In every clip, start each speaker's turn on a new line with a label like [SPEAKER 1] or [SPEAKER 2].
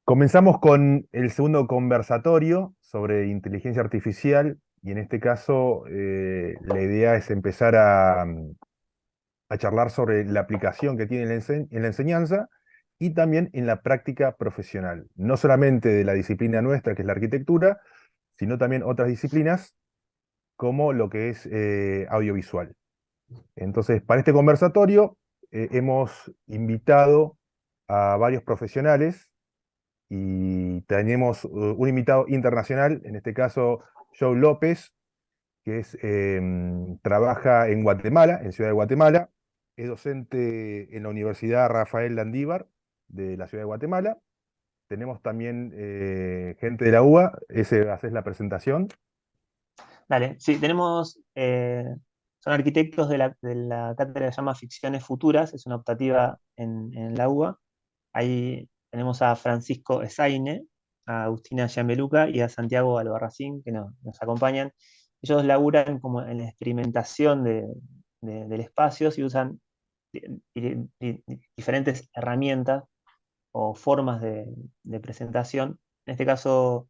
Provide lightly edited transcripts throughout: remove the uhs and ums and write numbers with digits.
[SPEAKER 1] Comenzamos con el segundo conversatorio sobre inteligencia artificial y en este caso la idea es empezar a charlar sobre la aplicación que tiene en la enseñanza y también en la práctica profesional, no solamente de la disciplina nuestra, que es la arquitectura, sino también otras disciplinas como lo que es audiovisual. Entonces, para este conversatorio hemos invitado a varios profesionales y tenemos un invitado internacional, en este caso Joe López, que trabaja en Guatemala, en Ciudad de Guatemala, es docente en la Universidad Rafael Landívar de la Ciudad de Guatemala. Tenemos también gente de la UBA, ese haces la presentación.
[SPEAKER 2] Dale, sí, son arquitectos de la cátedra que se llama Ficciones Futuras, es una optativa en la UBA. Ahí tenemos a Francisco Esaine, a Agustina Gianbeluca y a Santiago Albarracín que nos acompañan. Ellos laburan como en la experimentación del espacio y usan diferentes herramientas o formas de presentación. En este caso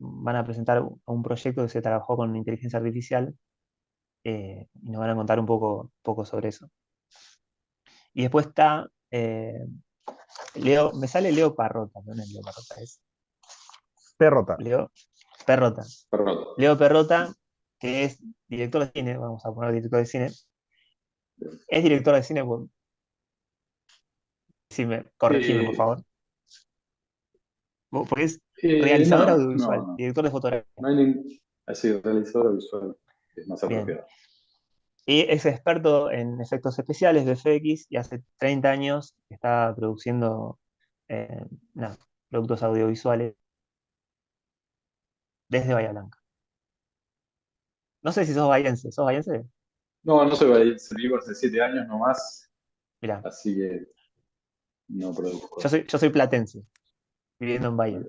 [SPEAKER 2] van a presentar un proyecto que se trabajó con inteligencia artificial y nos van a contar un poco sobre eso. Y después está Leo, me sale Leo Parrota, no es Leo Parrota, es
[SPEAKER 1] Perrota.
[SPEAKER 2] Leo Perrota.
[SPEAKER 3] Perdón.
[SPEAKER 2] Leo Perrota, que es director de cine, vamos a poner director de cine, es director de cine, corregime por
[SPEAKER 3] Eh,
[SPEAKER 2] favor, porque es realizador
[SPEAKER 3] no,
[SPEAKER 2] audiovisual,
[SPEAKER 3] no, no.
[SPEAKER 2] director de fotografía.
[SPEAKER 3] No hay ningún así realizador visual que es más
[SPEAKER 2] Bien.
[SPEAKER 3] apropiado.
[SPEAKER 2] Y es experto en efectos especiales de FX y hace 30 años está produciendo eh, nada, productos audiovisuales desde Bahía Blanca. No sé si ¿sos bahiense?
[SPEAKER 3] No, no soy vallense, vivo hace 7 años nomás,
[SPEAKER 2] Mirá,
[SPEAKER 3] así que no
[SPEAKER 2] yo
[SPEAKER 3] produzco.
[SPEAKER 2] soy, yo soy platense, viviendo en Bahía.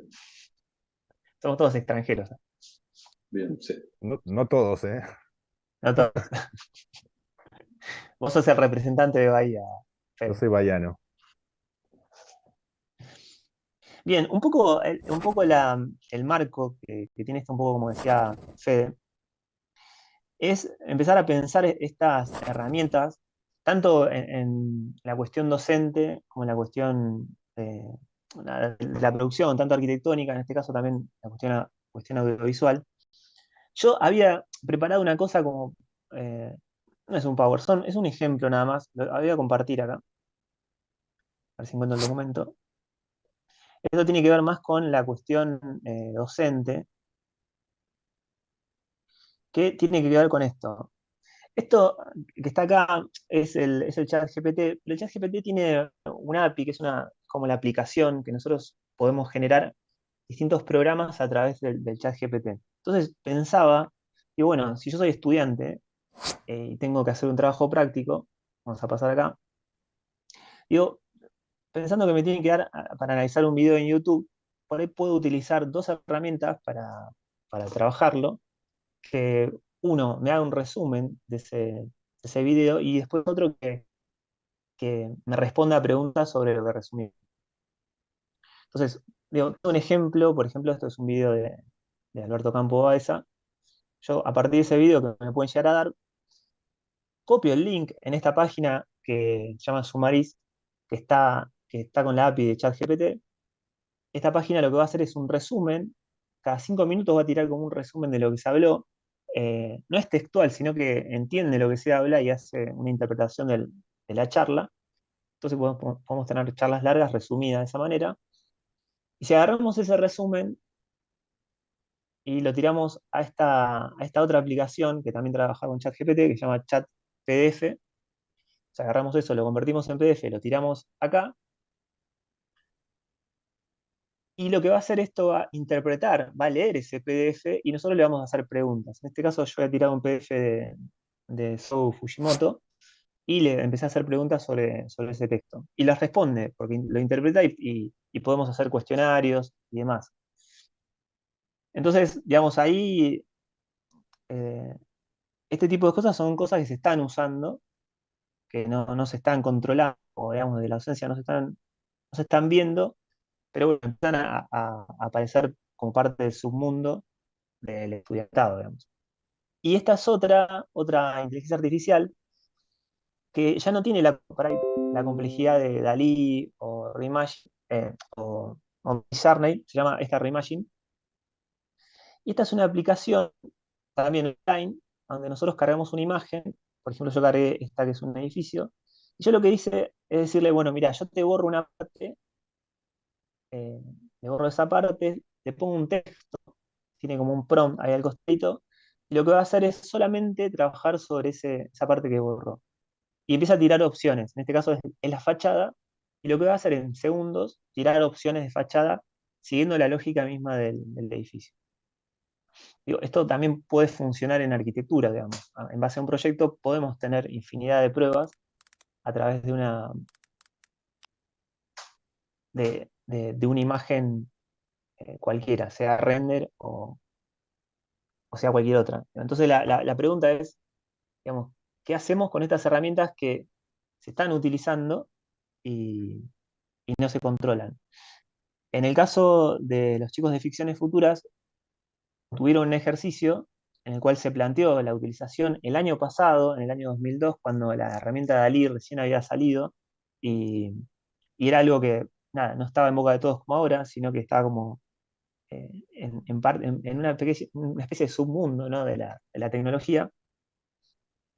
[SPEAKER 2] Somos todos extranjeros, ¿eh?
[SPEAKER 3] Bien, sí.
[SPEAKER 1] No, no todos, ¿eh?
[SPEAKER 2] No todos. Vos sos el representante de Bahía,
[SPEAKER 1] Yo
[SPEAKER 2] Fede.
[SPEAKER 1] soy baiano.
[SPEAKER 2] Bien, el marco que tiene esto, un poco como decía Fede, es empezar a pensar estas herramientas, tanto en la cuestión docente como en la cuestión de la producción, tanto arquitectónica, en este caso también la cuestión audiovisual. Yo había preparado una cosa como, no es un PowerPoint, es un ejemplo nada más, lo voy a compartir acá, a ver si encuentro el documento. Esto tiene que ver más con la cuestión docente, que tiene que ver con esto. Esto que está acá es el chat GPT, pero el chat GPT tiene una API, que es como la aplicación que nosotros podemos generar distintos programas a través del chat GPT. Entonces pensaba, y bueno, si yo soy estudiante y tengo que hacer un trabajo práctico, vamos a pasar acá, digo, pensando que me tienen que dar para analizar un video en YouTube, por ahí puedo utilizar dos herramientas para trabajarlo, que uno me haga un resumen de ese video y después otro que me responda a preguntas sobre lo que resumí. Entonces, digo, un ejemplo, por ejemplo, esto es un video de Alberto Campo Baeza. Yo, a partir de ese video que me pueden llegar a dar, copio el link en esta página que se llama Sumaris, que está con la API de ChatGPT. Esta página lo que va a hacer es un resumen. Cada 5 minutos va a tirar como un resumen de lo que se habló. No es textual, sino que entiende lo que se habla y hace una interpretación de la charla. Entonces podemos tener charlas largas resumidas de esa manera. Y si agarramos ese resumen y lo tiramos a esta otra aplicación que también trabaja con ChatGPT, que se llama Chat PDF, o sea, agarramos eso, lo convertimos en PDF, lo tiramos acá, y lo que va a hacer esto va a interpretar, va a leer ese PDF y nosotros le vamos a hacer preguntas. En este caso yo voy a tirar un PDF de Sou Fujimoto y le empecé a hacer preguntas sobre ese texto. Y las responde, porque lo interpreta y podemos hacer cuestionarios y demás. Entonces, digamos, ahí eh, este tipo de cosas son cosas que se están usando, que no se están controlando, o digamos, de la ausencia no se están viendo, pero bueno, empiezan a aparecer como parte del submundo del estudiantado, digamos. Y esta es otra inteligencia artificial que ya no tiene por ahí, la complejidad de Dalí o Reimagine, o Midjourney, se llama esta Reimagine. Y esta es una aplicación también online, donde nosotros cargamos una imagen. Por ejemplo, yo cargué esta que es un edificio, y yo lo que hice es decirle, bueno, mira, yo te borro una parte, eh, le borro esa parte, le pongo un texto, tiene como un prompt ahí al costadito, y lo que va a hacer es solamente trabajar sobre esa parte que borró. Y empieza a tirar opciones, en este caso es la fachada, y lo que va a hacer en segundos, tirar opciones de fachada, siguiendo la lógica misma del edificio. Digo, esto también puede funcionar en arquitectura, digamos. En base a un proyecto podemos tener infinidad de pruebas a través de una imagen cualquiera, sea render o sea cualquier otra. Entonces la pregunta es, digamos, ¿qué hacemos con estas herramientas que se están utilizando y no se controlan? En el caso de los chicos de ficciones futuras, tuvieron un ejercicio en el cual se planteó la utilización el año pasado, en el año 2002, cuando la herramienta Dalí recién había salido, y, y era algo que, nada, no estaba en boca de todos como ahora, sino que estaba como en una especie de submundo, ¿no? de la tecnología,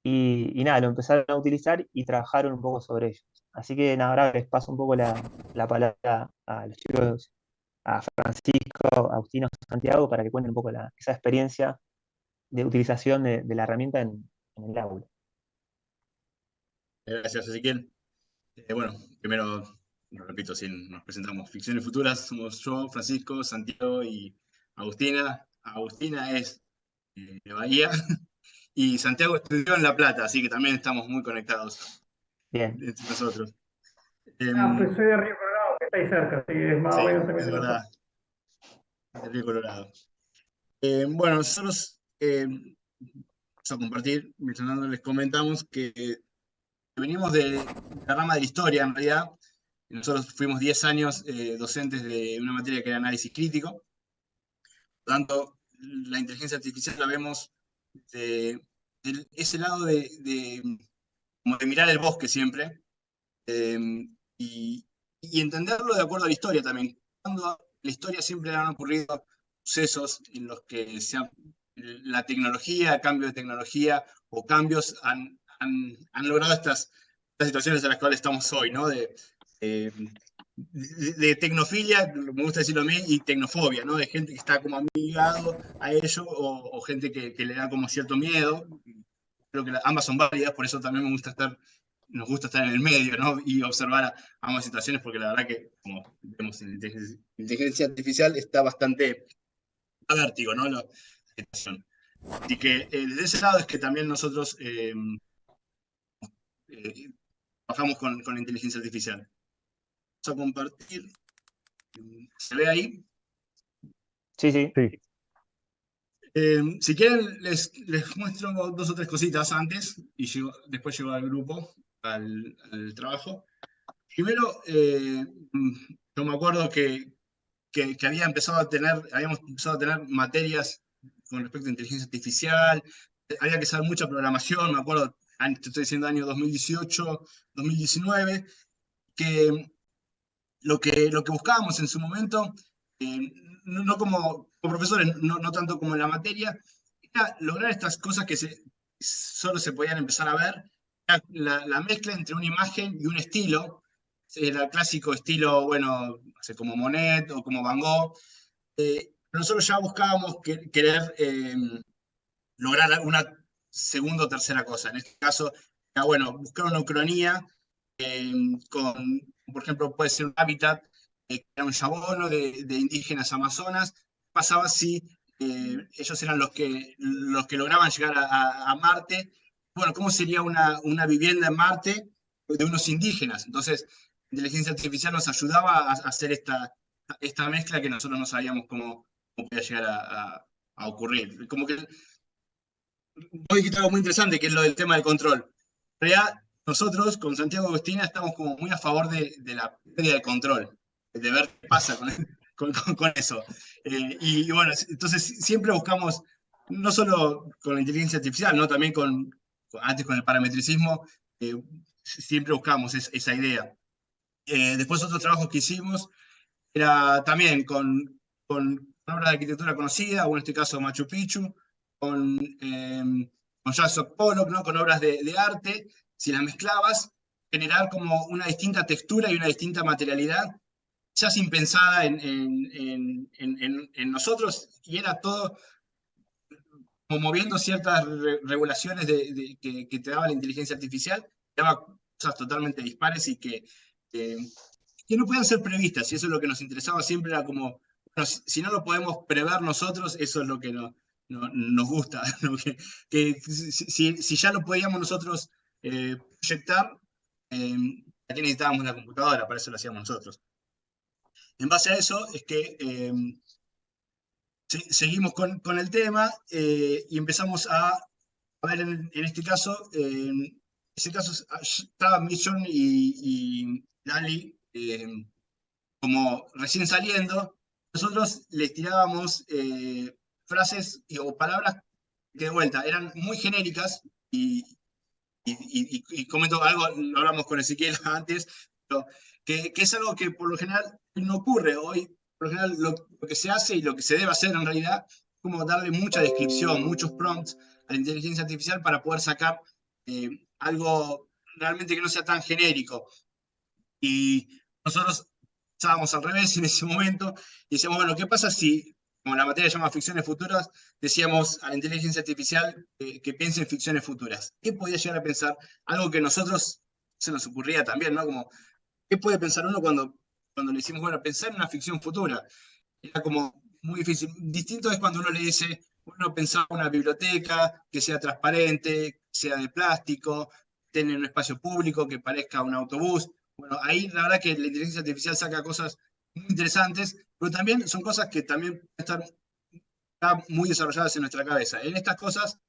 [SPEAKER 2] y nada, lo empezaron a utilizar y trabajaron un poco sobre ello. Así que nada, ahora les paso un poco la palabra a los chicos, a Francisco, Agustino, Santiago, para que cuenten un poco esa experiencia de utilización de la herramienta en el aula.
[SPEAKER 4] Gracias, Ezequiel. Bueno, primero, lo repito, si nos presentamos Ficciones Futuras, somos yo, Francisco, Santiago y Agustina. Agustina es de Bahía y Santiago estudió en La Plata, así que también estamos muy conectados
[SPEAKER 2] Bien,
[SPEAKER 4] entre nosotros.
[SPEAKER 5] Pues soy de Río Colorado, que está ahí cerca, así que es más
[SPEAKER 4] Sí,
[SPEAKER 5] o menos
[SPEAKER 4] es
[SPEAKER 5] también de la
[SPEAKER 4] verdad,
[SPEAKER 5] zona.
[SPEAKER 4] de Río Colorado. Bueno, nosotros vamos a compartir, mientras tanto les comentamos que venimos de la rama de la historia, en realidad. Nosotros fuimos 10 años docentes de una materia que era análisis crítico. Por lo tanto, la inteligencia artificial la vemos de ese lado como de mirar el bosque siempre, eh, y, y entenderlo de acuerdo a la historia también. Cuando la historia siempre han ocurrido sucesos en los que la tecnología, cambio de tecnología o cambios han logrado estas situaciones en las cuales estamos hoy, ¿no? Eh, de tecnofilia, me gusta decirlo a mí, y tecnofobia, ¿no? De gente que está como amigado a ello o gente que le da como cierto miedo. Creo que ambas son válidas, por eso también nos gusta estar en el medio, ¿no? Y observar ambas situaciones, porque la verdad que, como vemos en la inteligencia artificial, está bastante a vértigo, ¿no? La situación. Así que desde ese lado es que también nosotros trabajamos con la inteligencia artificial. Vamos a compartir. ¿Se ve ahí?
[SPEAKER 2] sí, sí.
[SPEAKER 1] Sí,
[SPEAKER 4] Si quieren, les muestro dos o tres cositas antes y después llego al grupo, al trabajo. Primero, yo me acuerdo que habíamos empezado a tener materias con respecto a inteligencia artificial, había que saber mucha programación, me acuerdo, te estoy diciendo año 2018, 2019, que lo que buscábamos en su momento, no como profesores, no tanto como en la materia, era lograr estas cosas que solo se podían empezar a ver, era la mezcla entre una imagen y un estilo, era el clásico estilo, bueno, no sé, como Monet o como Van Gogh. Nosotros ya buscábamos querer lograr una segunda o tercera cosa. En este caso, era, bueno, buscar una ucronía por ejemplo, puede ser un hábitat que era un yabono de indígenas amazonas. Pasaba si ellos eran los que lograban llegar a Marte. Bueno, ¿cómo sería una vivienda en Marte de unos indígenas? Entonces, la inteligencia artificial nos ayudaba a hacer esta mezcla que nosotros no sabíamos cómo podía llegar a ocurrir. Como que vos dijiste algo muy interesante, que es lo del tema del control. En realidad, nosotros con Santiago Agustina estamos como muy a favor de la pérdida de control. de ver qué pasa con eso. Y bueno, entonces siempre buscamos, no solo con la inteligencia artificial, ¿no? También antes con el parametricismo, siempre buscamos esa idea. Después otros trabajos que hicimos era también con obras de arquitectura conocida, o en este caso Machu Picchu, con Jackson Pollock, ¿no? Con obras de arte, si las mezclabas, generar como una distinta textura y una distinta materialidad, ya sin pensada en nosotros, y era todo como moviendo ciertas regulaciones que te daba la inteligencia artificial, te daba cosas totalmente dispares y que no puedan ser previstas, y eso es lo que nos interesaba siempre, era como, bueno, si no lo podemos prever nosotros, eso es lo que nos gusta, ¿no? Si ya lo podíamos nosotros proyectar, aquí necesitábamos la computadora, para eso lo hacíamos nosotros. En base a eso es que seguimos con el tema y empezamos a ver en este caso, estaba Mission y Dali como recién saliendo, nosotros les tirábamos frases o palabras que de vuelta eran muy genéricas y comento algo, lo hablamos con Ezequiel antes, pero que es algo que por lo general no ocurre hoy. Por lo general lo que se hace y lo que se debe hacer en realidad es como darle mucha descripción, muchos prompts a la inteligencia artificial para poder sacar algo realmente que no sea tan genérico. Y nosotros estábamos al revés en ese momento y decíamos, bueno, ¿qué pasa si, como la materia se llama ficciones futuras, decíamos a la inteligencia artificial que piense en ficciones futuras? ¿Qué podía llegar a pensar? Algo que a nosotros se nos ocurría también, ¿no? Como, ¿qué puede pensar uno cuando le decimos, bueno, pensar en una ficción futura? Era como muy difícil. Distinto es cuando uno le dice, bueno, pensar una biblioteca que sea transparente, que sea de plástico, tener un espacio público que parezca un autobús. Bueno, ahí la verdad que la inteligencia artificial saca cosas muy interesantes, pero también son cosas que también pueden estar muy desarrolladas en nuestra cabeza. En estas cosas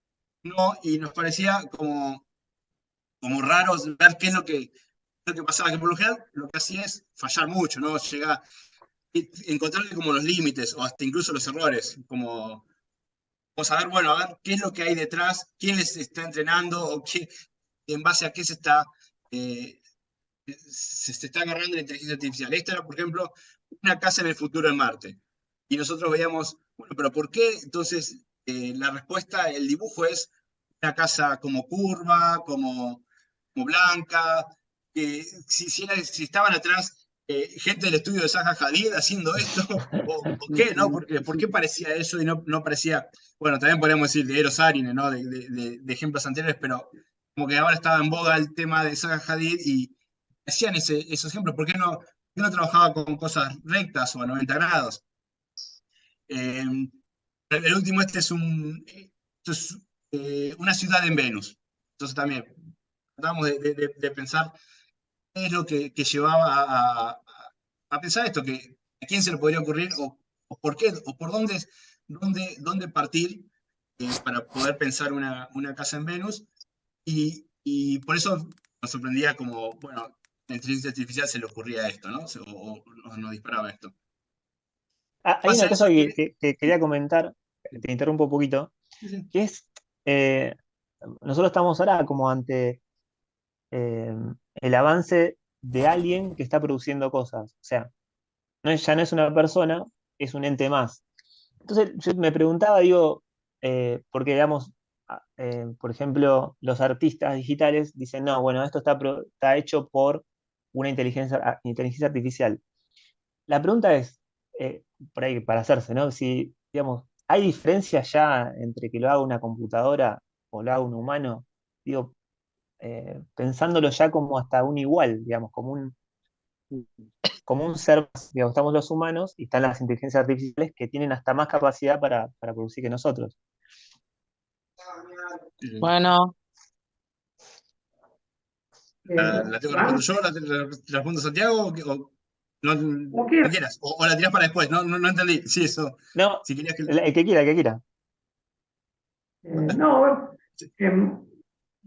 [SPEAKER 4] no, y nos parecía como raro ver qué es lo que pasaba, que por lo general lo que hacía es fallar mucho, ¿no? Llega encontrarle como los límites o hasta incluso los errores, como saber, bueno, a ver qué es lo que hay detrás, quién les está entrenando o en base a qué se está agarrando la inteligencia artificial. Esta era, por ejemplo, una casa en el futuro en Marte. Y nosotros veíamos, bueno, pero ¿por qué? Entonces, la respuesta, el dibujo es una casa como curva, como blanca, que si estaban atrás gente del estudio de Zaha Hadid haciendo esto, o qué, ¿no? ¿Por qué parecía eso y no parecía, bueno, también podríamos decir de Eros Arine, ¿no? De ejemplos anteriores, pero como que ahora estaba en boga el tema de Zaha Hadid y hacían esos ejemplos, ¿por qué no trabajaba con cosas rectas o a 90 grados? El último esto es una ciudad en Venus. Entonces también tratamos de pensar qué es lo que llevaba a pensar esto, que a quién se le podría ocurrir o por qué, o por dónde partir para poder pensar una casa en Venus. Y por eso nos sorprendía como, bueno, a la inteligencia artificial se le ocurría esto, ¿no? O nos disparaba esto.
[SPEAKER 2] Hay
[SPEAKER 4] Pasa
[SPEAKER 2] una cosa
[SPEAKER 4] eso que...
[SPEAKER 2] que quería comentar, te interrumpo un poquito, que es, eh, nosotros estamos ahora como ante eh, el avance de alguien que está produciendo cosas. O sea, ya no es una persona, es un ente más. Entonces yo me preguntaba, digo, porque digamos, por ejemplo, los artistas digitales dicen, no, bueno, esto está hecho por una inteligencia artificial. La pregunta es, por ahí, para hacerse, ¿no? Si, digamos, ¿hay diferencia ya entre que lo haga una computadora o lo haga un humano? Digo, pensándolo ya como hasta un igual, digamos, como un ser más, digamos, estamos los humanos y están las inteligencias artificiales que tienen hasta más capacidad para producir que nosotros.
[SPEAKER 6] Bueno,
[SPEAKER 4] ¿La tengo que responder yo? ¿La respondo Santiago? ¿O no,
[SPEAKER 5] Como
[SPEAKER 4] no
[SPEAKER 5] quieras.
[SPEAKER 4] quieras? ¿O la tirás para después? No entendí. Sí, eso.
[SPEAKER 2] No,
[SPEAKER 4] Si querías que...
[SPEAKER 2] el que quiera, el que quiera.
[SPEAKER 5] No, a ver,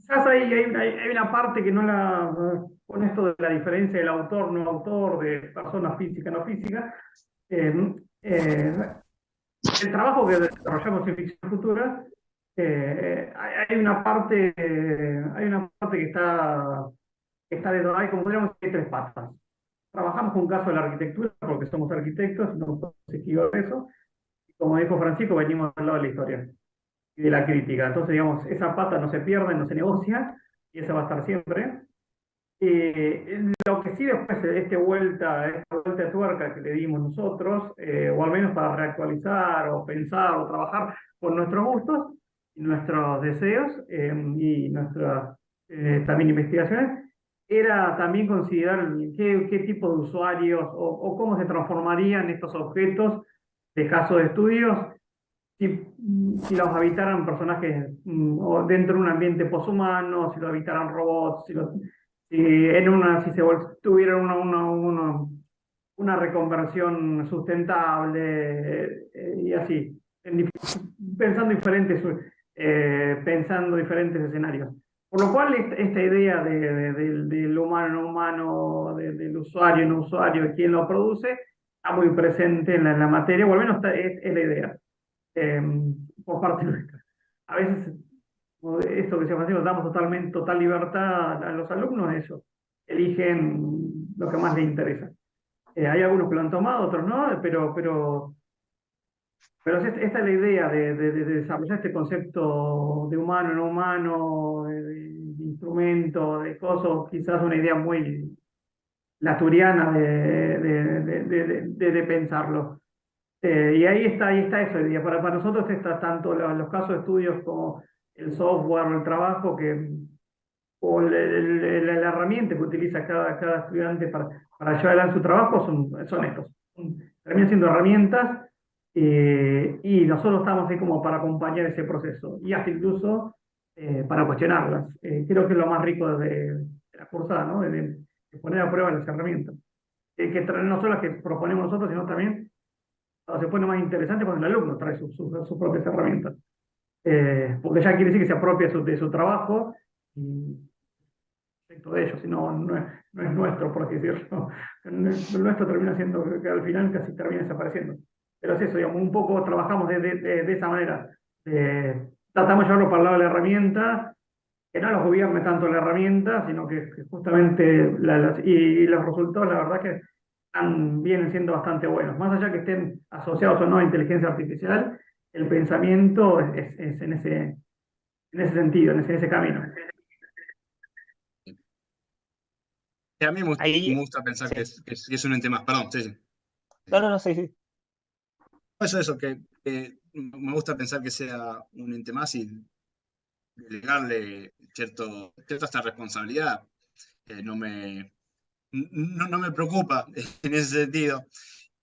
[SPEAKER 5] quizás hay una parte que no con esto de la diferencia del autor, no autor, de persona física, no física, eh, eh, el trabajo que desarrollamos en ficción futura, hay una parte que está hay como podríamos decir, tres patas. Trabajamos con un caso de la arquitectura, porque somos arquitectos, no podemos esquivar eso. Como dijo Francisco, venimos al lado de la historia y de la crítica. Entonces, digamos, esa pata no se pierde, no se negocia, y esa va a estar siempre. Lo que sí después, esta vuelta de tuerca que le dimos nosotros, o al menos para reactualizar, o pensar, o trabajar con nuestros gustos, y nuestros deseos, y nuestras también investigaciones, era también considerar qué tipo de usuarios, o cómo se transformarían estos objetos de caso de estudios si, si los habitaran personajes o dentro de un ambiente poshumano, si lo habitaran robots, si tuvieran una reconversión sustentable, y así, pensando diferentes escenarios. Por lo cual, esta idea del humano no humano, del usuario no usuario, de quién lo produce, está muy presente en la materia, o al menos es la idea, eh, por parte nuestra. A veces, esto que se llama, damos total libertad a los alumnos, ellos eligen lo que más les interesa. Hay algunos que lo han tomado, otros no, pero esta es la idea de desarrollar este concepto de humano, no humano, de instrumento, de cosas, quizás una idea muy laturiana de pensarlo. Y ahí está eso, y para nosotros está tanto los casos de estudios como el software o el trabajo, o la herramienta que utiliza cada estudiante para llevar adelante su trabajo son estos. Terminan siendo herramientas, y nosotros estamos ahí como para acompañar ese proceso y hasta incluso para cuestionarlas. Creo que es lo más rico de la cursada, ¿no? De poner a prueba las herramientas. No solo las que proponemos nosotros, sino también se pone más interesante cuando el alumno trae sus propias herramientas. Porque ya quiere decir que se apropia de su trabajo y respecto de ellos, si no es nuestro, por así decirlo. El nuestro termina siendo que al final casi termina desapareciendo. Pero es eso, digamos, un poco trabajamos de esa manera. Tratamos de llevarlo para el lado de la herramienta, que no los gobierne tanto la herramienta, sino que justamente y los resultados, la verdad que vienen siendo bastante buenos. Más allá que estén asociados o no a inteligencia artificial, el pensamiento es en ese sentido, en ese camino.
[SPEAKER 4] A mí me
[SPEAKER 2] Ahí,
[SPEAKER 4] gusta pensar
[SPEAKER 2] sí.
[SPEAKER 4] que es un ente más. Perdón, sí, sí.
[SPEAKER 2] No, sí.
[SPEAKER 4] Eso, que me gusta pensar que sea un ente más y delegarle cierta hasta responsabilidad. No me preocupa en ese sentido.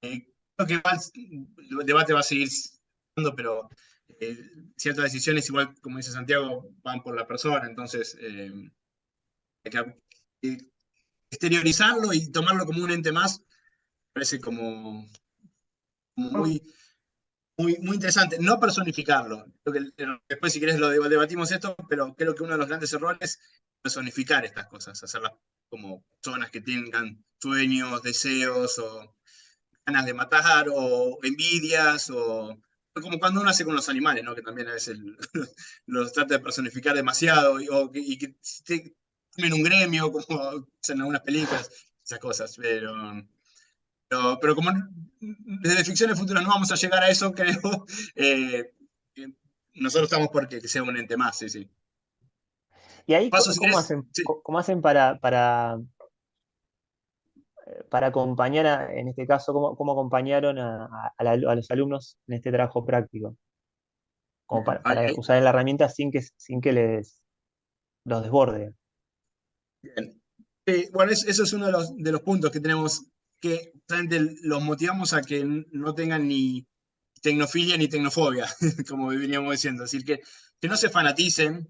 [SPEAKER 4] Creo que igual el debate va a seguir siendo, pero ciertas decisiones, igual como dice Santiago, van por la persona, entonces hay que exteriorizarlo y tomarlo como un ente más, parece como muy, muy interesante. No personificarlo. Creo que después, si querés, lo debatimos esto, pero creo que uno de los grandes errores es personificar estas cosas, hacerlas como personas que tengan sueños, deseos, o ganas de matar, o envidias, o como cuando uno hace con los animales, ¿no? Que también a veces los trata de personificar demasiado, y que tomen un gremio, como en algunas películas, esas cosas, pero como desde Ficciones Futuras no vamos a llegar a eso, creo, nosotros estamos porque que sea un ente más, sí, sí.
[SPEAKER 2] Y ahí,
[SPEAKER 4] Paso, si
[SPEAKER 2] ¿cómo
[SPEAKER 4] querés.
[SPEAKER 2] hacen,
[SPEAKER 4] Sí.
[SPEAKER 2] cómo hacen para acompañar, en este caso, cómo acompañaron a los alumnos en este trabajo práctico? Como para usar la herramienta sin que los desborde.
[SPEAKER 4] Bien. Bueno, eso es uno de los puntos que tenemos, que realmente los motivamos a que no tengan ni tecnofilia ni tecnofobia, como veníamos diciendo. Es decir, que no se fanaticen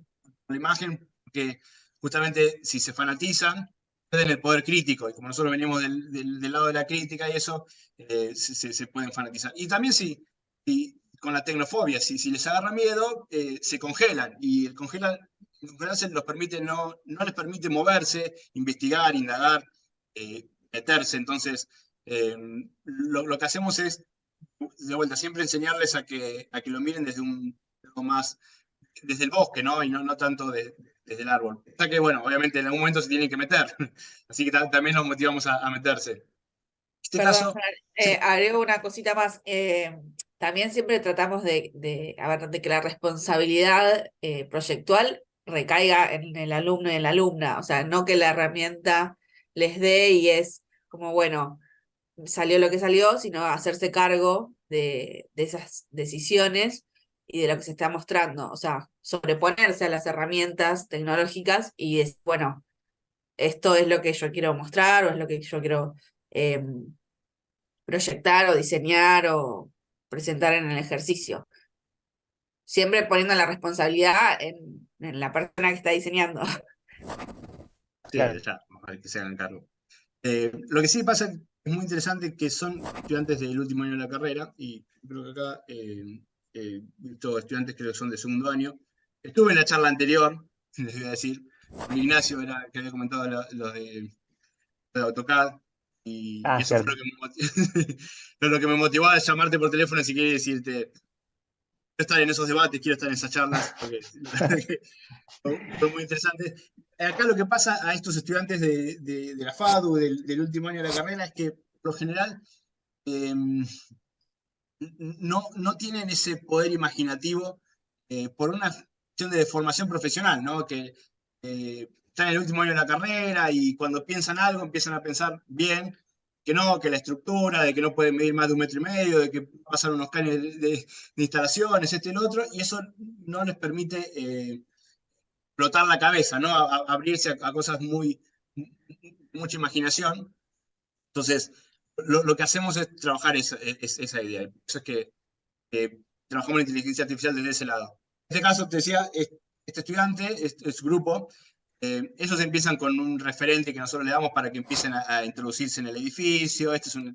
[SPEAKER 4] por la imagen, porque justamente si se fanatizan, pierden el poder crítico, y como nosotros venimos del lado de la crítica y eso, se pueden fanatizar. Y también si con la tecnofobia. Si les agarra miedo, se congelan, y el congelarse no les permite moverse, investigar, indagar, meterse. Entonces, lo que hacemos es, de vuelta, siempre enseñarles a que lo miren desde algo más, desde el bosque, ¿no? Y no tanto desde el árbol. O sea que, bueno, obviamente en algún momento se tienen que meter, así que también los motivamos a meterse. En este
[SPEAKER 6] Perdón,
[SPEAKER 4] caso,
[SPEAKER 6] Fran, agrego una cosita más. También siempre tratamos a ver, de que la responsabilidad proyectual recaiga en el alumno y en la alumna. O sea, no que la herramienta les dé y es como, bueno, salió lo que salió, sino hacerse cargo de esas decisiones y de lo que se está mostrando. O sea, sobreponerse a las herramientas tecnológicas y decir, bueno, esto es lo que yo quiero mostrar o es lo que yo quiero proyectar o diseñar o presentar en el ejercicio. Siempre poniendo la responsabilidad en la persona que está diseñando.
[SPEAKER 4] sí,
[SPEAKER 2] Claro.
[SPEAKER 4] ya, ojalá que se hagan cargo. Lo que sí pasa es muy interesante que son estudiantes del último año de la carrera, y creo que acá todos estudiantes creo que son de segundo año. Estuve en la charla anterior, les voy a decir, con Ignacio era que había comentado lo de AutoCAD, y eso fue
[SPEAKER 2] Cierto.
[SPEAKER 4] lo que me motivó a llamarte por teléfono si quería decirte, quiero estar en esos debates, quiero estar en esas charlas, porque la verdad que fue muy interesante. Acá lo que pasa a estos estudiantes de la FADU, del último año de la carrera, es que por lo general no tienen ese poder imaginativo por una cuestión de formación profesional, ¿no? Que están en el último año de la carrera y cuando piensan algo empiezan a pensar bien, que no, que la estructura, de que no pueden medir más de 1,5 metros, de que pasan unos caños de instalaciones, esto y lo otro, y eso no les permite explotar la cabeza, ¿no? Abrirse a cosas mucha imaginación. Entonces, lo que hacemos es trabajar esa idea. Por eso es que trabajamos en inteligencia artificial desde ese lado. En este caso, te decía, este estudiante, este grupo, ellos empiezan con un referente que nosotros le damos para que empiecen a introducirse en el edificio. Este es un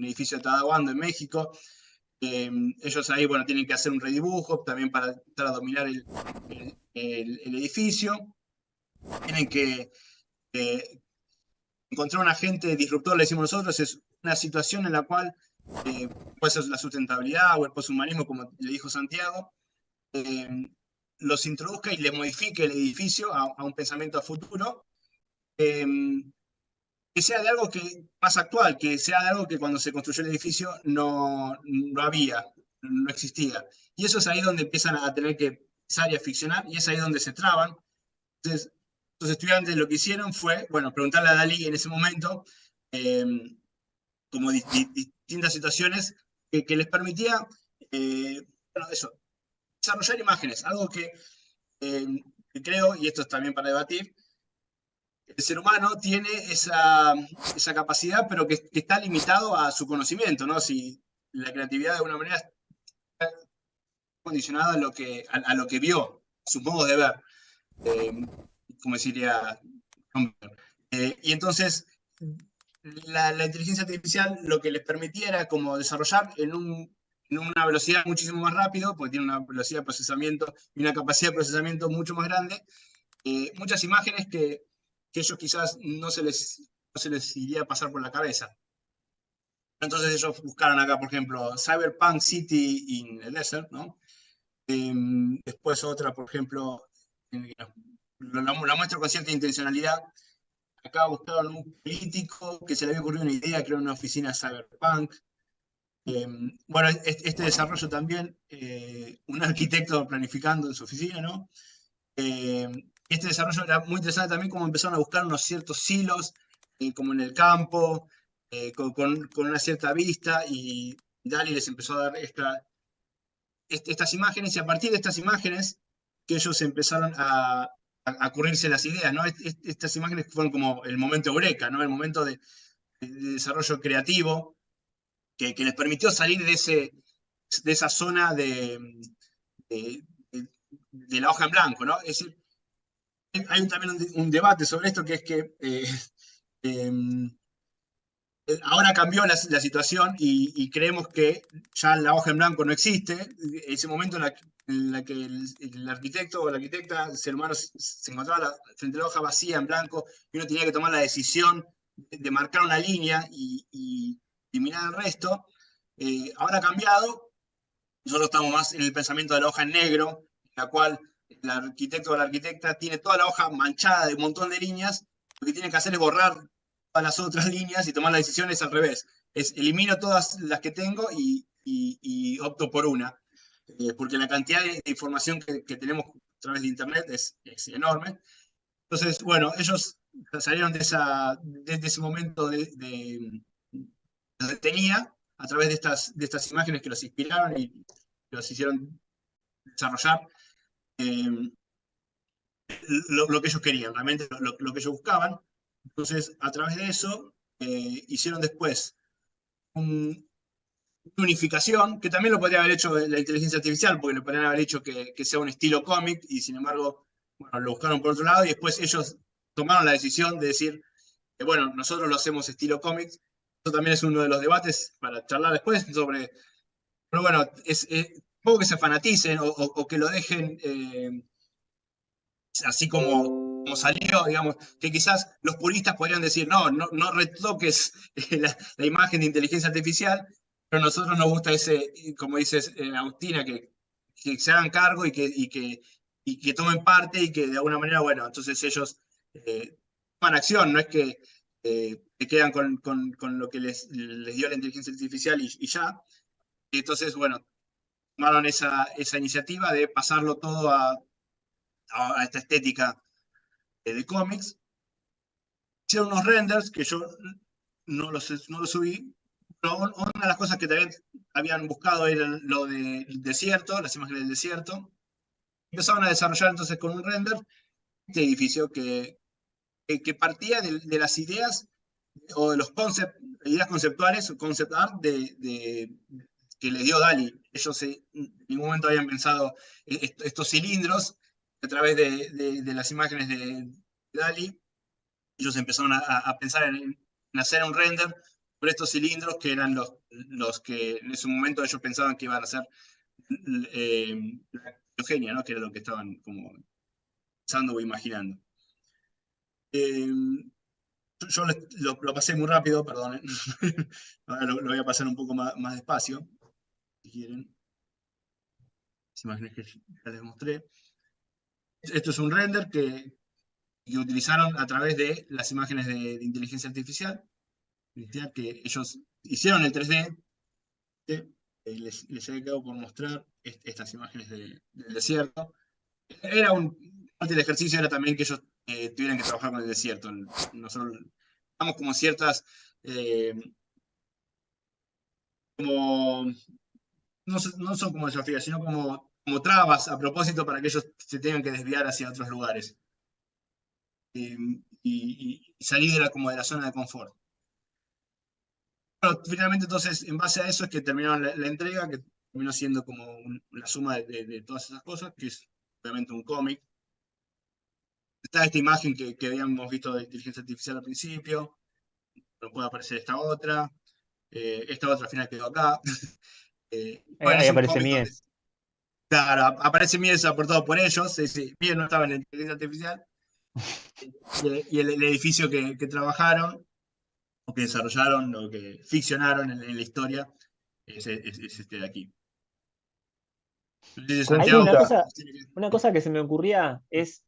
[SPEAKER 4] edificio de Tadahuando en México. Ellos ahí, bueno, tienen que hacer un redibujo también para empezar a dominar el edificio. Tienen que encontrar un agente disruptor, le decimos nosotros, es una situación en la cual puede ser la sustentabilidad o el poshumanismo, como le dijo Santiago, los introduzca y les modifique el edificio a un pensamiento a futuro, que sea de algo más actual, que sea de algo que cuando se construyó el edificio no había, no existía. Y eso es ahí donde empiezan a tener que pensar y a ficcionar, y es ahí donde se traban. Entonces, los estudiantes lo que hicieron fue, bueno, preguntarle a Dalí en ese momento, como distintas situaciones que les permitía, bueno, eso, desarrollar imágenes, algo que creo, y esto es también para debatir, el ser humano tiene esa capacidad, pero que está limitado a su conocimiento, ¿no? Si la creatividad de alguna manera está condicionada a lo que vio, a sus modos de ver, como diría y entonces la inteligencia artificial lo que les permitía era como desarrollar en una velocidad muchísimo más rápido, porque tiene una velocidad de procesamiento y una capacidad de procesamiento mucho más grande, muchas imágenes que ellos quizás no se les iría a pasar por la cabeza. Entonces ellos buscaron acá, por ejemplo, Cyberpunk City in the Desert, ¿no? Después otra, por ejemplo, la muestro con cierta intencionalidad. Acá buscaron un político que se le había ocurrido una idea, crear una oficina Cyberpunk. Bueno, este desarrollo también, un arquitecto planificando en su oficina, ¿no? Este desarrollo era muy interesante también, como empezaron a buscar unos ciertos silos, como en el campo, con una cierta vista, y Dali les empezó a dar estas imágenes, y a partir de estas imágenes que ellos empezaron a ocurrirse las ideas, ¿no? Estas imágenes fueron como el momento eureka, ¿no? El momento de desarrollo creativo que les permitió salir de esa zona de la hoja en blanco, ¿no? Es decir, hay también un debate sobre esto, que es que Ahora cambió la situación y creemos que ya la hoja en blanco no existe. Ese momento en la que el arquitecto o la arquitecta, el ser humano, se encontraba frente a la hoja vacía en blanco y uno tenía que tomar la decisión de marcar una línea y eliminar el resto. Ahora ha cambiado. Nosotros estamos más en el pensamiento de la hoja en negro, en la cual el arquitecto o la arquitecta tiene toda la hoja manchada de un montón de líneas. Lo que tiene que hacer es borrar todas las otras líneas y tomar la decisión es al revés. Elimino todas las que tengo y opto por una. Porque la cantidad de información que tenemos a través de Internet es enorme. Entonces, bueno, ellos salieron de ese momento de tenía a través de estas imágenes que los inspiraron y los hicieron desarrollar lo que ellos querían, realmente lo que ellos buscaban. Entonces, a través de eso, hicieron después una unificación, que también lo podría haber hecho la inteligencia artificial, porque le podrían haber hecho que sea un estilo cómic, y sin embargo, bueno, lo buscaron por otro lado, y después ellos tomaron la decisión de decir, bueno, nosotros lo hacemos estilo cómic. Eso también es uno de los debates para charlar después sobre, pero bueno, es poco que se fanaticen o que lo dejen así como salió, digamos, que quizás los puristas podrían decir, no retoques la imagen de inteligencia artificial, pero a nosotros nos gusta ese, como dices, Agustina, que se hagan cargo y que tomen parte y que de alguna manera, bueno, entonces ellos toman acción, no es que se quedan con lo que les dio la inteligencia artificial y ya. Y entonces, bueno, tomaron esa iniciativa de pasarlo todo a esta estética de cómics. Hicieron unos renders que yo no los subí, pero una de las cosas que también habían buscado era lo del desierto, las imágenes del desierto. Empezaron a desarrollar entonces con un render este edificio que partía de las ideas o de los ideas conceptuales o concept art que les dio DALL-E. Ellos en ningún momento habían pensado estos cilindros a través de las imágenes de DALL-E. Ellos empezaron a pensar en hacer un render por estos cilindros que eran los que en ese momento ellos pensaban que iban a ser la criogenia, ¿no? Que era lo que estaban como pensando o imaginando. Yo lo pasé muy rápido, perdonen. Ahora lo voy a pasar un poco más despacio, si quieren. Las imágenes que ya les mostré. Esto es un render que utilizaron a través de las imágenes de inteligencia artificial, que ellos hicieron el 3D. Les he quedado por mostrar estas imágenes del desierto. Parte del ejercicio era también que ellos tuvieran que trabajar con el desierto. Nosotros damos como ciertas, como, no son como desafíos, sino como trabas a propósito para que ellos se tengan que desviar hacia otros lugares. Y salir como de la zona de confort. Bueno, finalmente entonces, en base a eso es que terminaron la entrega, que terminó siendo como la suma de todas esas cosas, que es obviamente un cómic. Está esta imagen que habíamos visto de inteligencia artificial al principio, no puede aparecer esta otra al final quedó acá. Bueno,
[SPEAKER 2] Ahí
[SPEAKER 4] es un
[SPEAKER 2] aparece
[SPEAKER 4] cómic donde,
[SPEAKER 2] Mies.
[SPEAKER 4] claro, aparece Mies aportado por ellos. Mies no estaba en la inteligencia artificial. Y el edificio que trabajaron, o que desarrollaron, o que ficcionaron en la historia, es este de aquí. Entonces,
[SPEAKER 2] Hay
[SPEAKER 4] Santiago,
[SPEAKER 2] una cosa que se me ocurría es,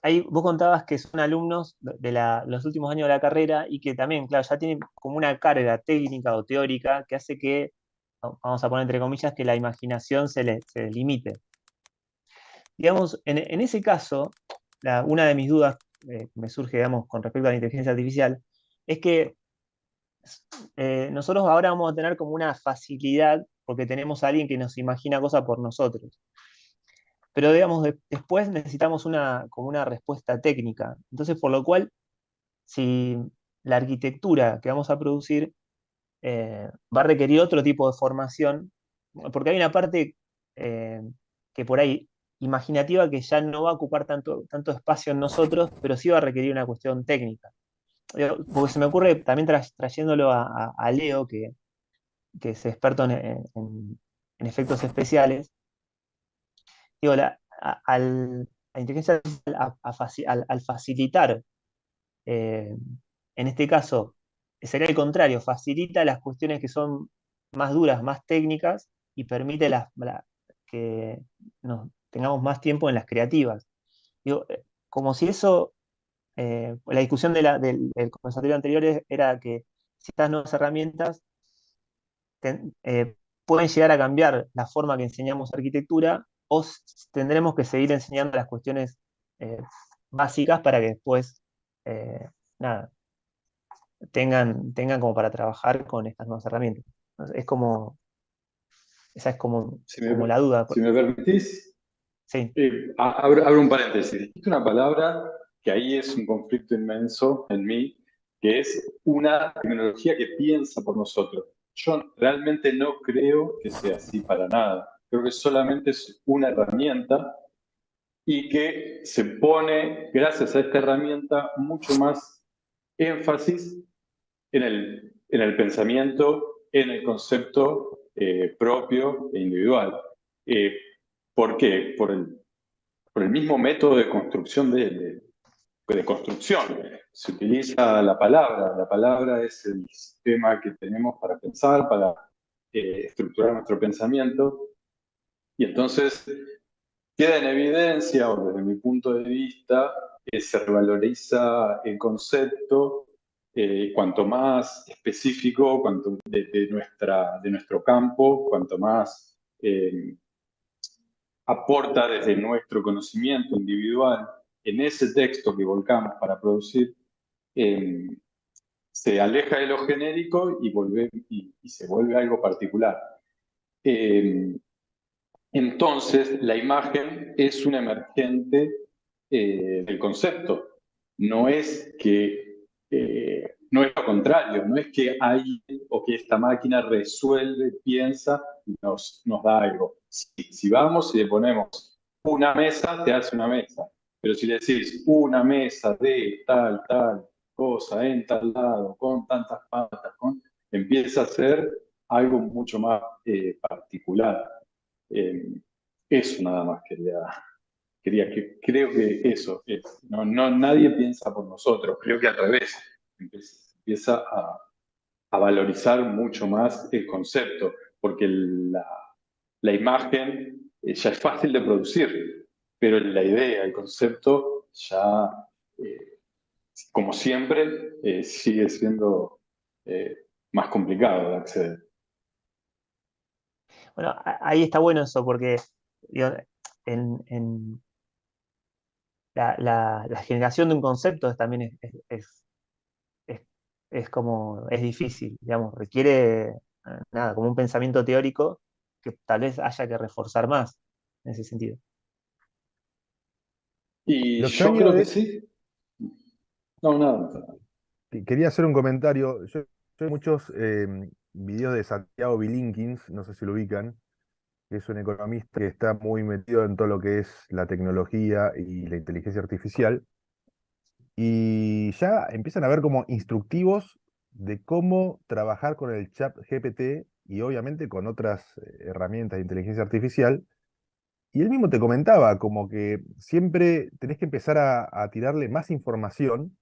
[SPEAKER 2] ahí vos contabas que son alumnos de los últimos años de la carrera y que también, claro, ya tienen como una carga técnica o teórica que hace que, vamos a poner entre comillas, que la imaginación se les limite. Digamos, en ese caso, una de mis dudas que me surge, digamos, con respecto a la inteligencia artificial, es que nosotros ahora vamos a tener como una facilidad porque tenemos a alguien que nos imagina cosas por nosotros. Pero digamos, después necesitamos como una respuesta técnica. Entonces, por lo cual, si la arquitectura que vamos a producir va a requerir otro tipo de formación, porque hay una parte que por ahí imaginativa que ya no va a ocupar tanto espacio en nosotros, pero sí va a requerir una cuestión técnica. porque se me ocurre también trayéndolo a Leo, que es experto en efectos especiales, digo, la inteligencia artificial al facilitar, eh, en este caso, sería el contrario, facilita las cuestiones que son más duras, más técnicas, y permite que tengamos más tiempo en las creativas. Digo, como si eso, la discusión del conversatorio anterior era que si estas nuevas herramientas pueden llegar a cambiar la forma que enseñamos arquitectura, o tendremos que seguir enseñando las cuestiones básicas para que después, nada, tengan como para trabajar con estas nuevas herramientas. Entonces, esa es como,
[SPEAKER 3] Si
[SPEAKER 2] como
[SPEAKER 3] me,
[SPEAKER 2] la duda.
[SPEAKER 3] si me permitís,
[SPEAKER 2] Sí,
[SPEAKER 3] abro un paréntesis. Dijiste una palabra que ahí es un conflicto inmenso en mí, que es una tecnología que piensa por nosotros. Yo realmente no creo que sea así para nada. Creo que solamente es una herramienta y que se pone, gracias a esta herramienta, mucho más énfasis en el pensamiento, en el concepto propio e individual. Eh, ¿Por qué? Por el mismo método de construcción de construcción. Se utiliza la palabra es el sistema que tenemos para pensar, para estructurar nuestro pensamiento, y entonces queda en evidencia, o desde mi punto de vista, que se revaloriza el concepto cuanto más específico, cuanto de nuestro campo, cuanto más aporta desde nuestro conocimiento individual en ese texto que volcamos para producir, eh, se aleja de lo genérico y se vuelve algo particular. Eh, entonces, la imagen es un emergente del concepto. No es no es lo contrario, no es que alguien o que esta máquina resuelve, piensa y nos da algo. Si vamos y le ponemos una mesa, te hace una mesa. Pero si le decís una mesa de tal cosa en tal lado, con tantas patas, empieza a ser algo mucho más particular. Eh, Eso nada más creo que eso es. No, nadie piensa por nosotros, creo que al revés, empieza a valorizar mucho más el concepto, porque la imagen ya es fácil de producir, pero la idea, el concepto, ya, eh, como siempre, sigue siendo más complicado de acceder.
[SPEAKER 2] bueno, ahí está bueno eso, porque digo, en la generación de un concepto también es, es difícil, digamos, requiere nada, como un pensamiento teórico que tal vez haya que reforzar más en ese sentido.
[SPEAKER 3] Y
[SPEAKER 1] Lo
[SPEAKER 3] yo
[SPEAKER 1] extraño
[SPEAKER 3] creo que
[SPEAKER 1] es,
[SPEAKER 3] sí. No, nada.
[SPEAKER 1] quería hacer un comentario. Yo hay muchos videos de Santiago Bilinkins, no sé si lo ubican, que es un economista que está muy metido en todo lo que es la tecnología y la inteligencia artificial. Y ya empiezan a ver como instructivos de cómo trabajar con el chat GPT y obviamente con otras herramientas de inteligencia artificial. Y él mismo te comentaba como que siempre tenés que empezar a tirarle más información,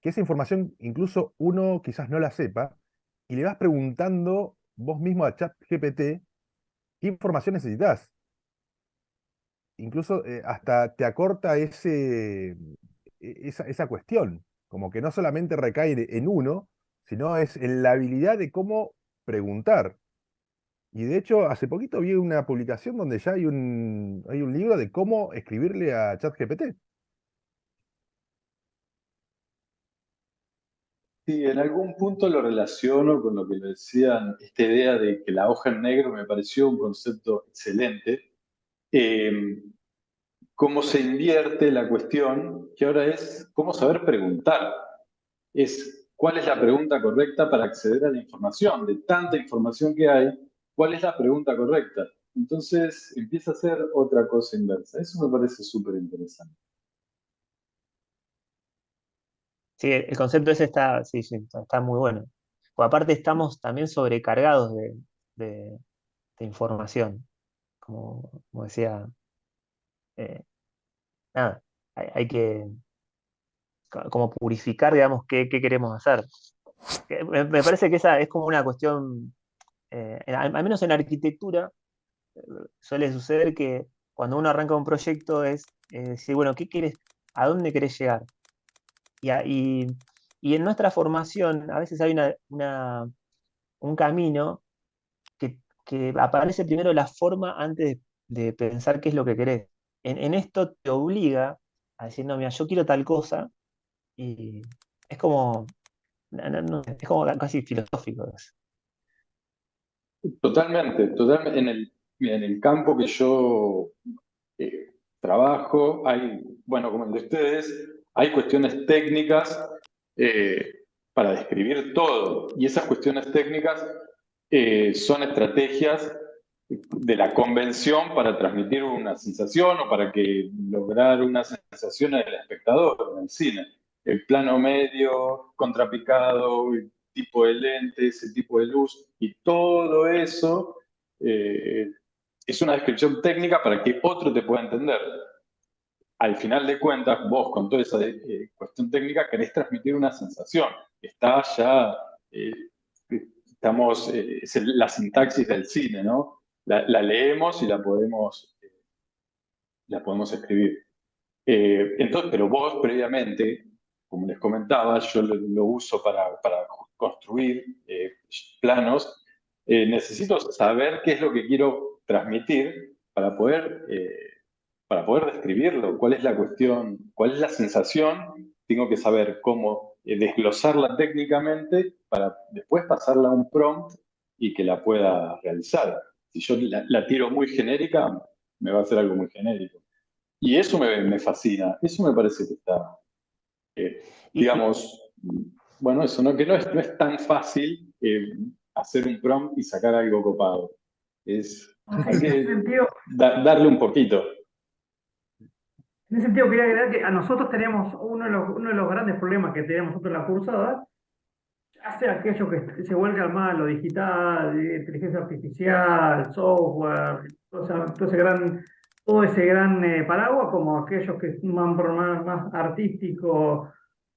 [SPEAKER 1] que esa información incluso uno quizás no la sepa, y le vas preguntando vos mismo a chat GPT qué información necesitas. Incluso hasta te acorta esa cuestión, como que no solamente recae en uno, sino es en la habilidad de cómo preguntar. Y de hecho, hace poquito vi una publicación donde ya hay un libro de cómo escribirle a ChatGPT.
[SPEAKER 3] Sí, en algún punto lo relaciono con lo que le decían, esta idea de que la hoja en negro me pareció un concepto excelente. Eh, Cómo se invierte la cuestión, que ahora es cómo saber preguntar. Es cuál es la pregunta correcta para acceder a la información. De tanta información que hay, ¿cuál es la pregunta correcta? Entonces empieza a ser otra cosa inversa. Eso me parece súper interesante.
[SPEAKER 2] Sí, el concepto ese está, sí, sí, está muy bueno. Porque aparte estamos también sobrecargados de- de información, como decía, eh, nada, hay que como purificar, digamos, qué queremos hacer. Me parece que esa es como una cuestión, al menos en arquitectura, suele suceder que cuando uno arranca un proyecto es decir, bueno, ¿qué quieres, a dónde querés llegar? Y, y en nuestra formación a veces hay un camino que aparece primero la forma antes de pensar qué es lo que querés. En esto te obliga a decir, no, mira, yo quiero tal cosa, y es como, es como casi filosófico.
[SPEAKER 3] Totalmente, totalmente. En el campo que yo trabajo, hay, bueno, como el de ustedes, hay cuestiones técnicas eh, para describir todo. Y esas cuestiones técnicas son estrategias de la convención para transmitir una sensación o para que lograr una sensación en el espectador, en el cine. El plano medio, contrapicado, el tipo de lentes, el tipo de luz, y todo eso es una descripción técnica para que otro te pueda entender. Al final de cuentas, vos con toda esa cuestión técnica querés transmitir una sensación. Está ya, eh, estamos, es la sintaxis del cine, ¿no? La leemos y la podemos escribir. Entonces, pero vos previamente, como les comentaba, yo lo uso para construir planos. Necesito saber qué es lo que quiero transmitir para poder describirlo, cuál es la cuestión, cuál es la sensación. Tengo que saber cómo desglosarla técnicamente para después pasarla a un prompt y que la pueda realizar. Si yo la tiro muy genérica, me va a hacer algo muy genérico. Y eso me fascina, eso me parece que está,
[SPEAKER 2] Y,
[SPEAKER 3] digamos, bueno, eso, ¿no? Que no es tan fácil hacer un prompt y sacar algo copado.
[SPEAKER 5] No, sí,
[SPEAKER 3] Hay
[SPEAKER 5] en ese
[SPEAKER 3] que
[SPEAKER 5] sentido,
[SPEAKER 3] darle un poquito.
[SPEAKER 5] quería agregar que a nosotros tenemos uno de los grandes problemas que tenemos nosotros en la cursada, hace aquello que se vuelca más a lo digital, inteligencia artificial, software, todo ese gran paraguas, como aquellos que van por más artístico,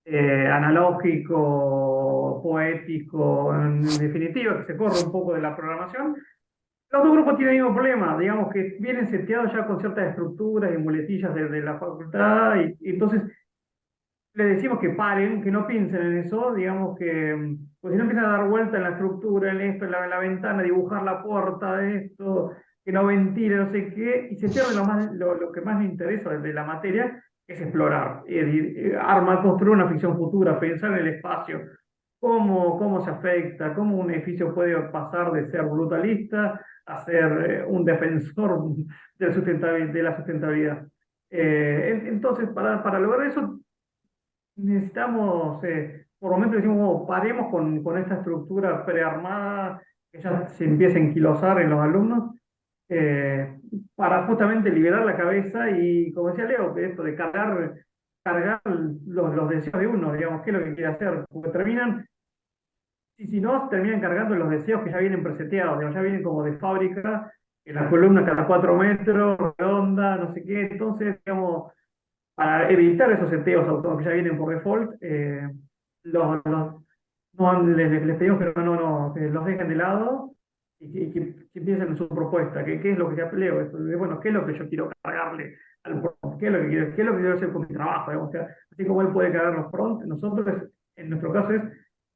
[SPEAKER 5] analógico, poético, en definitiva, que se corre un poco de la programación. Los dos grupos tienen el mismo problema, digamos que vienen seteados ya con ciertas estructuras y muletillas de la facultad, y entonces les decimos que paren, que no piensen en eso, digamos que, pues si no empiezan a dar vuelta en la estructura, en esto, en la ventana, dibujar la puerta de esto, que no ventile, no sé qué, y se pierde lo que más me interesa de la materia, que es explorar, es decir, armar, construir una ficción futura, pensar en el espacio, cómo se afecta, cómo un edificio puede pasar de ser brutalista a ser un defensor de la sustentabilidad. Entonces, para lograr eso, necesitamos, por momentos decimos, "Oh, paremos con esta estructura prearmada que ya se empieza a enquilosar en los alumnos, para justamente liberar la cabeza y, como decía Leo, que esto de cargar los deseos de uno, digamos, qué es lo que quiere hacer, porque y si no, terminan cargando los deseos que ya vienen preseteados, digamos, ya vienen como de fábrica, en la columna cada 4 metros, redonda, no sé qué, entonces, digamos, para evitar esos seteos autónomos que ya vienen por default, no, les pedimos que que los dejen de lado y que piensen en su propuesta, que qué es lo que ya leo, bueno, qué es lo que yo quiero cargarle al prompt, qué es lo que quiero hacer con mi trabajo, digamos, o sea, así como él puede cargar los prompts, nosotros, en nuestro caso es,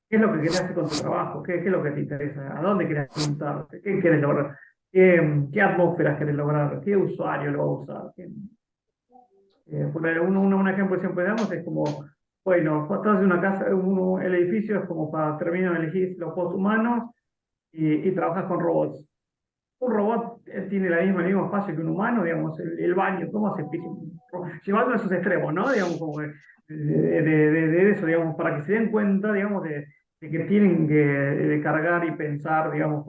[SPEAKER 5] qué es lo que querés hacer con tu trabajo, qué es lo que te interesa, a dónde querés apuntar, qué querés lograr, qué atmósferas querés lograr, qué usuario lo va a usar, un ejemplo que siempre damos es como, bueno, estás en una casa, el edificio es como para terminar de elegir los posthumanos y trabajas con robots. Un robot tiene el mismo espacio que un humano, digamos, el baño, ¿cómo se llevando a esos extremos, ¿no? Digamos, como de eso, digamos, para que se den cuenta, digamos, de que tienen que de cargar y pensar, digamos,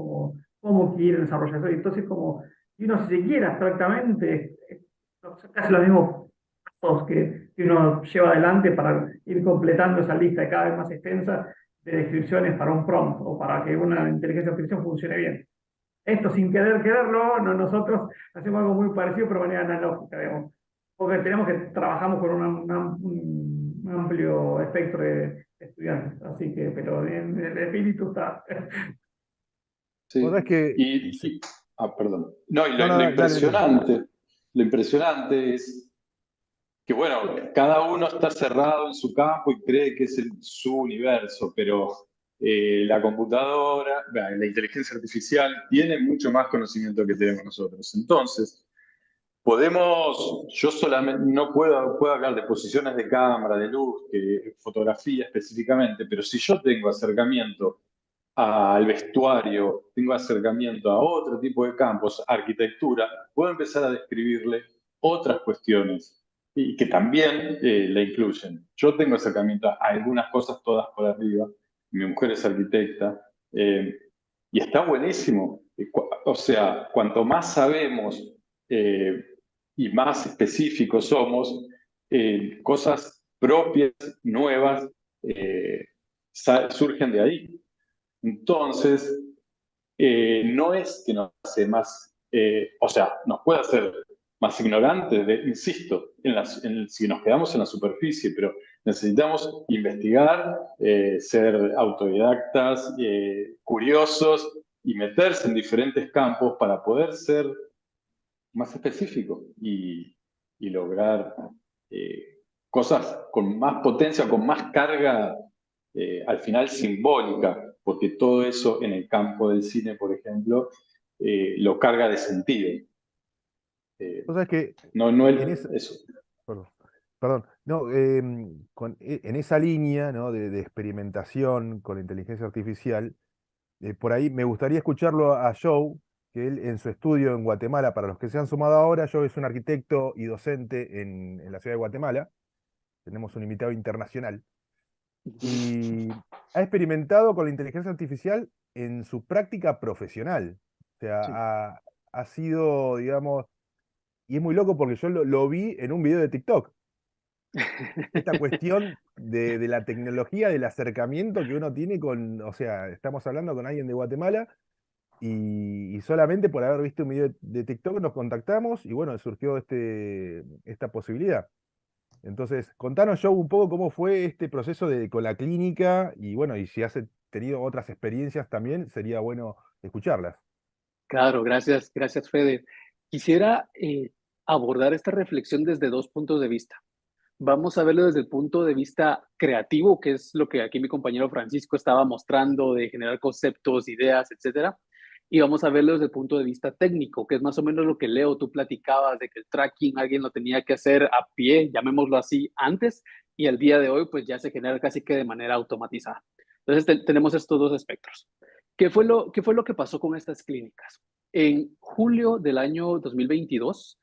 [SPEAKER 5] cómo quieren desarrollar eso. Entonces, como, y uno si se quiere abstractamente, casi lo mismo que uno lleva adelante para ir completando esa lista cada vez más extensa de descripciones para un prompt o para que una inteligencia artificial funcione bien. Esto sin querer quererlo, nosotros hacemos algo muy parecido pero de manera analógica, digamos, porque trabajamos con un amplio espectro de estudiantes, así que, pero en el espíritu está.
[SPEAKER 3] Sí.
[SPEAKER 1] Vos sabés que... sí.
[SPEAKER 3] Perdón. No, y
[SPEAKER 1] No, no, dale.
[SPEAKER 3] lo impresionante es que, bueno, cada uno está cerrado en su campo y cree que es su universo, pero la computadora, la inteligencia artificial tiene mucho más conocimiento que tenemos nosotros. Entonces, yo solamente no puedo hablar de posiciones de cámara, de luz, fotografía específicamente, pero si yo tengo acercamiento al vestuario, tengo acercamiento a otro tipo de campos, arquitectura, puedo empezar a describirle otras cuestiones y que también la incluyen. Yo tengo acercamiento a algunas cosas todas por arriba, mi mujer es arquitecta, y está buenísimo. O sea, cuanto más sabemos y más específicos somos, cosas propias, nuevas, surgen de ahí. Entonces, no es que nos hace más, o sea, nos puede hacer más ignorantes, insisto, si nos quedamos en la superficie, pero necesitamos investigar, ser autodidactas, curiosos y meterse en diferentes campos para poder ser más específicos y lograr cosas con más potencia, con más carga al final simbólica, porque todo eso en el campo del cine, por ejemplo, lo carga de sentido.
[SPEAKER 1] Vos sabés que
[SPEAKER 3] No
[SPEAKER 1] en esa...
[SPEAKER 3] eso.
[SPEAKER 1] Perdón. Perdón, no, en esa línea, ¿no? de experimentación con la inteligencia artificial, por ahí me gustaría escucharlo a Joe, que él en su estudio en Guatemala, para los que se han sumado ahora, Joe es un arquitecto y docente en la ciudad de Guatemala, tenemos un invitado internacional, y ha experimentado con la inteligencia artificial en su práctica profesional. O sea,
[SPEAKER 7] Sí.
[SPEAKER 1] ha sido, digamos, y es muy loco porque yo lo vi en un video de TikTok. Esta cuestión de la tecnología, del acercamiento que uno tiene con, o sea, estamos hablando con alguien de Guatemala y solamente por haber visto un video de TikTok nos contactamos y bueno, surgió esta posibilidad. Entonces, contanos, Joe, un poco cómo fue este proceso con la clínica y bueno, y si has tenido otras experiencias también, sería bueno escucharlas.
[SPEAKER 7] Claro, gracias, gracias, Fede. Quisiera abordar esta reflexión desde dos puntos de vista. Vamos a verlo desde el punto de vista creativo, que es lo que aquí mi compañero Francisco estaba mostrando, de generar conceptos, ideas, etcétera. Y vamos a verlo desde el punto de vista técnico, que es más o menos lo que Leo, tú platicabas de que el tracking alguien lo tenía que hacer a pie, llamémoslo así, antes, y al día de hoy pues ya se genera casi que de manera automatizada. Entonces tenemos estos dos espectros. ¿Qué fue lo que pasó con estas clínicas? En julio del año 2022,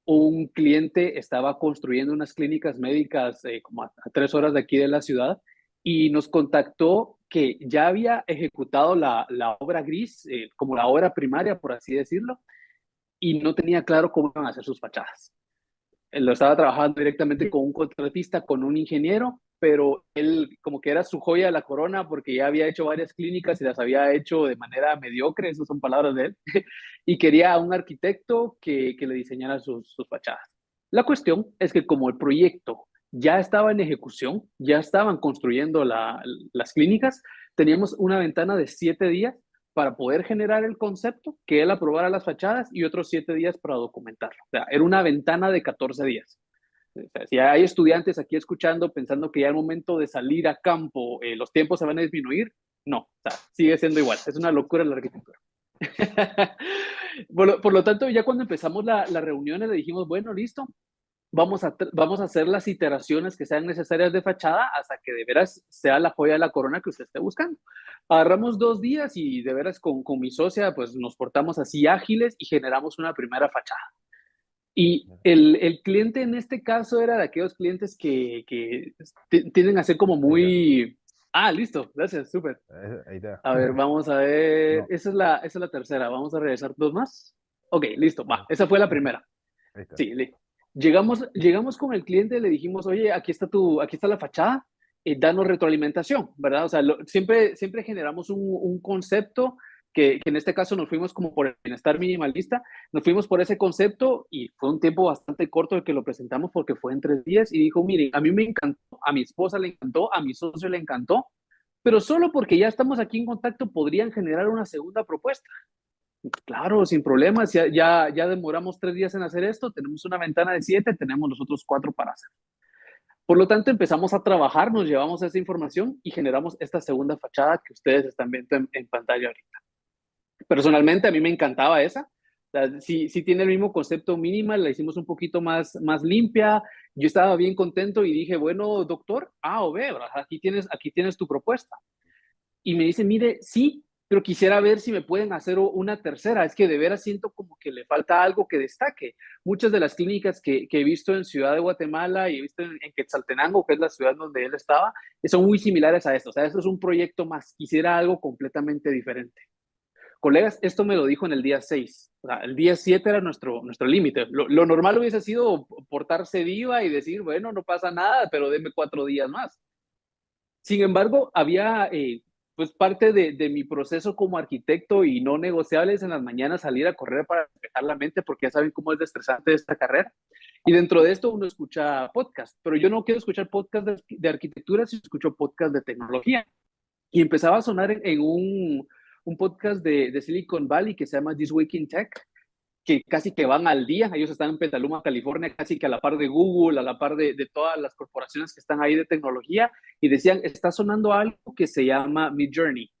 [SPEAKER 7] un cliente estaba construyendo unas clínicas médicas como a 3 horas de aquí de la ciudad y nos contactó que ya había ejecutado la obra gris, como la obra primaria, por así decirlo, y no tenía claro cómo iban a hacer sus fachadas. Él lo estaba trabajando directamente
[SPEAKER 1] Sí.
[SPEAKER 7] con un contratista, con un ingeniero, pero él como que era su joya de la corona porque ya había hecho varias clínicas y las había hecho de manera mediocre, esas son palabras de él, y quería a un arquitecto que le diseñara sus fachadas. La cuestión es que como el proyecto ya estaba en ejecución, ya estaban construyendo las clínicas, teníamos una ventana de 7 días para poder generar el concepto, que él aprobara las fachadas y otros 7 días para documentarlo. O sea, era una ventana de 14 días. O sea, si hay estudiantes aquí escuchando pensando que ya el momento de salir a campo, los tiempos se van a disminuir, no, o sea, sigue siendo igual. Es una locura la arquitectura. Por lo tanto, ya cuando empezamos las reuniones le dijimos, bueno, listo, vamos a hacer las iteraciones que sean necesarias de fachada hasta que de veras sea la joya de la corona que usted esté buscando. Agarramos 2 días y de veras con mi socia pues nos portamos así ágiles y generamos una primera fachada. Y el cliente en este caso era de aquellos clientes que tienden a ser como muy... Ah, listo, gracias, súper.
[SPEAKER 1] Ahí está.
[SPEAKER 7] A ver, vamos a ver.
[SPEAKER 1] No,
[SPEAKER 7] Esa es la tercera. Vamos a regresar dos más. Ok, listo, va. Esa fue la primera.
[SPEAKER 1] ahí está.
[SPEAKER 7] Sí, Llegamos con el cliente, le dijimos, oye, aquí está la fachada, danos retroalimentación, ¿verdad? O sea, siempre generamos un concepto que en este caso nos fuimos como por el bienestar minimalista, nos fuimos por ese concepto y fue un tiempo bastante corto el que lo presentamos porque fue en 3 días y dijo, miren, a mí me encantó, a mi esposa le encantó, a mi socio le encantó, pero solo porque ya estamos aquí en contacto podrían generar una segunda propuesta. Claro, sin problemas, ya demoramos 3 días en hacer esto, tenemos una ventana de 7, tenemos los otros 4 para hacer. Por lo tanto, empezamos a trabajar, nos llevamos esa información y generamos esta segunda fachada que ustedes están viendo en pantalla ahorita. Personalmente, a mí me encantaba esa. O sea, sí tiene el mismo concepto minimal, la hicimos un poquito más limpia. Yo estaba bien contento y dije, bueno, doctor, A o B, ¿verdad? Aquí tienes tu propuesta. Y me dice, mire, sí, pero quisiera ver si me pueden hacer una tercera. Es que de veras siento como que le falta algo que destaque. Muchas de las clínicas que he visto en Ciudad de Guatemala y he visto en Quetzaltenango, que es la ciudad donde él estaba, son muy similares a esto. O sea, esto es un proyecto más. Quisiera algo completamente diferente. Colegas, esto me lo dijo en el día 6. O sea, el día 7 era nuestro límite. Lo normal hubiese sido portarse viva y decir, bueno, no pasa nada, pero denme 4 días más. Sin embargo, había pues parte de mi proceso como arquitecto y no negociables en las mañanas salir a correr para despejar la mente, porque ya saben cómo es de estresante esta carrera. Y dentro de esto uno escucha podcast, pero yo no quiero escuchar podcast de arquitectura, sino escucho podcast de tecnología. Y empezaba a sonar en un podcast de Silicon Valley que se llama This Week in Tech, que casi que van al día. Ellos están en Petaluma, California, casi que a la par de Google, a la par de todas las corporaciones que están ahí de tecnología, y decían, está sonando algo que se llama Midjourney.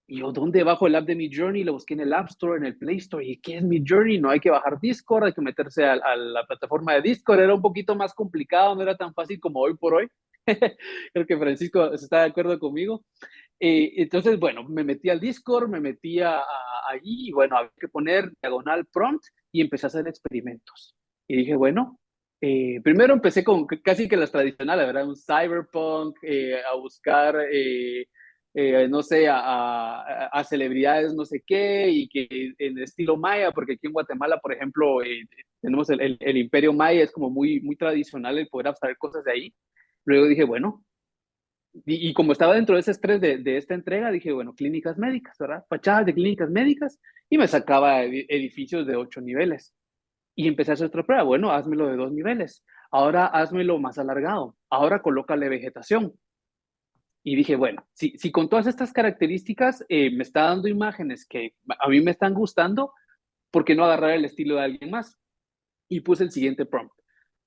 [SPEAKER 7] Y yo, ¿dónde bajo el app de Midjourney? Lo busqué en el App Store, en el Play Store. ¿Y qué es Midjourney? No hay que bajar Discord, hay que meterse a la plataforma de Discord. Era un poquito más complicado, no era tan fácil como hoy por hoy. Creo que Francisco está de acuerdo conmigo. Entonces, bueno, me metí al Discord, me metí allí y bueno, había que poner diagonal prompt y empecé a hacer experimentos. Y dije, bueno, primero empecé con casi que las tradicionales, ¿verdad? Un cyberpunk, a buscar, no sé, a celebridades no sé qué, y que en estilo maya, porque aquí en Guatemala, por ejemplo, tenemos el imperio maya, es como muy, muy tradicional el poder abstraer cosas de ahí. Luego dije, bueno, y como estaba dentro de ese estrés de esta entrega, dije, bueno, clínicas médicas, ¿verdad? Fachadas de clínicas médicas, y me sacaba edificios de 8 niveles. Y empecé a hacer otra prueba, bueno, házmelo de 2 niveles, ahora házmelo más alargado, ahora colócale vegetación. Y dije, bueno, si con todas estas características me está dando imágenes que a mí me están gustando, ¿por qué no agarrar el estilo de alguien más? Y puse el siguiente prompt.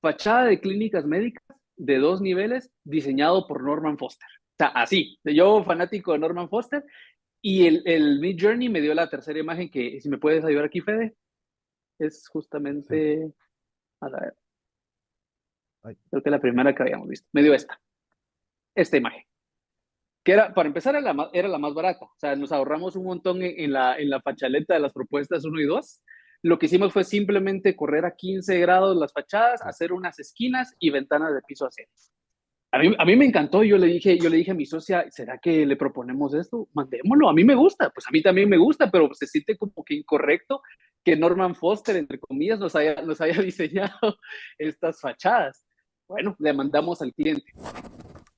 [SPEAKER 7] Fachada de clínicas médicas de 2 niveles, diseñado por Norman Foster. O sea, así, yo fanático de Norman Foster, y el Midjourney me dio la tercera imagen que, si me puedes ayudar aquí, Fede, es justamente, sí. A ver, creo que la primera que habíamos visto, me dio esta imagen, que era, para empezar, era la más barata. O sea, nos ahorramos un montón en la fachaleta de las propuestas 1 y 2. Lo que hicimos fue simplemente correr a 15 grados las fachadas, hacer unas esquinas y ventanas de piso a 6. A mí me encantó. Yo le dije a mi socia, ¿será que le proponemos esto? Mandémoslo, a mí me gusta. Pues a mí también me gusta, pero se siente como que incorrecto que Norman Foster, entre comillas, nos haya diseñado estas fachadas. Bueno, le mandamos al cliente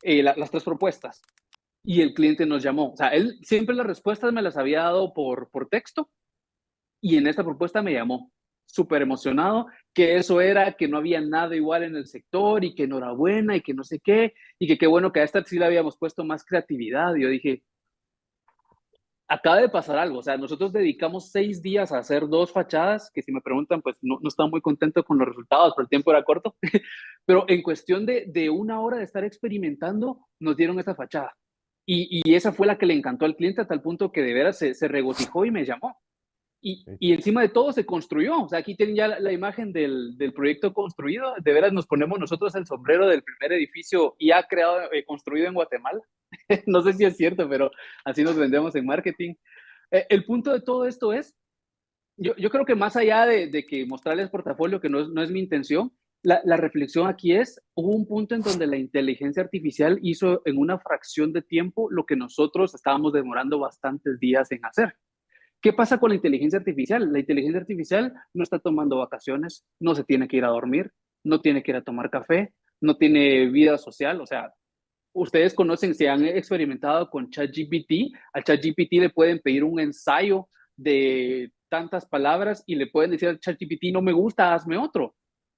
[SPEAKER 7] las 3 propuestas y el cliente nos llamó. O sea, él siempre las respuestas me las había dado por texto, y en esta propuesta me llamó súper emocionado, que eso era, que no había nada igual en el sector y que enhorabuena y que no sé qué, y que qué bueno que a esta sí le habíamos puesto más creatividad. Y yo dije, acaba de pasar algo. O sea, nosotros dedicamos 6 días a hacer 2 fachadas, que si me preguntan, pues no estaba muy contento con los resultados, pero el tiempo era corto. Pero en cuestión de 1 hora de estar experimentando, nos dieron esta fachada. Y esa fue la que le encantó al cliente, a tal punto que de veras se regocijó y me llamó. Y encima de todo se construyó. O sea, aquí tienen ya la imagen del proyecto construido. De veras nos ponemos nosotros el sombrero del primer edificio ya creado, construido en Guatemala. No sé si es cierto, pero así nos vendemos en marketing. El punto de todo esto es, yo creo que más allá de que mostrarles portafolio, que no es mi intención, la reflexión aquí es, hubo un punto en donde la inteligencia artificial hizo en una fracción de tiempo lo que nosotros estábamos demorando bastantes días en hacer. ¿Qué pasa con la inteligencia artificial? La inteligencia artificial no está tomando vacaciones, no se tiene que ir a dormir, no tiene que ir a tomar café, no tiene vida social, o sea, ustedes conocen, si han experimentado con ChatGPT, al ChatGPT le pueden pedir un ensayo de tantas palabras y le pueden decir al ChatGPT, no me gusta, hazme otro.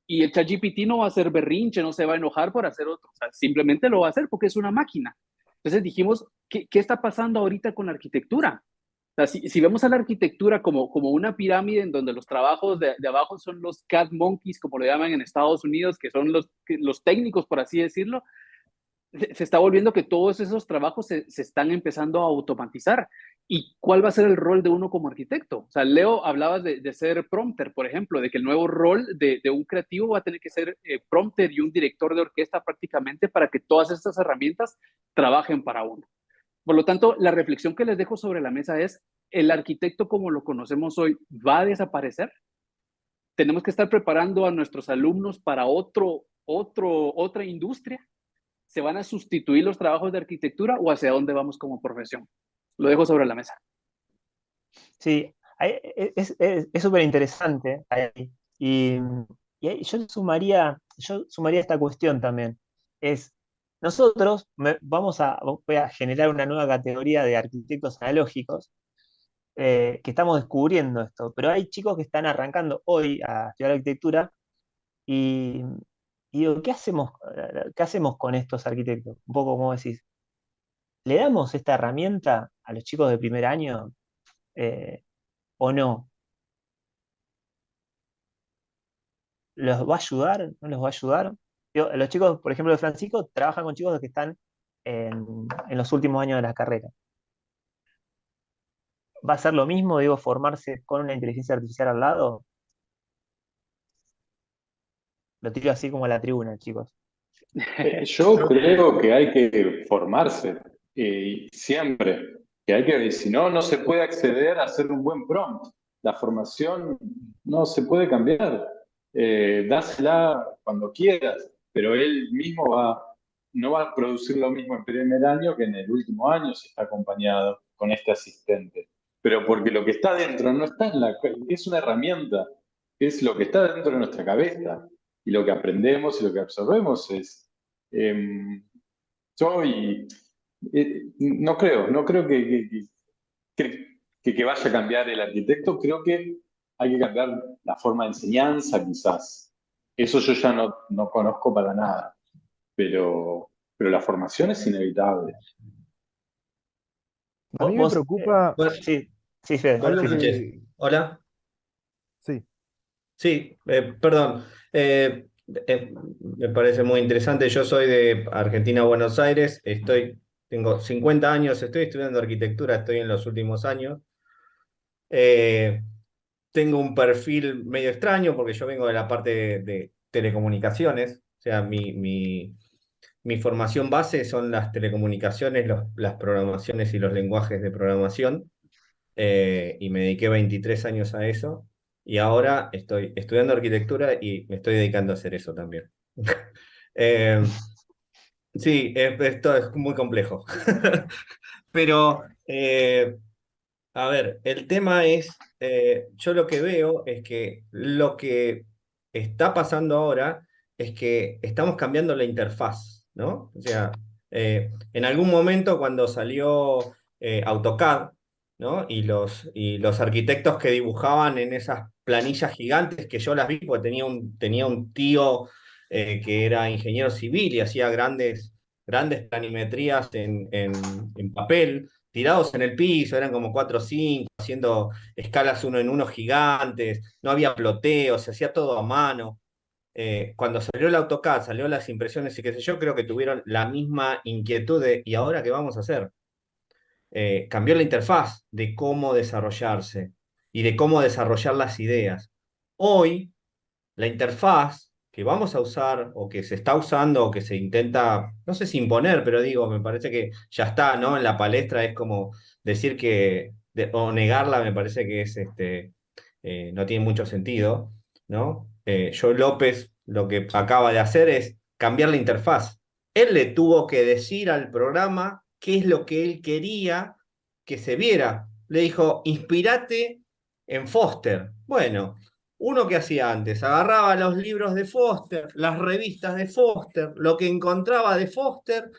[SPEAKER 7] Y el ChatGPT no va a hacer berrinche, no se va a enojar por hacer otro, o sea, simplemente lo va a hacer porque es una máquina. Entonces dijimos, ¿qué está pasando ahorita con la arquitectura? O sea, si vemos a la arquitectura como una pirámide en donde los trabajos de abajo son los cat monkeys, como lo llaman en Estados Unidos, que son los técnicos, por así decirlo, se está volviendo que todos esos trabajos se están empezando a automatizar. ¿Y cuál va a ser el rol de uno como arquitecto? O sea, Leo, hablabas de ser prompter, por ejemplo, de que el nuevo rol de un creativo va a tener que ser prompter y un director de orquesta prácticamente para que todas estas herramientas trabajen para uno. Por lo tanto, la reflexión que les dejo sobre la mesa es, ¿el arquitecto como lo conocemos hoy va a desaparecer? ¿Tenemos que estar preparando a nuestros alumnos para otra industria? ¿Se van a sustituir los trabajos de arquitectura o hacia dónde vamos como profesión? Lo dejo sobre la mesa.
[SPEAKER 2] Sí, es súper interesante ahí. Y, y ahí yo sumaría esta cuestión también. Es, nosotros voy a generar una nueva categoría de arquitectos analógicos que estamos descubriendo esto, pero hay chicos que están arrancando hoy a estudiar arquitectura y, y digo, ¿qué hacemos con estos arquitectos? Un poco como decís, ¿le damos esta herramienta a los chicos de primer año o no? ¿Los va a ayudar? ¿No los va a ayudar? Los chicos, por ejemplo, de Francisco, trabajan con chicos que están en los últimos años de la carrera. ¿Va a ser lo mismo, digo, formarse con una inteligencia artificial al lado? Lo tiro así como a la tribuna, chicos.
[SPEAKER 3] Yo creo que hay que formarse siempre, que hay que, si no, no se puede acceder a hacer un buen prompt. La formación no se puede cambiar. Dásela cuando quieras, pero él mismo no va a producir lo mismo en primer año que en el último año si está acompañado con este asistente. Pero porque lo que está dentro no está es una herramienta, es lo que está dentro de nuestra cabeza. Y lo que aprendemos y lo que absorbemos es no creo que vaya a cambiar el arquitecto, creo que hay que cambiar la forma de enseñanza quizás. Eso yo ya no conozco para nada, pero la formación es inevitable.
[SPEAKER 1] A mí me preocupa
[SPEAKER 8] Bueno,
[SPEAKER 2] Sí, sí, Fede.
[SPEAKER 8] hola,
[SPEAKER 1] algo
[SPEAKER 8] Sánchez.
[SPEAKER 1] que...
[SPEAKER 8] Hola.
[SPEAKER 1] Sí,
[SPEAKER 8] Sí, perdón. Me parece muy interesante. Yo soy de Argentina, Buenos Aires. Tengo 50 años, estoy estudiando arquitectura, estoy en los últimos años. Eh, Tengo un perfil medio extraño porque yo vengo de la parte de telecomunicaciones. O sea, mi formación base son las telecomunicaciones, las programaciones y los lenguajes de programación. Y me dediqué 23 años a eso. Y ahora estoy estudiando arquitectura y me estoy dedicando a hacer eso también. Eh, sí, esto es muy complejo. Pero, a ver, el tema es, yo lo que veo es que lo que está pasando ahora es que estamos cambiando la interfaz, ¿no? O sea, en algún momento cuando salió AutoCAD, ¿no? Y los arquitectos que dibujaban en esas planillas gigantes que yo las vi, porque tenía un tío que era ingeniero civil y hacía grandes planimetrías en papel tirados en el piso, eran como 4 o 5, haciendo escalas 1 en 1 gigantes, no había ploteo, se hacía todo a mano. Cuando salió el AutoCAD, salió las impresiones y qué sé yo, creo que tuvieron la misma inquietud de, ¿y ahora qué vamos a hacer? Cambió la interfaz de cómo desarrollarse y de cómo desarrollar las ideas. Hoy, la interfaz que vamos a usar o que se está usando o que se intenta, no sé si imponer, pero digo, me parece que ya está, ¿no? En la palestra es como decir o negarla, me parece que no tiene mucho sentido, ¿no? Joe López lo que acaba de hacer es cambiar la interfaz. Él le tuvo que decir al programa qué es lo que él quería que se viera. Le dijo, inspírate en Foster. Bueno, Uno que hacía antes, agarraba los libros de Foster, las revistas de Foster, lo que encontraba de Foster,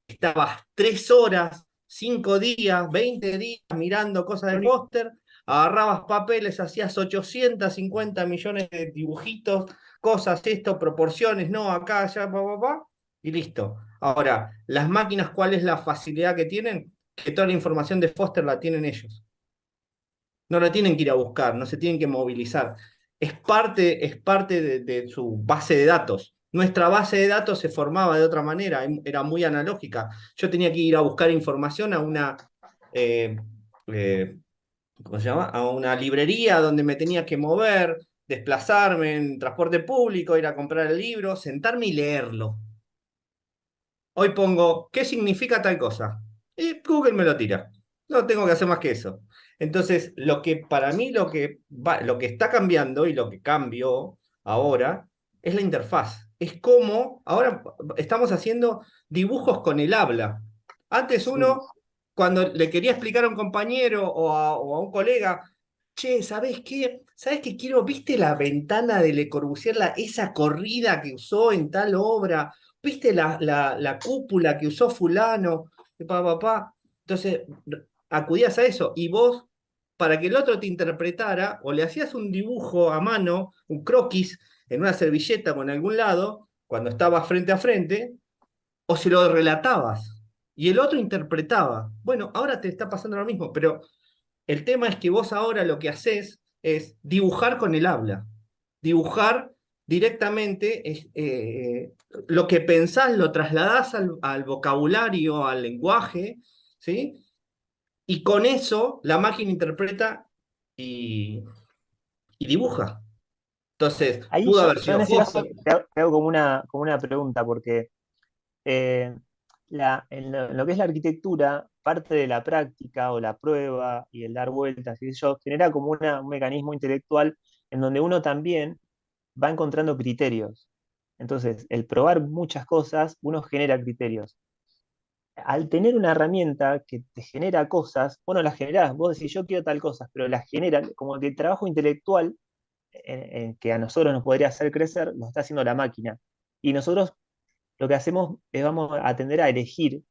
[SPEAKER 8] estabas 3 horas, 5 días, 20 días mirando cosas de Foster, agarrabas papeles, hacías 850 millones de dibujitos, cosas, esto, proporciones, no, acá, allá, y listo. Ahora, las máquinas, ¿cuál es la facilidad que tienen? Que toda la información de Foster la tienen ellos. No la tienen que ir a buscar, no se tienen que movilizar. Es parte de su base de datos. Nuestra base de datos se formaba de otra manera, era muy analógica. Yo tenía que ir a buscar información a una, eh, eh, ¿cómo se llama? A una librería donde me tenía que mover, desplazarme en transporte público, ir a comprar el libro, sentarme y leerlo. Hoy pongo, ¿qué significa tal cosa? Y Google me lo tira. No tengo que hacer más que eso. Entonces, lo que para mí lo que está cambiando y lo que cambió ahora es la interfaz. Es como ahora estamos haciendo dibujos con el habla. Antes uno, cuando le quería explicar a un compañero o a un colega, che, ¿sabés qué? ¿Sabés qué quiero? ¿Viste la ventana de Le Corbusier, esa corrida que usó en tal obra? ¿Viste la cúpula que usó fulano? Entonces, acudías a eso y vos, para que el otro te interpretara, o le hacías un dibujo a mano, un croquis, en una servilleta o en algún lado, cuando estabas frente a frente, o se lo relatabas. Y el otro interpretaba. Bueno, ahora te está pasando lo mismo, pero el tema es que vos ahora lo que haces es dibujar con el habla. Dibujar directamente lo que pensás, lo trasladás al vocabulario, al lenguaje, ¿sí? Y con eso la máquina interpreta y dibuja. Entonces,
[SPEAKER 2] Ahí
[SPEAKER 8] pudo haber
[SPEAKER 2] yo
[SPEAKER 8] sido
[SPEAKER 2] en ese caso
[SPEAKER 8] Foster.
[SPEAKER 2] te hago como una pregunta, porque eh, en lo que es la arquitectura, parte de la práctica o la prueba y el dar vueltas, y eso genera como un mecanismo intelectual en donde uno también va encontrando criterios. Entonces, el probar muchas cosas, uno genera criterios. Al tener una herramienta que te genera cosas, bueno, las generás, vos decís yo quiero tal cosa, pero las genera, como que el trabajo intelectual que a nosotros nos podría hacer crecer, lo está haciendo la máquina. Y nosotros lo que hacemos es vamos a tender a elegir,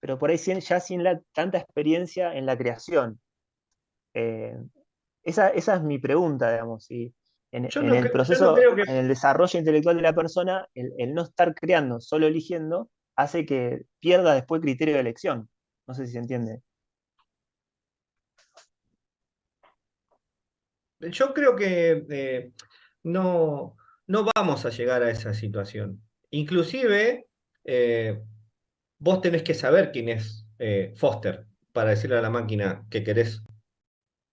[SPEAKER 2] pero por ahí ya sin tanta experiencia en la creación. Eh, esa es mi pregunta, digamos, si en el
[SPEAKER 8] Yo no
[SPEAKER 2] proceso,
[SPEAKER 8] creo que
[SPEAKER 2] en el desarrollo intelectual de la persona, el no estar creando, solo eligiendo, hace que pierda después criterio de elección. No sé si se entiende.
[SPEAKER 8] Yo creo que no, no vamos a llegar a esa situación. Inclusive, vos tenés que saber quién es Foster para decirle a la máquina que querés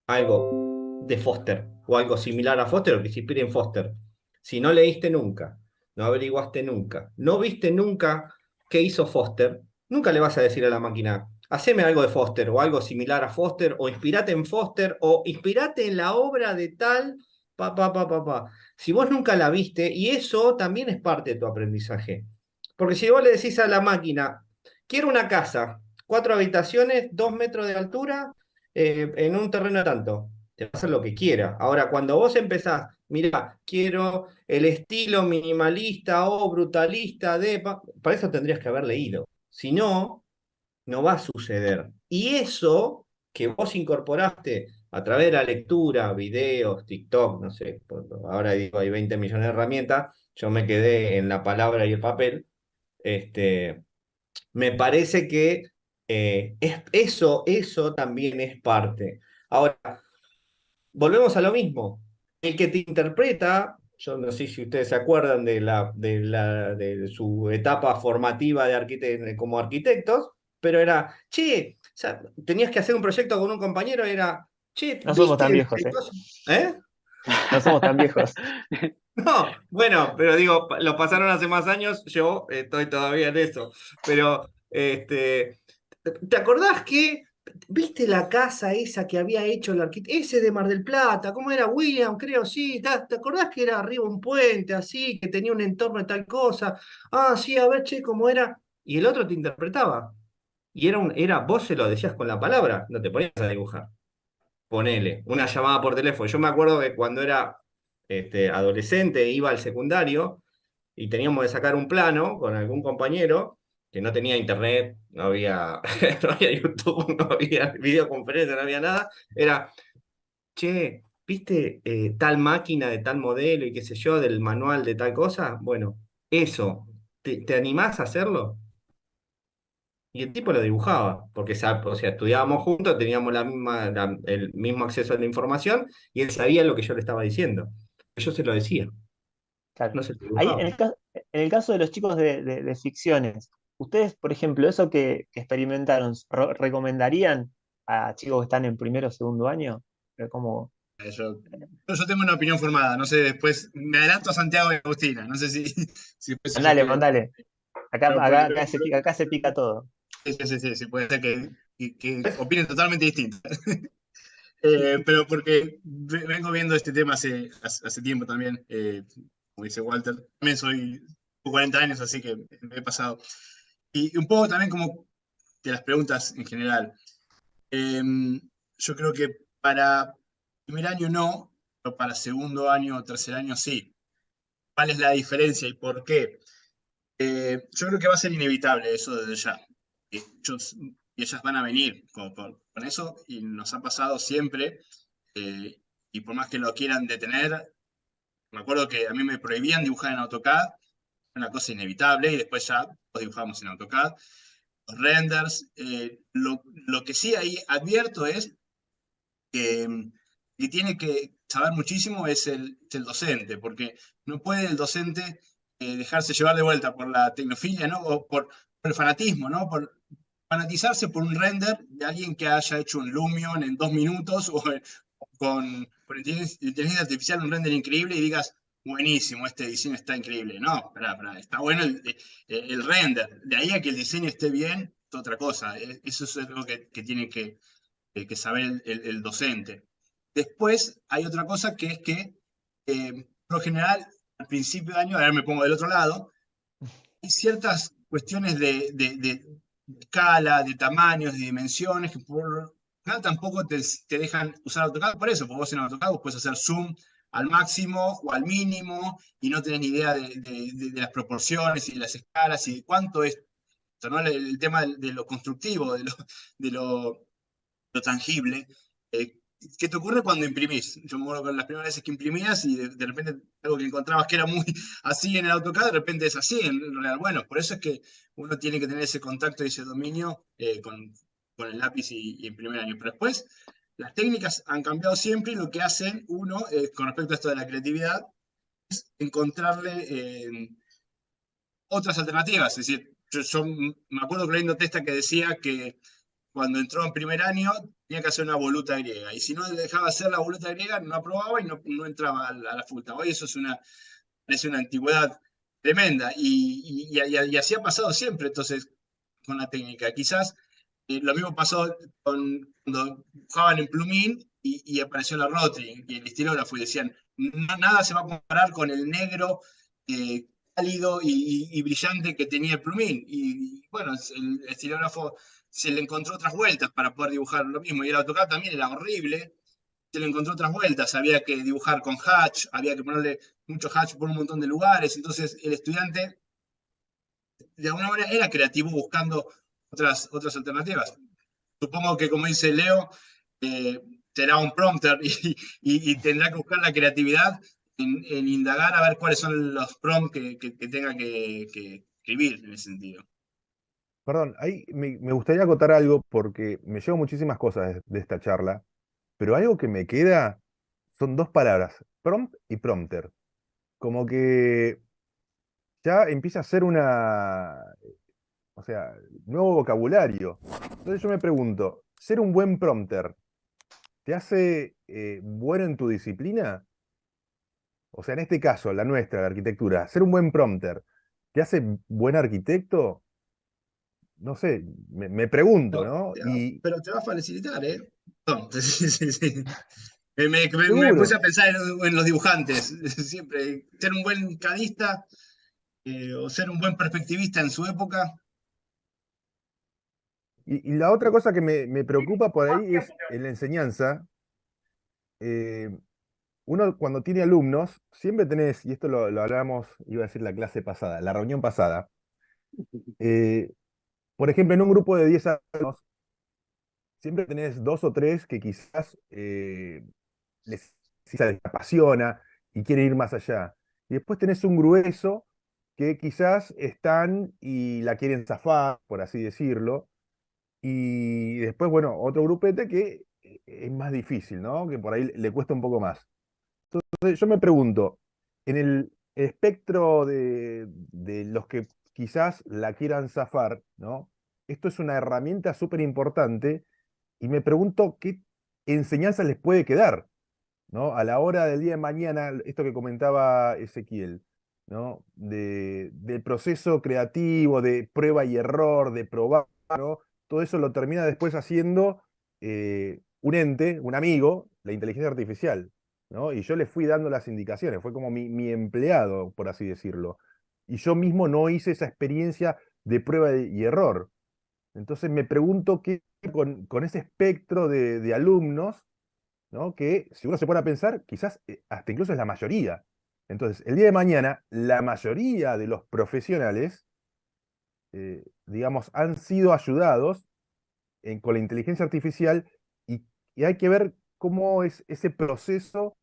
[SPEAKER 8] algo de Foster o algo similar a Foster o que se inspire en Foster. Si no leíste nunca, no averiguaste nunca, no viste nunca qué hizo Foster, nunca le vas a decir a la máquina, haceme algo de Foster o algo similar a Foster o inspirate en Foster o inspirate en la obra de tal, pa. Si vos nunca la viste, y eso también es parte de tu aprendizaje. Porque si vos le decís a la máquina, quiero una casa, 4 habitaciones, 2 metros de altura, en un terreno tanto, te va a hacer lo que quiera. Ahora, cuando vos empezás, mira, quiero el estilo minimalista o brutalista para eso tendrías que haber leído. Si no, no va a suceder. Y eso que vos incorporaste a través de la lectura, videos, TikTok, no sé, ahora digo, hay 20 millones de herramientas, yo me quedé en la palabra y el papel, este, me parece que eso también es parte. Ahora, volvemos a lo mismo. El que te interpreta, yo no sé si ustedes se acuerdan de su etapa formativa como arquitectos, pero era, che, o sea, tenías que hacer un proyecto con un compañero, era, che,
[SPEAKER 2] No somos tan
[SPEAKER 8] ¿viste
[SPEAKER 2] viejos,
[SPEAKER 8] el coso? ¿Eh?
[SPEAKER 2] No somos tan viejos.
[SPEAKER 8] No, bueno, pero digo, lo pasaron hace más años, yo estoy todavía en eso. Pero, ¿te acordás que viste la casa esa que había hecho el arquitecto? Ese de Mar del Plata, ¿cómo era? William, creo, sí. ¿Te acordás que era arriba un puente así, que tenía un entorno de tal cosa? Ah, sí, a ver, che, ¿cómo era? Y el otro te interpretaba. Y vos se lo decías con la palabra, no te ponías a dibujar. ponele, una llamada por teléfono. Yo me acuerdo que cuando era adolescente, iba al secundario y teníamos que sacar un plano con algún compañero que no tenía internet, no había, no había YouTube, no había videoconferencia, no había nada. Era, che, ¿viste tal máquina de tal modelo y qué sé yo, del manual de tal cosa? Bueno, eso, ¿te animás a hacerlo? Y el tipo lo dibujaba, porque o sea, estudiábamos juntos, teníamos el mismo acceso a la información y él sabía lo que yo le estaba diciendo. Yo se lo decía,
[SPEAKER 2] Claro.
[SPEAKER 8] no se lo
[SPEAKER 2] Ahí,
[SPEAKER 8] dibujaba.
[SPEAKER 2] en el caso de los chicos de ficciones, ustedes, por ejemplo, eso que experimentaron, ¿recomendarían a chicos que están en primero o segundo año? Como,
[SPEAKER 4] Yo tengo una opinión formada, no sé, después me adelanto a Santiago y Agustina, no sé si, si después ellos
[SPEAKER 2] mandale,
[SPEAKER 4] quieren.
[SPEAKER 2] mandale.
[SPEAKER 4] Pero porque,
[SPEAKER 2] Acá se pica todo.
[SPEAKER 4] sí, puede ser que opinen totalmente distinto. Pero porque vengo viendo este tema hace tiempo también, como dice Walter, también soy 40 años, así que me he pasado. Y un poco también como de las preguntas en general. Eh, yo creo que para primer año no, pero para segundo año o tercer año sí. ¿Cuál es la diferencia y por qué? Yo creo que va a ser inevitable eso desde ya. Ellos y ellas van a venir con eso y nos ha pasado siempre. eh, y por más que lo quieran detener, me acuerdo que a mí me prohibían dibujar en AutoCAD, una cosa inevitable, y después ya todos dibujamos en AutoCAD. Los renders, lo que sí ahí advierto es que tiene que saber muchísimo es el docente, porque no puede el docente dejarse llevar de vuelta por la tecnofilia, ¿no? O por el fanatismo, ¿no? Por fanatizarse por un render de alguien que haya hecho un Lumion en 2 minutos o con inteligencia artificial un render increíble y digas, buenísimo, este diseño está increíble. No, espera, está bueno el render. De ahí a que el diseño esté bien, es otra cosa. Eso es algo que tiene que saber el docente. Después hay otra cosa que es que, por lo general, al principio de año, ahora me pongo del otro lado, hay ciertas cuestiones de escala, de tamaños, de dimensiones, que por nada tampoco te dejan usar AutoCAD por eso, porque vos en AutoCAD vos puedes hacer zoom al máximo o al mínimo y no tenés ni idea de las proporciones y de las escalas y de cuánto es, ¿no? El tema de lo constructivo, de lo tangible. ¿Qué te ocurre cuando imprimís? Yo me acuerdo que las primeras veces que imprimías y de repente algo que encontrabas que era muy así en el AutoCAD, de repente es así en real. Bueno, por eso es que uno tiene que tener ese contacto y ese dominio con el lápiz y en primer año. Pero después, las técnicas han cambiado siempre y lo que hacen uno, con respecto a esto de la creatividad, es encontrarle otras alternativas. Es decir, yo me acuerdo que leyendo Testa que decía que cuando entró en primer año tenía que hacer una voluta griega. Y si no dejaba hacer la voluta griega, no aprobaba y no entraba a la facultad. Hoy eso parece una antigüedad tremenda. Y así ha pasado siempre, entonces, con la técnica. Quizás lo mismo pasó cuando dibujaban en plumín y apareció la Rotring y el estilógrafo y decían, nada se va a comparar con el negro cálido y brillante que tenía el plumín. Y bueno, el estilógrafo se le encontró otras vueltas para poder dibujar lo mismo. Y el AutoCAD también era horrible, se le encontró otras vueltas. Había que dibujar con hatch, había que ponerle mucho hatch por un montón de lugares. Entonces el estudiante, de alguna manera, era creativo buscando otras alternativas. Supongo que, como dice Leo, será un prompter y tendrá que buscar la creatividad en indagar a ver cuáles son los prompts que tenga que escribir en ese sentido.
[SPEAKER 1] Perdón, ahí me gustaría acotar algo porque me llevo muchísimas cosas de esta charla, pero algo que me queda son dos palabras, prompt y prompter. Como que ya empieza a ser o sea, nuevo vocabulario. Entonces yo me pregunto, ¿ser un buen prompter te hace bueno en tu disciplina? O sea, en este caso, la nuestra, la arquitectura, ser un buen prompter, ¿te hace buen arquitecto? No sé, me pregunto,
[SPEAKER 4] Pero,
[SPEAKER 1] ¿no? Y
[SPEAKER 4] pero te va a facilitar, ¿eh? No, sí. Me puse
[SPEAKER 1] seguro.
[SPEAKER 4] a pensar en los dibujantes, siempre. Ser un buen cadista o ser un buen perspectivista en su época.
[SPEAKER 1] Y la otra cosa que me preocupa por ahí es en la enseñanza, eh, uno cuando tiene alumnos, siempre tenés, y esto lo hablamos, iba a decir la clase pasada, la reunión pasada, eh, por ejemplo, en un grupo de 10 alumnos, siempre tenés dos o tres que quizás les apasiona y quieren ir más allá. Y después tenés un grueso que quizás están y la quieren zafar, por así decirlo. Y después, bueno, otro grupete que es más difícil, ¿no? Que por ahí le cuesta un poco más. Entonces, yo me pregunto, en el espectro de los que quizás la quieran zafar, ¿no? Esto es una herramienta súper importante y me pregunto qué enseñanza les puede quedar, ¿no? A la hora del día de mañana, esto que comentaba Ezequiel, ¿no? Del proceso creativo, de prueba y error, de probar, ¿no? Todo eso lo termina después haciendo un ente, un amigo, la inteligencia artificial, ¿no? Y yo le fui dando las indicaciones, fue como mi empleado, por así decirlo. Y yo mismo no hice esa experiencia de prueba y error. Entonces me pregunto qué con ese espectro de alumnos, ¿no? Que si uno se pone a pensar, quizás hasta incluso es la mayoría. Entonces, el día de mañana, la mayoría de los profesionales, digamos, han sido ayudados con la inteligencia artificial y hay que ver cómo es ese proceso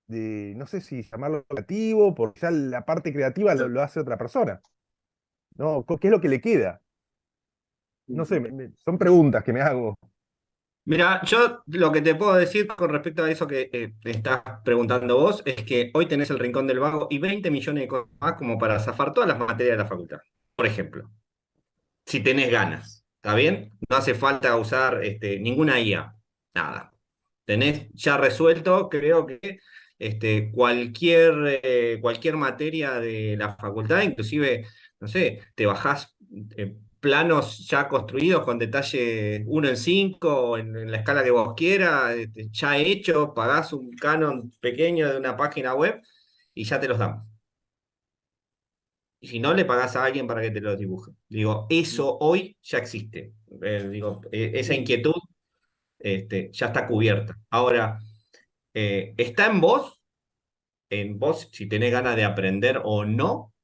[SPEAKER 1] de, no sé si llamarlo creativo, porque ya la parte creativa lo hace otra persona, ¿no? ¿Qué es lo que le queda? No sé, son preguntas que me hago.
[SPEAKER 8] Mira, yo lo que te puedo decir con respecto a eso que te estás preguntando vos es que hoy tenés el Rincón del Vago y 20 millones de cosas más como para zafar todas las materias de la facultad. Por ejemplo, si tenés ganas, ¿está bien? No hace falta usar ninguna IA, nada. Tenés ya resuelto, creo que cualquier materia de la facultad, inclusive, no sé, te bajás planos ya construidos con detalle 1:5 o en la escala que vos quieras, ya hecho, pagás un canon pequeño de una página web y ya te los damos. Y si no, le pagás a alguien para que te lo dibuje. Digo, eso hoy ya existe. Esa inquietud ya está cubierta. Ahora, está en vos si tenés ganas de aprender o no,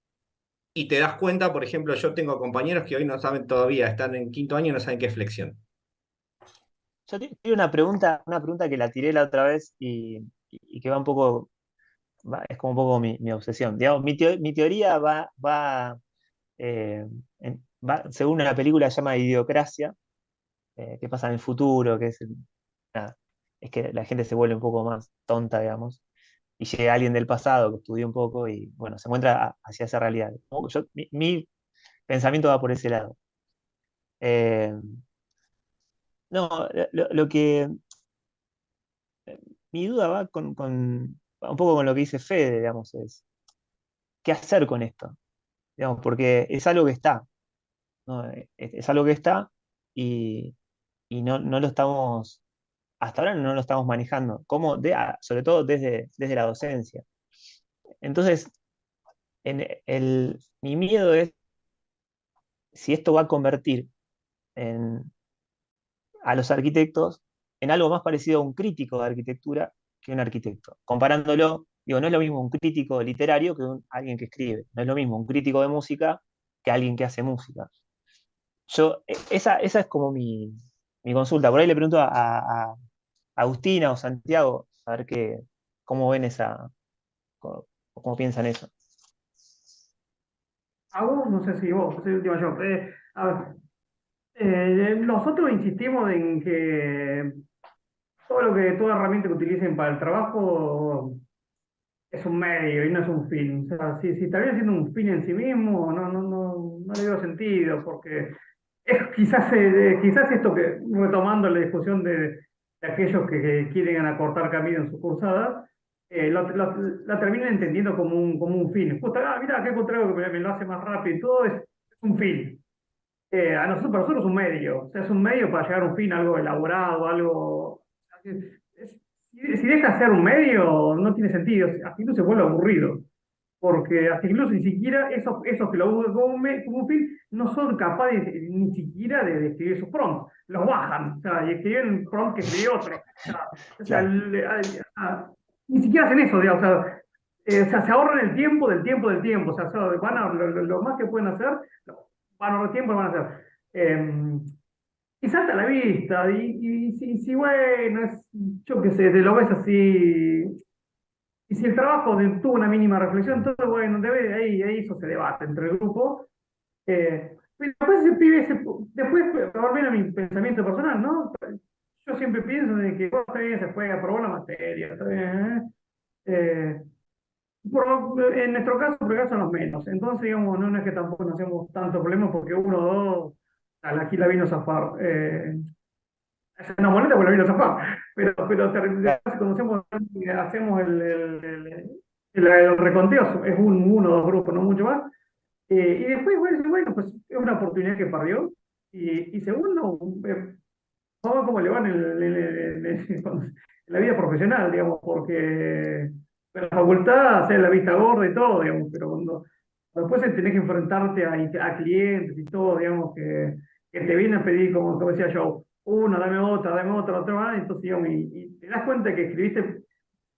[SPEAKER 8] y te das cuenta, por ejemplo, yo tengo compañeros que hoy no saben todavía, están en quinto año y no saben qué es flexión.
[SPEAKER 2] Yo tengo una pregunta que la tiré la otra vez y que va un poco, es como un poco mi obsesión. Digamos, mi teoría eh, según una película que se llama Idiocracia, que pasa en el futuro, nada, es que la gente se vuelve un poco más tonta, digamos, y llega alguien del pasado que estudió un poco y, bueno, se encuentra hacia esa realidad. Mi pensamiento va por ese lado. Eh, no, lo que mi duda va un poco con lo que dice Fede, digamos, es qué hacer con esto, digamos, porque es algo que está, ¿no? Es algo que está y, y no lo estamos, hasta ahora no lo estamos manejando, sobre todo desde la docencia. Entonces, mi miedo es si esto va a convertir en, a los arquitectos en algo más parecido a un crítico de arquitectura que un arquitecto. Comparándolo, digo, no es lo mismo un crítico literario que alguien que escribe, no es lo mismo un crítico de música que alguien que hace música. Esa es como mi consulta. Por ahí le pregunto a Agustina o Santiago a ver cómo ven cómo piensan eso.
[SPEAKER 5] A vos, no sé si vos, soy última yo. A ver, nosotros insistimos en que toda herramienta que utilicen para el trabajo es un medio y no es un fin. O sea, si termina siendo un fin en sí mismo, no le veo sentido, porque quizás esto que, retomando la discusión de aquellos que quieren acortar camino en su cursada, la terminan entendiendo como un fin. Justo, mira, qué contrario que me lo hace más rápido, y todo es un fin. Para nosotros es un medio, o sea, es un medio para llegar a un fin, algo elaborado, algo. Si deja de ser un medio, no tiene sentido, así no se vuelve aburrido. porque hasta incluso ni siquiera esos que lo usan como un fin no son capaces ni siquiera de escribir sus prompts, los bajan, o sea, y escriben un prompt que escribe otro.
[SPEAKER 1] Claro.
[SPEAKER 5] Ni siquiera hacen eso, digamos, o sea, se ahorran el tiempo del tiempo del tiempo, o sea, van lo más que pueden hacer, van a ahorrar tiempo, lo van a hacer. Y salta a la vista, si bueno, yo qué sé, te lo ves así, y si el trabajo tuvo una mínima reflexión, entonces, bueno, ahí eso se debate entre el grupo. Pero después ese pibe, después, por menos mi pensamiento personal, ¿no? Yo siempre pienso de que bueno, está bien, se fue, aprobó la materia, está bien, ¿eh? En nuestro caso, por caso, son los menos. Entonces, digamos, no es que tampoco nos hacemos tanto problema porque uno o dos, aquí la vino a zafar. Es una moneda porque la vino a zafar. Pero cuando hacemos el reconteo, es uno o dos grupos, no mucho más. Y después, bueno, pues es una oportunidad que perdió. Y segundo, vamos a ver cómo le van en la vida profesional, digamos, porque en la facultad hacer la vista gorda y todo, digamos, pero cuando después tenés que enfrentarte a clientes y todo, digamos, que te vienen a pedir, como decía yo, una, dame otra más, entonces, digamos, y te das cuenta que escribiste,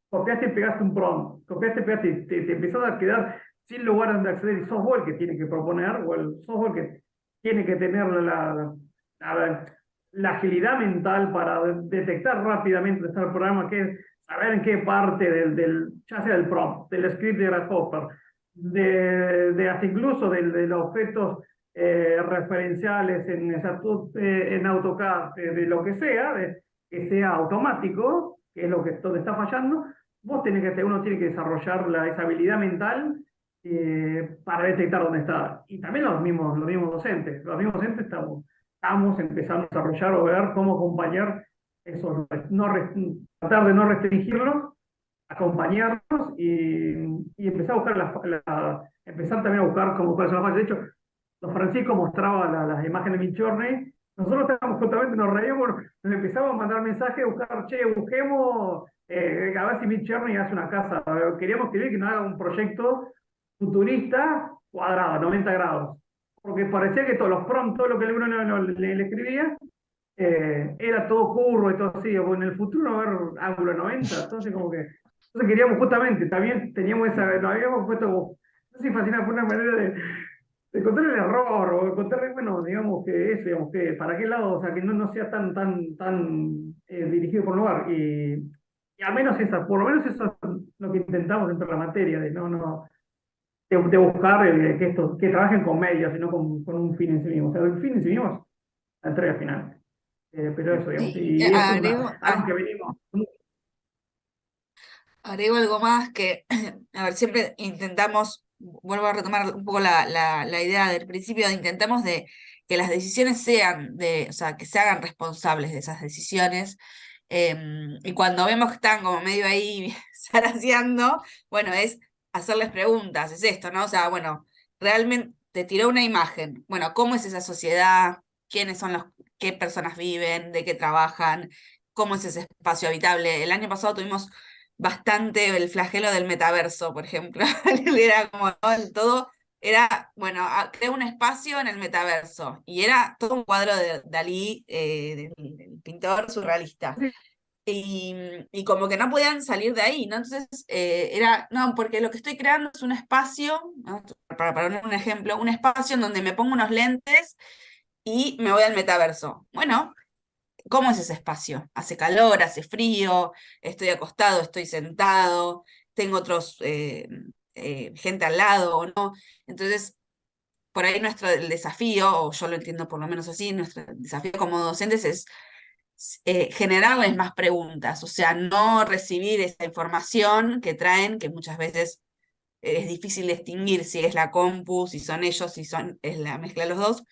[SPEAKER 5] copiaste y pegaste un prompt, copiaste y pegaste, y te empezás a quedar sin lugar donde acceder, y sos vos el que tiene que proponer, o sos vos el que tiene que tener la agilidad mental para detectar rápidamente dónde está el programa, que es saber en qué parte ya sea del prompt, del script de Grasshopper, hasta incluso de los objetos referenciales en AutoCAD, de lo que sea, que sea automático, que es donde está fallando, uno tiene que desarrollar esa habilidad mental para detectar dónde está. Y también los mismos docentes. Los mismos docentes estamos empezando a desarrollar o ver cómo acompañar eso, tratar de no restringirlos, acompañarlos y empezar a buscar empezar también a buscar cuáles son las fallas. De hecho, don Francisco mostraba las imágenes de Midjourney. Nosotros estábamos justamente, nos reíamos, nos empezamos a mandar mensajes, a buscar, che, busquemos, a ver si Midjourney hace una casa. Queríamos escribir que nos haga un proyecto futurista cuadrado, 90 grados. Porque parecía que todos los prompts, todo lo que uno le escribía, era todo curvo y todo así. O en el futuro va a haber ángulo 90. Entonces, entonces queríamos justamente, también teníamos nos habíamos puesto, no sé si fascinaba por una manera de encontrar el error, o encontrar, bueno, digamos que eso, digamos que para qué lado, o sea, que no sea tan dirigido por un lugar. Y al menos por lo menos eso es lo que intentamos dentro de la materia, de buscar que trabajen con medios y no con un fin en sí mismo. O sea, el fin en sí mismo es la entrega final. Pero eso, digamos,
[SPEAKER 6] Sí,
[SPEAKER 5] y eso es
[SPEAKER 6] agrego,
[SPEAKER 5] algo que venimos.
[SPEAKER 6] agrego algo más que, a ver, siempre intentamos, vuelvo a retomar un poco la idea del principio, intentamos de que las decisiones o sea, que se hagan responsables de esas decisiones. Y cuando vemos que están como medio ahí zaraseando, bueno, es hacerles preguntas, es esto, ¿no? O sea, bueno, realmente te tiró una imagen. Bueno, ¿cómo es esa sociedad? ¿Quiénes son qué personas viven? ¿De qué trabajan? ¿Cómo es ese espacio habitable? El año pasado tuvimos bastante el flagelo del metaverso, por ejemplo. Era como, ¿no? Todo era, bueno, creé un espacio en el metaverso y era todo un cuadro de Dalí, del pintor surrealista. Y como que no podían salir de ahí, ¿no? Entonces no, porque lo que estoy creando es un espacio, ¿no? Para poner un ejemplo, un espacio en donde me pongo unos lentes y me voy al metaverso. Bueno, ¿cómo es ese espacio? ¿Hace calor, hace frío? ¿Estoy acostado, estoy sentado? ¿Tengo gente al lado o no? Entonces, por ahí el desafío, o yo lo entiendo por lo menos así, nuestro desafío como docentes es generarles más preguntas, o sea, no recibir esa información que traen, que muchas veces es difícil distinguir si es la compu, si son ellos, es la mezcla de los dos,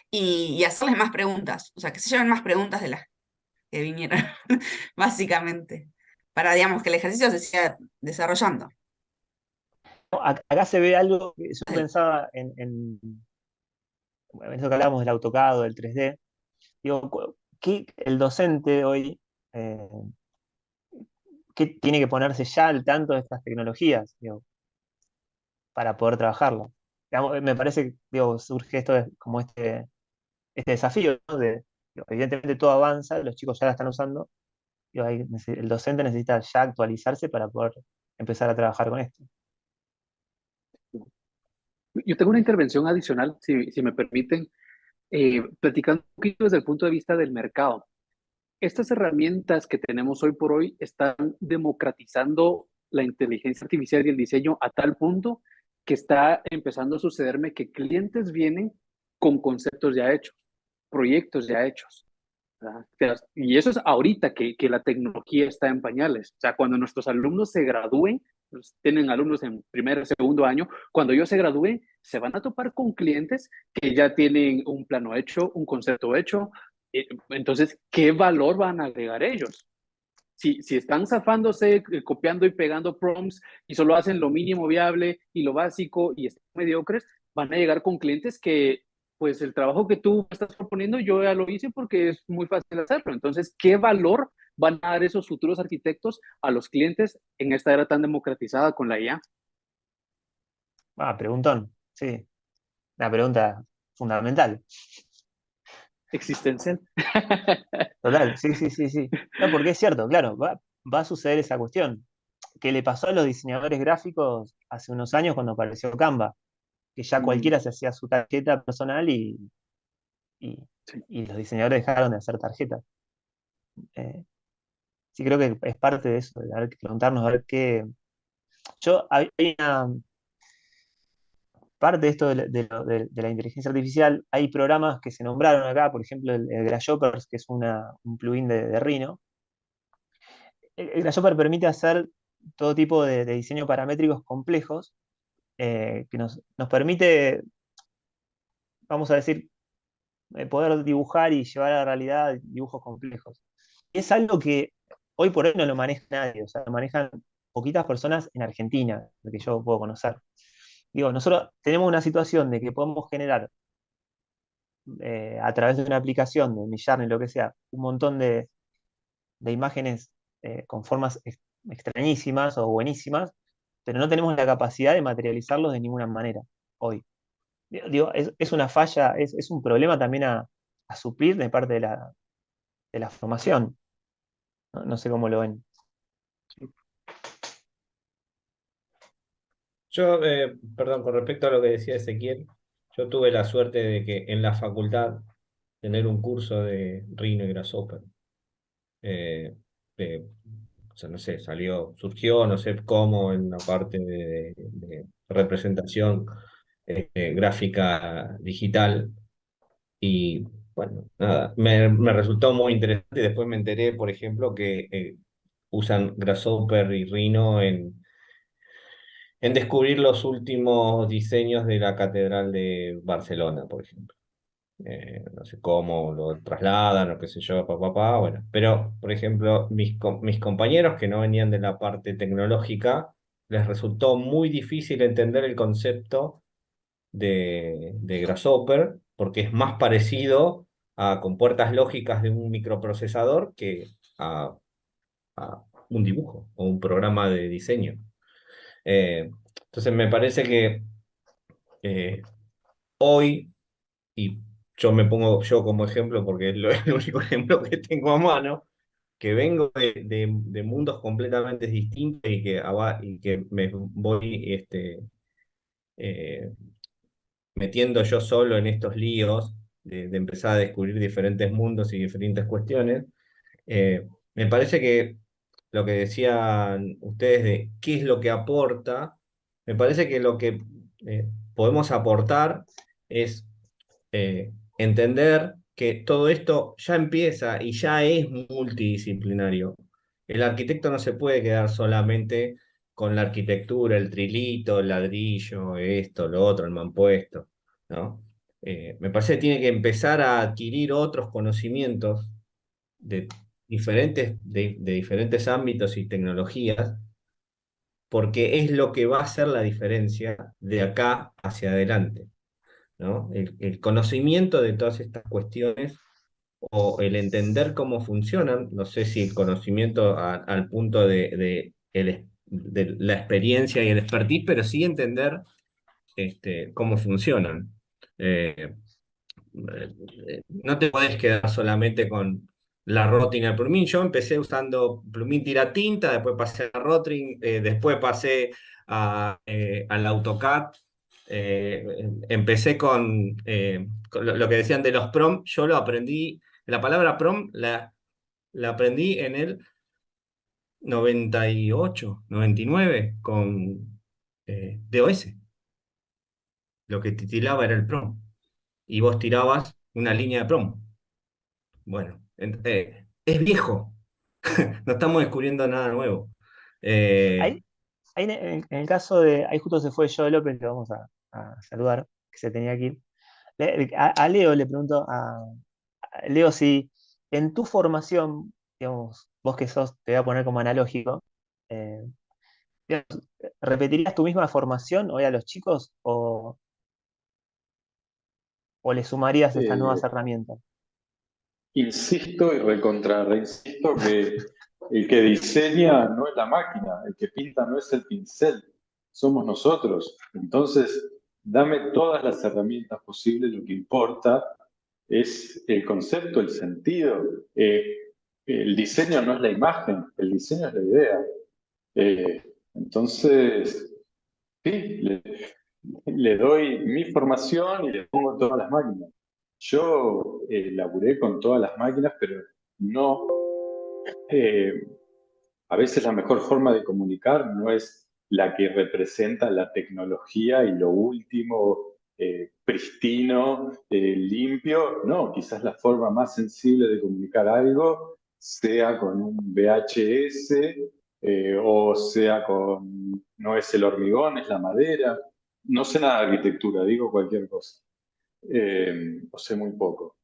[SPEAKER 6] y hacerles más preguntas, o sea, que se lleven más preguntas de las que vinieron, básicamente, para, digamos, que el ejercicio se siga desarrollando.
[SPEAKER 2] Acá se ve algo que yo
[SPEAKER 6] Ahí.
[SPEAKER 2] pensaba bueno, eso que hablábamos del AutoCAD, del 3D. Digo, que el docente hoy que tiene que ponerse ya al tanto de estas tecnologías. Digo, para poder trabajarlo. Digamos, me parece que digo, surge esto como este desafío, ¿no? Digo, evidentemente todo avanza, los chicos ya la están usando, digo, el docente necesita ya actualizarse para poder empezar a trabajar con esto.
[SPEAKER 7] Yo tengo una intervención adicional, si me permiten, platicando un poquito desde el punto de vista del mercado. Estas herramientas que tenemos hoy por hoy están democratizando la inteligencia artificial y el diseño a tal punto que está empezando a sucederme que clientes vienen con conceptos ya hechos, proyectos ya hechos, ¿verdad? Y eso es ahorita que la tecnología está en pañales. O sea, cuando nuestros alumnos se gradúen, pues, tienen alumnos en primer, segundo año, cuando ellos se gradúen, se van a topar con clientes que ya tienen un plano hecho, un concepto hecho. Entonces, ¿qué valor van a agregar ellos? Si están zafándose, copiando y pegando prompts y solo hacen lo mínimo viable y lo básico y están mediocres, van a llegar con clientes que, pues el trabajo que tú estás proponiendo, yo ya lo hice porque es muy fácil hacerlo. Entonces, ¿qué valor van a dar esos futuros arquitectos a los clientes en esta era tan democratizada con la IA?
[SPEAKER 2] Preguntón, sí, una pregunta fundamental.
[SPEAKER 7] Existencial.
[SPEAKER 2] Total, sí, sí, sí, sí. No, porque es cierto, claro, va a suceder esa cuestión. Que le pasó a los diseñadores gráficos hace unos años cuando apareció Canva, que ya cualquiera se hacía su tarjeta personal y,
[SPEAKER 7] Sí.
[SPEAKER 2] y los diseñadores dejaron de hacer tarjetas. Sí, creo que es parte de eso, de haber que preguntarnos a ver qué. Hay una parte de esto de la inteligencia artificial, hay programas que se nombraron acá, por ejemplo, el Grasshoppers, que es un plugin de Rhino. El Grasshopper permite hacer todo tipo de diseño paramétricos complejos, que nos permite, vamos a decir, poder dibujar y llevar a la realidad dibujos complejos. Y es algo que hoy por hoy no lo maneja nadie, o sea, lo manejan poquitas personas en Argentina, de que yo puedo conocer. Digo, nosotros tenemos una situación de que podemos generar a través de una aplicación, de Midjourney, lo que sea, un montón de imágenes con formas extrañísimas o buenísimas, pero no tenemos la capacidad de materializarlos de ninguna manera hoy. Digo, es una falla, es un problema también a suplir de parte de la formación. No, no sé cómo lo ven.
[SPEAKER 8] Yo, perdón, con respecto a lo que decía Ezequiel, yo tuve la suerte de que en la facultad tener un curso de Rhino y Grasshopper. Eh, eh, o sea, no sé, surgió, no sé cómo, en la parte de representación gráfica digital. Y bueno, nada, me resultó muy interesante. Después me enteré, por ejemplo, que usan Grasshopper y Rhino en descubrir los últimos diseños de la Catedral de Barcelona, por ejemplo. No sé cómo lo trasladan o qué sé yo, papá, bueno. Pero, por ejemplo, mis compañeros que no venían de la parte tecnológica, les resultó muy difícil entender el concepto de Grasshopper, porque es más parecido a compuertas lógicas de un microprocesador que a un dibujo o un programa de diseño. Entonces me parece que eh, hoy, y yo me pongo yo como ejemplo porque es el único ejemplo que tengo a mano, que vengo de mundos completamente distintos y que me voy eh, metiendo yo solo en estos líos de empezar a descubrir diferentes mundos y diferentes cuestiones. Me parece que lo que decían ustedes de qué es lo que aporta, me parece que lo que podemos aportar es entender que todo esto ya empieza y ya es multidisciplinario. El arquitecto no se puede quedar solamente con la arquitectura, el trilito, el ladrillo, esto, lo otro, el mampuesto, ¿no? Me parece que tiene que empezar a adquirir otros conocimientos de de diferentes ámbitos y tecnologías, porque es lo que va a hacer la diferencia de acá hacia adelante, ¿no? El conocimiento de todas estas cuestiones o el entender cómo funcionan, no sé si el conocimiento al punto de la experiencia y el expertise, pero sí entender cómo funcionan. Eh, no te podés quedar solamente con la Rotring y el plumín. Yo empecé usando plumín tiratinta, después pasé a Rotring, después pasé al AutoCAD. Empecé con lo que decían de los prompts. Yo lo aprendí, la palabra prompt la aprendí en el 98, 99 con DOS. Lo que titilaba era el prompt. Y vos tirabas una línea de prompt. Bueno, es viejo. No estamos descubriendo nada nuevo. Eh,
[SPEAKER 2] Ahí en el caso de, ahí justo se fue Joe López, que vamos a saludar, que se tenía que ir. A Leo le pregunto, Leo, si en tu formación, digamos, vos que sos, te voy a poner como analógico, eh, digamos, ¿repetirías tu misma formación hoy a los chicos o le sumarías estas nuevas
[SPEAKER 3] Eh,
[SPEAKER 2] herramientas?
[SPEAKER 3] Insisto y reinsisto que el que diseña no es la máquina, el que pinta no es el pincel, somos nosotros. Entonces, dame todas las herramientas posibles, lo que importa es el concepto, el sentido. El diseño no es la imagen, el diseño es la idea. Entonces, sí, le doy mi formación y le pongo todas las máquinas. Yo laburé con todas las máquinas, pero no, eh, a veces la mejor forma de comunicar no es la que representa la tecnología y lo último, pristino, limpio. No, quizás la forma más sensible de comunicar algo sea con un VHS, o sea con, no es el hormigón, es la madera. No sé nada de arquitectura, digo cualquier cosa. O sé muy poco.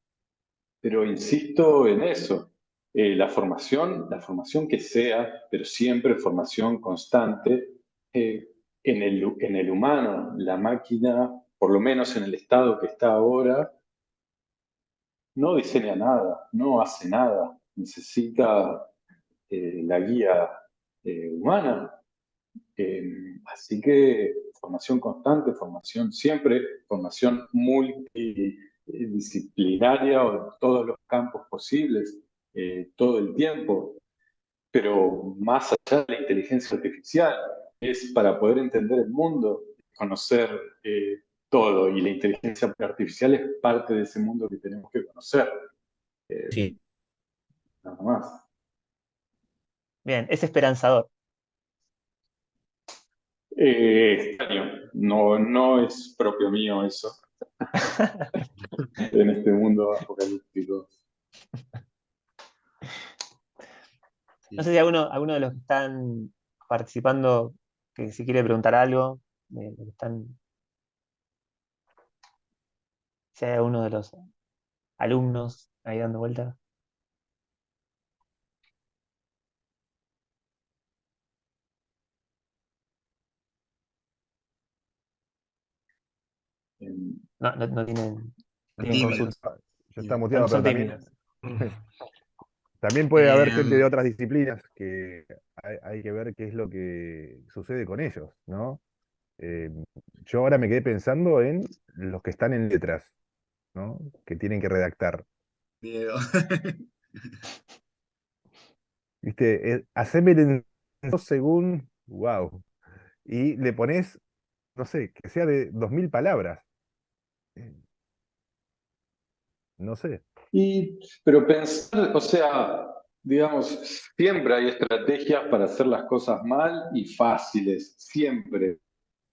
[SPEAKER 3] Pero insisto en eso, la formación que sea, pero siempre formación constante, eh, en el humano. La máquina, por lo menos en el estado que está ahora, no diseña nada, no hace nada, necesita la guía humana. Así que formación constante, formación siempre, formación multidisciplinaria o en todos los campos posibles, todo el tiempo, pero más allá de la inteligencia artificial, es para poder entender el mundo, conocer todo, y la inteligencia artificial es parte de ese mundo que tenemos que conocer, eh,
[SPEAKER 8] sí,
[SPEAKER 3] nada más.
[SPEAKER 2] Bien, es esperanzador.
[SPEAKER 3] Extraño, no, no es propio mío eso en este mundo apocalíptico.
[SPEAKER 2] No sé si alguno de los que están participando, que si quiere preguntar algo, si hay alguno de los alumnos ahí dando vueltas. No tienen
[SPEAKER 4] Tímidos.
[SPEAKER 2] consulta.
[SPEAKER 1] Ya está muteado,
[SPEAKER 2] Son
[SPEAKER 1] pero
[SPEAKER 2] tímidos.
[SPEAKER 1] también puede haber
[SPEAKER 4] Eh,
[SPEAKER 1] gente de otras disciplinas que hay que ver qué es lo que sucede con ellos, ¿no? Eh, yo ahora me quedé pensando en los que están en letras, ¿no? Que tienen que redactar.
[SPEAKER 4] miedo.
[SPEAKER 1] ¿Viste? Haceme el en 2 segundos, wow. Y le pones, no sé, que sea de 2000 palabras. Eh, No sé.
[SPEAKER 3] Pero pensar, o sea, digamos, siempre hay estrategias para hacer las cosas mal y fáciles, siempre.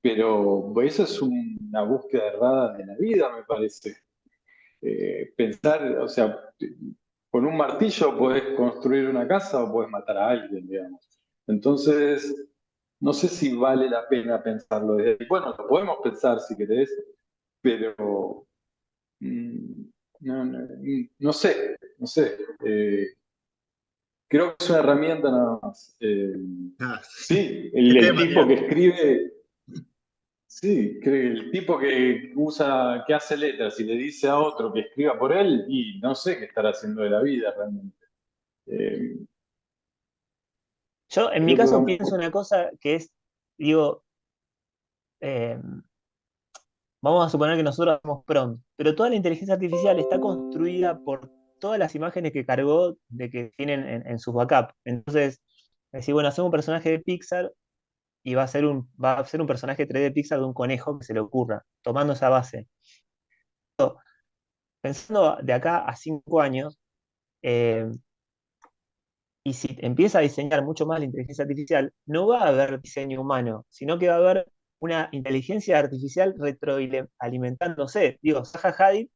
[SPEAKER 3] Pero eso es una búsqueda errada de la vida, me parece. Pensar, o sea, con un martillo podés construir una casa o podés matar a alguien, digamos. Entonces, no sé si vale la pena pensarlo desde ahí. Bueno, lo podemos pensar si querés, pero mm, no sé, no sé. Creo que es una herramienta nada más.
[SPEAKER 4] Ah,
[SPEAKER 3] Sí,
[SPEAKER 4] que esté de
[SPEAKER 3] el tipo que
[SPEAKER 4] material.
[SPEAKER 3] escribe, sí, el tipo que usa, que hace letras y le dice a otro que escriba por él, y no sé qué estará haciendo de la vida realmente. Eh,
[SPEAKER 2] Yo, en mi
[SPEAKER 3] Creo que va
[SPEAKER 2] caso,
[SPEAKER 3] un
[SPEAKER 2] pienso
[SPEAKER 3] poco.
[SPEAKER 2] una cosa que es, digo, eh, vamos a suponer que nosotros hacemos prompt, pero toda la inteligencia artificial está construida por todas las imágenes que cargó de que tienen en sus backup. Entonces, decir, bueno, hacemos un personaje de Pixar y va a ser un personaje 3D de Pixar de un conejo que se le ocurra, tomando esa base. Pensando de acá a 5 años, eh, y si empieza a diseñar mucho más la inteligencia artificial, no va a haber diseño humano, sino que va a haber una inteligencia artificial retroalimentándose. Digo, Zaha Hadid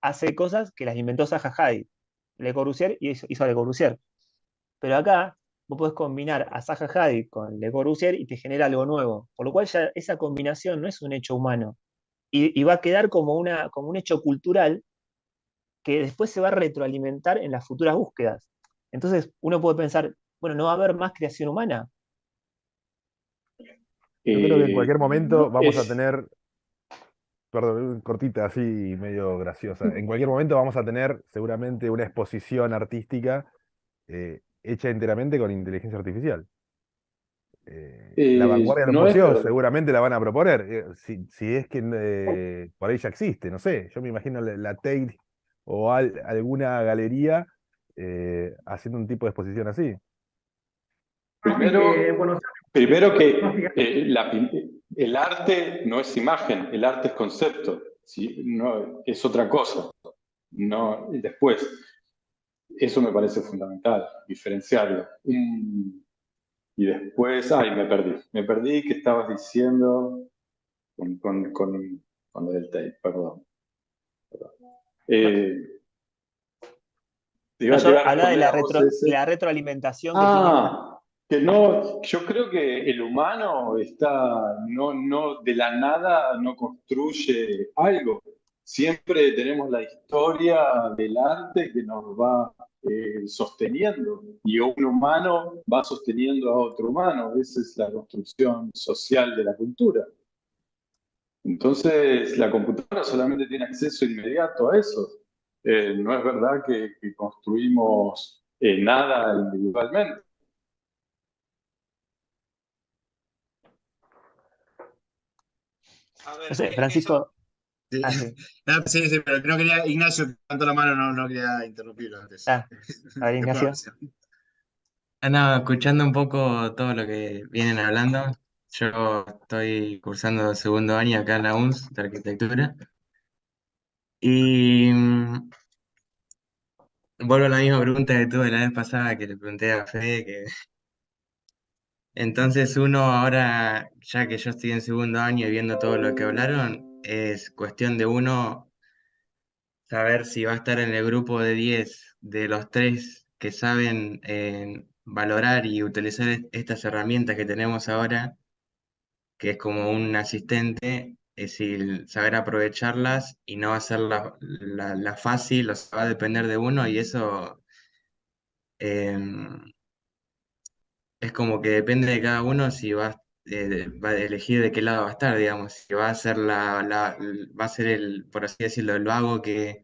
[SPEAKER 2] hace cosas que las inventó Zaha Hadid. Le Corbusier hizo Le Corbusier. Pero acá vos podés combinar a Zaha Hadid con Le Corbusier y te genera algo nuevo. Por lo cual ya esa combinación no es un hecho humano. Y va a quedar como un hecho cultural que después se va a retroalimentar en las futuras búsquedas. Entonces uno puede pensar, bueno, no va a haber más creación humana.
[SPEAKER 1] Yo creo que en cualquier momento vamos a
[SPEAKER 3] Es,
[SPEAKER 1] tener, perdón, cortita, así medio graciosa. En cualquier momento vamos a tener seguramente una exposición artística hecha enteramente con inteligencia artificial. La vanguardia de los
[SPEAKER 3] no es
[SPEAKER 1] museos
[SPEAKER 3] verdad.
[SPEAKER 1] seguramente la van a proponer, si es que por ahí ya existe, no sé. Yo me imagino la Tate o alguna galería haciendo un tipo de exposición así.
[SPEAKER 5] Así que,
[SPEAKER 3] Primero,
[SPEAKER 5] bueno,
[SPEAKER 3] primero que
[SPEAKER 5] básicamente,
[SPEAKER 3] el arte no es imagen, el arte es concepto, ¿sí? No, es otra cosa. No, y después, eso me parece fundamental, diferenciarlo. Y después, ay, me perdí que estabas diciendo con lo del tape, perdón.
[SPEAKER 2] No,
[SPEAKER 3] Eh,
[SPEAKER 2] no,
[SPEAKER 3] te
[SPEAKER 2] yo
[SPEAKER 3] iba a
[SPEAKER 2] hablaba de
[SPEAKER 3] responder
[SPEAKER 2] la,
[SPEAKER 3] a vos
[SPEAKER 2] retro,
[SPEAKER 3] ese.
[SPEAKER 2] la retroalimentación que tiene una.
[SPEAKER 3] Que no, yo creo que el humano no de la nada no construye algo. Siempre tenemos la historia del arte que nos va sosteniendo y un humano va sosteniendo a otro humano. Esa es la construcción social de la cultura. Entonces, la computadora solamente tiene acceso inmediato a eso. No es verdad que construimos nada individualmente.
[SPEAKER 8] A
[SPEAKER 2] No
[SPEAKER 8] ver,
[SPEAKER 2] sé, Francisco.
[SPEAKER 4] Sí,
[SPEAKER 2] Ah, sí.
[SPEAKER 4] no, sí, sí, pero no quería, Ignacio levantó la mano, no quería interrumpirlo antes.
[SPEAKER 2] Ah, a ver,
[SPEAKER 4] Después
[SPEAKER 2] Ignacio.
[SPEAKER 4] Marcia.
[SPEAKER 9] Nada, escuchando un poco todo lo que vienen hablando, yo estoy cursando segundo año acá en la UNS de arquitectura y vuelvo a la misma pregunta que tuve la vez pasada que le pregunté a Fede, que entonces uno ahora, ya que yo estoy en segundo año y viendo todo lo que hablaron, es cuestión de uno saber si va a estar en el grupo de 10 de los 3 que saben valorar y utilizar estas herramientas que tenemos ahora, que es como un asistente, es decir, saber aprovecharlas y no hacerla la fácil, o sea, va a depender de uno y eso es como que depende de cada uno si va a elegir de qué lado va a estar, digamos, si va a ser va a ser el, por así decirlo, el vago que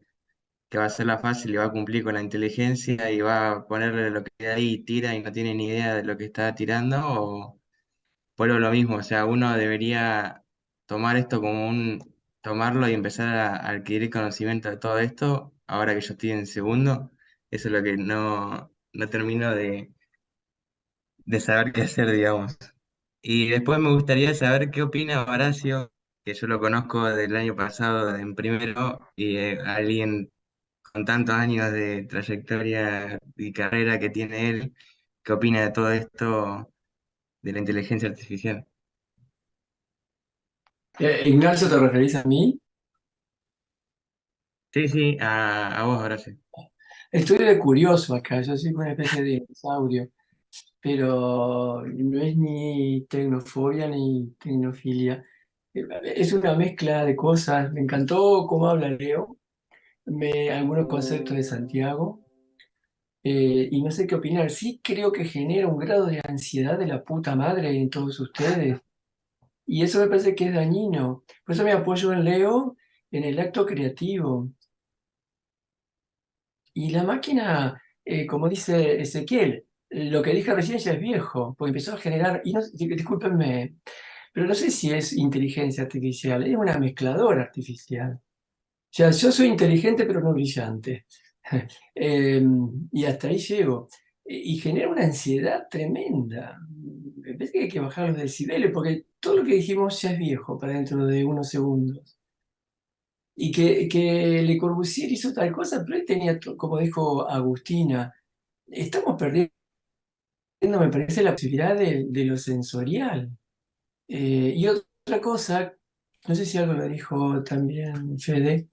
[SPEAKER 9] va a ser la fácil y va a cumplir con la inteligencia y va a ponerle lo que hay ahí y tira y no tiene ni idea de lo que está tirando, o vuelvo a lo mismo, o sea, uno debería tomar esto como tomarlo y empezar a adquirir conocimiento de todo esto, ahora que yo estoy en segundo, eso es lo que no termino de saber qué hacer, digamos. Y después me gustaría saber qué opina Horacio, que yo lo conozco del año pasado en primero, y alguien con tantos años de trayectoria y carrera que tiene él, ¿qué opina de todo esto de la inteligencia artificial?
[SPEAKER 10] Ignacio, ¿te referís a mí?
[SPEAKER 9] Sí, sí, a vos, Horacio.
[SPEAKER 10] Estoy de curioso acá, yo soy una especie de dinosaurio, pero no es ni tecnofobia ni tecnofilia. Es una mezcla de cosas. Me encantó cómo habla Leo, algunos conceptos de Santiago, y no sé qué opinar. Sí creo que genera un grado de ansiedad de la puta madre en todos ustedes, y eso me parece que es dañino. Por eso me apoyo en Leo en el acto creativo. Y la máquina, como dice Ezequiel, lo que dije recién ya es viejo, porque empezó a generar, y no, discúlpenme, pero no sé si es inteligencia artificial, es una mezcladora artificial. O sea, yo soy inteligente pero no brillante. Y hasta ahí llego. Y genera una ansiedad tremenda. Me parece que hay que bajar los decibeles porque todo lo que dijimos ya es viejo para dentro de unos segundos. Y que Le Corbusier hizo tal cosa, pero él tenía, como dijo Agustina, estamos perdiendo, me parece, la posibilidad de lo sensorial. Y otra cosa, no sé si algo lo dijo también Fede,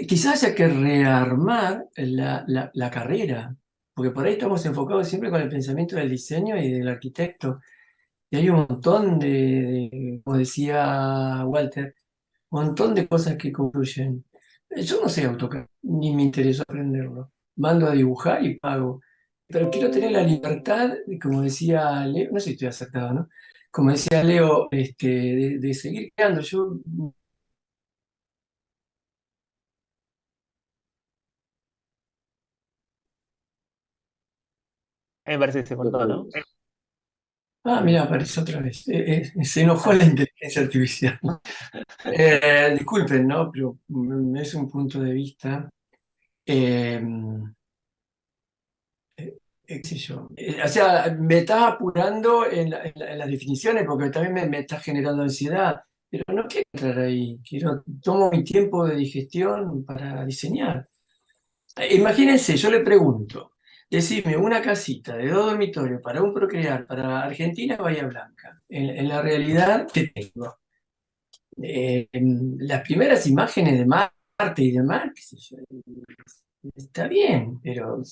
[SPEAKER 10] quizás haya que rearmar la carrera, porque por ahí estamos enfocados siempre con el pensamiento del diseño y del arquitecto, y hay un montón como decía Walter, un montón de cosas que concluyen. Yo no sé AutoCAD, ni me interesó aprenderlo. Mando a dibujar y pago. Pero quiero tener la libertad, como decía Leo, no sé si estoy acertado, ¿no? Como decía Leo, de seguir creando. Yo
[SPEAKER 2] A mí me parece que se
[SPEAKER 3] Lo
[SPEAKER 2] cortó, ¿no?
[SPEAKER 3] perdimos.
[SPEAKER 10] Mira, apareció otra vez. Se enojó la inteligencia artificial. Disculpen, ¿no? Pero es un punto de vista. Eh, qué sé yo. O sea, me estás apurando en las definiciones porque también me está generando ansiedad. Pero no quiero entrar ahí. Tomo mi tiempo de digestión para diseñar. Imagínense, yo le pregunto, decime una casita de 2 dormitorios para un Procrear para Argentina, Bahía Blanca. En la realidad, ¿qué tengo? Las primeras imágenes de Marte y demás, qué sé yo, está bien, pero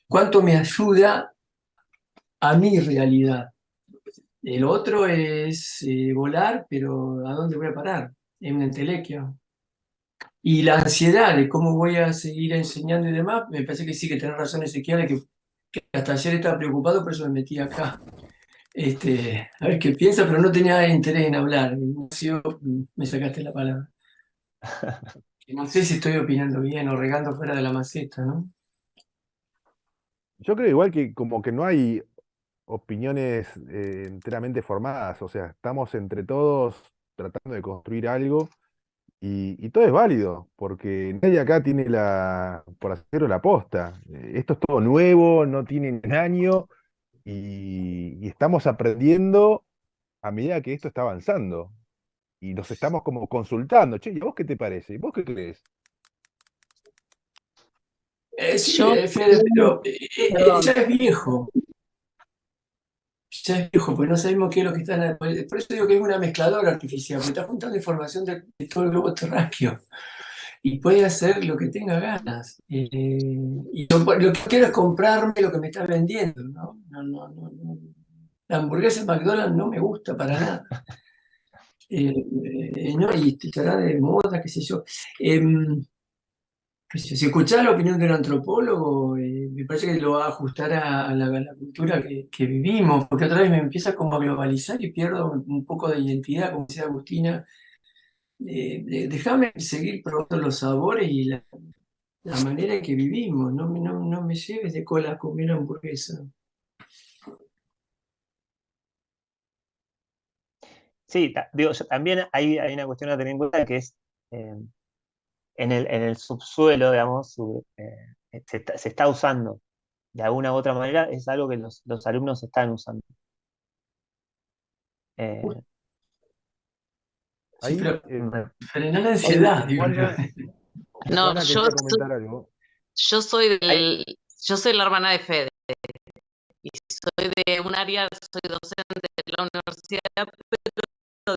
[SPEAKER 10] ¿cuánto me ayuda a mi realidad? El otro es volar, pero ¿a dónde voy a parar? En una entelequia. Y la ansiedad de cómo voy a seguir enseñando y demás, me parece que sí que tenés razón, Ezequiel, que hasta ayer estaba preocupado, por eso me metí acá. A ver qué piensa, pero no tenía interés en hablar. Ignacio, me sacaste la palabra. No sé si estoy opinando bien o regando fuera de la maceta, ¿no?
[SPEAKER 1] Yo creo igual que como que no hay opiniones enteramente formadas, o sea, estamos entre todos tratando de construir algo y todo es válido, porque nadie acá tiene por hacerlo la posta. Esto es todo nuevo, no tiene ni un año y estamos aprendiendo a medida que esto está avanzando. Y nos estamos como consultando, che, ¿y a vos qué te parece? ¿Y vos qué crees?
[SPEAKER 10] Sí,
[SPEAKER 6] Yo,
[SPEAKER 10] Fede, pero
[SPEAKER 2] Perdón.
[SPEAKER 10] ya es viejo. Ya es viejo, pues no sabemos qué es lo que está. Por eso digo que es una mezcladora artificial, porque está juntando información de todo el globo terráqueo y puede hacer lo que tenga ganas. Y lo que quiero es comprarme lo que me está vendiendo, ¿no? La hamburguesa de McDonald's no me gusta para nada. No, y estará de moda, qué sé yo. Si escuchás la opinión del antropólogo, me parece que lo va a ajustar a la cultura que vivimos, porque otra vez me empieza como a globalizar y pierdo un poco de identidad, como decía Agustina. Déjame seguir probando los sabores y la manera en que vivimos, no me lleves de cola a comer hamburguesa.
[SPEAKER 2] Sí, digo, también hay una cuestión a tener en cuenta que es en el subsuelo, digamos, se está usando de alguna u otra manera, es algo que los alumnos están usando. Eh,
[SPEAKER 10] Sí,
[SPEAKER 1] Ahí,
[SPEAKER 10] pero
[SPEAKER 2] me-
[SPEAKER 10] frenar la ansiedad, digo yo.
[SPEAKER 1] Juana,
[SPEAKER 6] no,
[SPEAKER 1] Juana quería comentar algo.
[SPEAKER 6] yo soy
[SPEAKER 2] hay-
[SPEAKER 6] yo soy la hermana de Fede y soy de un área, soy docente de la universidad, pero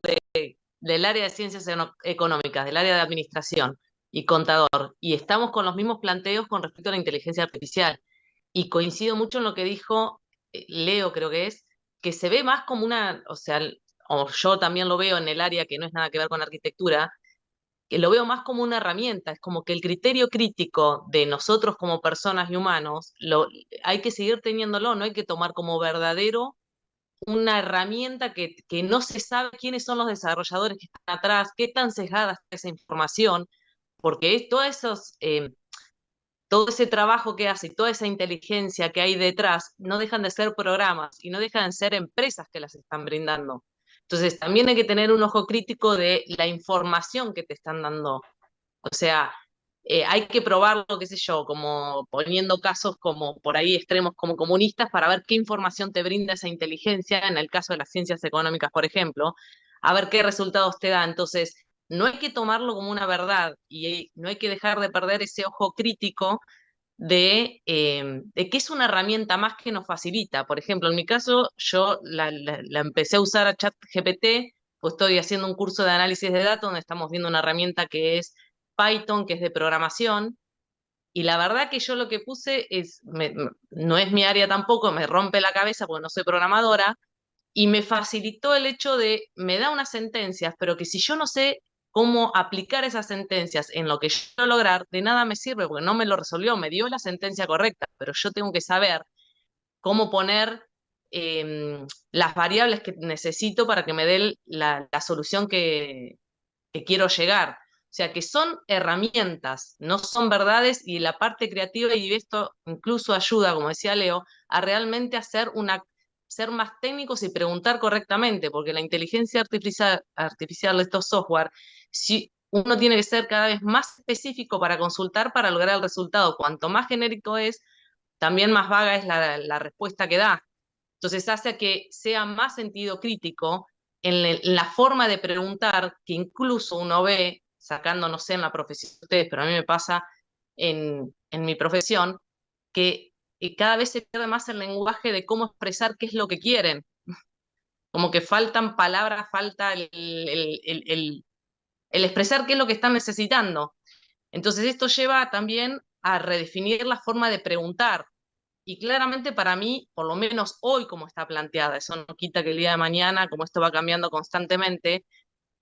[SPEAKER 6] del área de ciencias económicas, del área de administración y contador. Y estamos con los mismos planteos con respecto a la inteligencia artificial. Y coincido mucho en lo que dijo Leo, creo que se ve más como una, o sea, o yo también lo veo en el área que no es nada que ver con arquitectura, que lo veo más como una herramienta, es como que el criterio crítico de nosotros como personas y humanos, hay que seguir teniéndolo, no hay que tomar como verdadero una herramienta que no se sabe quiénes son los desarrolladores que están atrás, qué tan sesgada está esa información, porque todos
[SPEAKER 11] todo ese trabajo que hace y toda esa inteligencia que hay detrás no dejan de ser programas y no dejan de ser empresas que las están brindando. Entonces, también hay que tener un ojo crítico de la información que te están dando. O sea, hay que probarlo, qué sé yo, como poniendo casos como por ahí extremos como comunistas para ver qué información te brinda esa inteligencia, en el caso de las ciencias económicas, por ejemplo, a ver qué resultados te da. Entonces, no hay que tomarlo como una verdad y no hay que dejar de perder ese ojo crítico de que es una herramienta más que nos facilita. Por ejemplo, en mi caso, yo la empecé a usar a ChatGPT, pues estoy haciendo un curso de análisis de datos donde estamos viendo una herramienta que es Python, que es de programación, y la verdad que yo lo que puse es, no es mi área tampoco, me rompe la cabeza porque no soy programadora, y me facilitó el hecho de, me da unas sentencias, pero que si yo no sé cómo aplicar esas sentencias en lo que yo quiero lograr, de nada me sirve, porque no me lo resolvió, me dio la sentencia correcta, pero yo tengo que saber cómo poner las variables que necesito para que me dé la solución que quiero llegar. O sea, que son herramientas, no son verdades, y la parte creativa, y esto incluso ayuda, como decía Leo, a realmente ser más técnicos y preguntar correctamente, porque la inteligencia artificial de estos software, si uno tiene que ser cada vez más específico para consultar para lograr el resultado. Cuanto más genérico es, también más vaga es la respuesta que da. Entonces hace que sea más sentido crítico en la forma de preguntar, que incluso uno ve, sacando, no sé, en la profesión de ustedes, pero a mí me pasa en mi profesión, que cada vez se pierde más el lenguaje de cómo expresar qué es lo que quieren. Como que faltan palabras, falta el expresar qué es lo que están necesitando. Entonces esto lleva también a redefinir la forma de preguntar. Y claramente para mí, por lo menos hoy como está planteada, eso no quita que el día de mañana, como esto va cambiando constantemente,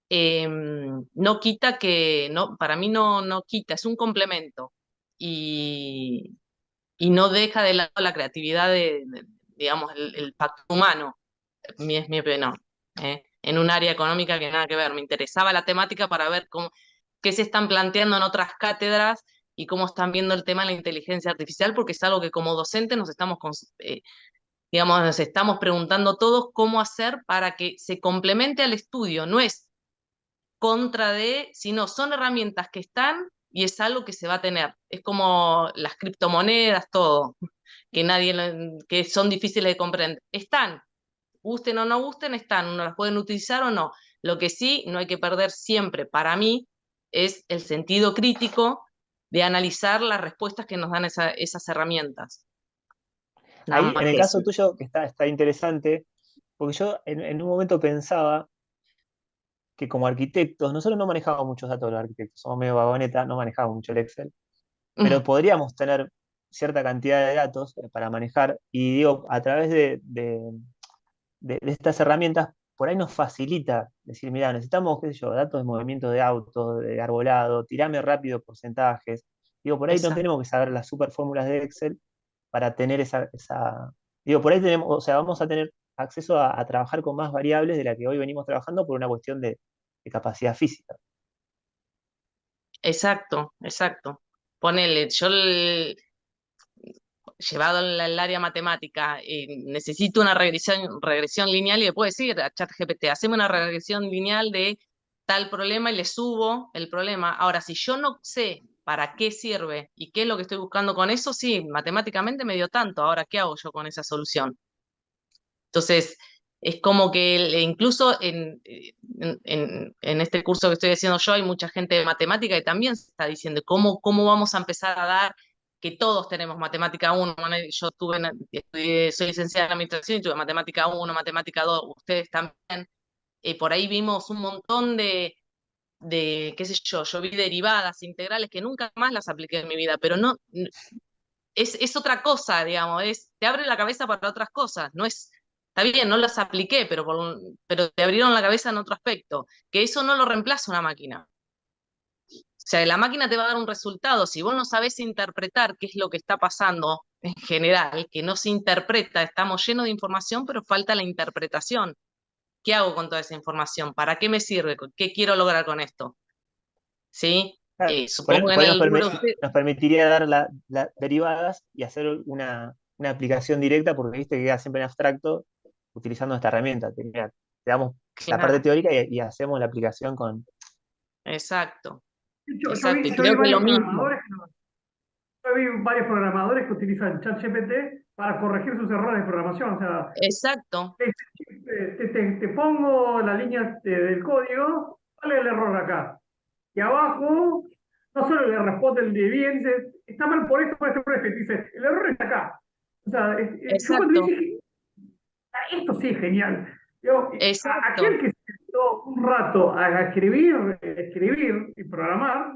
[SPEAKER 11] no quita que, no, para mí no quita, es un complemento. Y, y no deja de lado la creatividad digamos, el factor humano. Es mi opinión. En un área económica que nada que ver. Me interesaba la temática para ver qué se están planteando en otras cátedras y cómo están viendo el tema de la inteligencia artificial, porque es algo que como docentes digamos, nos estamos preguntando todos cómo hacer para que se complemente al estudio. No es contra de, sino son herramientas que están y es algo que se va a tener. Es como las criptomonedas, todo, que son difíciles de comprender. Están, gusten o no gusten, están, uno las pueden utilizar o no. Lo que sí no hay que perder siempre, para mí, es el sentido crítico de analizar las respuestas que nos dan esas herramientas. Nada
[SPEAKER 2] Ahí,
[SPEAKER 11] más
[SPEAKER 2] en el
[SPEAKER 11] que
[SPEAKER 2] caso
[SPEAKER 11] eso.
[SPEAKER 2] tuyo, que está interesante, porque yo en un momento pensaba que como arquitectos, nosotros no manejábamos muchos datos los arquitectos, somos medio vagoneta, no manejamos mucho el Excel, pero podríamos tener cierta cantidad de datos para manejar, y digo, a través de estas herramientas, por ahí nos facilita decir, mira, necesitamos, qué sé yo, datos de movimiento de autos, de arbolado, tirame rápido porcentajes. Digo, por ahí no
[SPEAKER 11] Exacto.
[SPEAKER 2] tenemos que saber las super fórmulas de Excel para tener Digo, por ahí tenemos, o sea, vamos a tener acceso a trabajar con más variables de la que hoy venimos trabajando por una cuestión de capacidad física.
[SPEAKER 11] Exacto, exacto. Ponele, llevado al área matemática, necesito una regresión lineal y le puedo decir a ChatGPT, haceme una regresión lineal de tal problema y le subo el problema. Ahora, si yo no sé para qué sirve y qué es lo que estoy buscando con eso, sí, matemáticamente me dio tanto, ahora, ¿qué hago yo con esa solución? Entonces, es como que incluso en este curso que estoy haciendo yo hay mucha gente de matemática y también se está diciendo cómo vamos a empezar a dar que todos tenemos matemática 1. Bueno, yo soy licenciada en administración y tuve matemática 1, matemática 2, ustedes también. Por ahí vimos un montón qué sé yo vi derivadas integrales que nunca más las apliqué en mi vida, pero no, es otra cosa, digamos, te abre la cabeza para otras cosas, no es, está bien, no las apliqué, pero te abrieron la cabeza en otro aspecto, que eso no lo reemplaza una máquina. O sea, la máquina te va a dar un resultado, si vos no sabés interpretar qué es lo que está pasando en general, que no se interpreta, estamos llenos de información, pero falta la interpretación. ¿Qué hago con toda esa información? ¿Para qué me sirve? ¿Qué quiero lograr con esto? ¿Sí?
[SPEAKER 2] Claro,
[SPEAKER 11] Supongo que en el rubro usted,
[SPEAKER 2] nos permitiría dar las derivadas y hacer una aplicación directa, porque viste que queda siempre en abstracto utilizando esta herramienta. Te damos la parte
[SPEAKER 11] claro,
[SPEAKER 2] teórica y hacemos la aplicación con.
[SPEAKER 11] exacto,
[SPEAKER 5] Yo
[SPEAKER 11] exacto, y
[SPEAKER 5] vi
[SPEAKER 11] creo que lo
[SPEAKER 5] varios
[SPEAKER 11] mismo,
[SPEAKER 5] programadores yo vi varios programadores que utilizan ChatGPT para corregir sus errores de programación. O sea,
[SPEAKER 11] exacto,
[SPEAKER 5] te pongo la línea del código, ¿cuál es el error acá? Y abajo, no solo le responde el de bien, dice, está mal por esto, y dice, el error está acá. O sea, yo cuando
[SPEAKER 11] exacto,
[SPEAKER 5] dije, esto sí es genial. Digo, aquel
[SPEAKER 11] exacto,
[SPEAKER 5] que se sentó un rato a escribir y programar,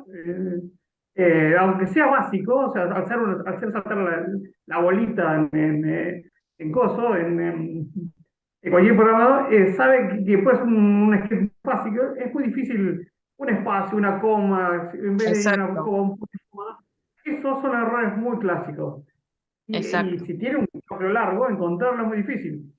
[SPEAKER 5] aunque sea básico, o sea, hacer saltar la bolita en coso, cualquier programador, sabe que puede ser un script básico, es muy difícil un espacio, una coma, en vez de ir una
[SPEAKER 11] exacto,
[SPEAKER 5] coma, un punto y coma. Esos son errores muy clásicos. Y
[SPEAKER 11] exacto,
[SPEAKER 5] si tiene un núcleo largo, encontrarlo es muy difícil.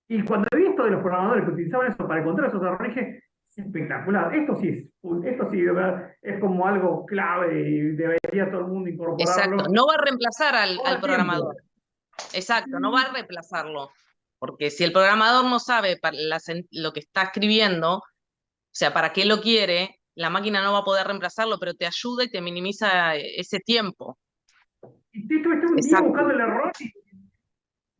[SPEAKER 5] Y cuando vi esto de los programadores que utilizaban eso para encontrar esos errores, dije, es espectacular. Esto sí, de verdad, es como algo clave y debería todo el mundo
[SPEAKER 11] exacto.
[SPEAKER 5] incorporarlo
[SPEAKER 11] No va a reemplazar
[SPEAKER 5] todo
[SPEAKER 11] al
[SPEAKER 5] el tiempo.
[SPEAKER 11] programador, exacto, no va a reemplazarlo, porque si el programador no sabe lo que está escribiendo, o sea, para qué lo quiere, la máquina no va a poder reemplazarlo, pero te ayuda y te minimiza ese tiempo.
[SPEAKER 5] Y tú estuviste un día
[SPEAKER 11] Exacto,
[SPEAKER 5] buscando el error y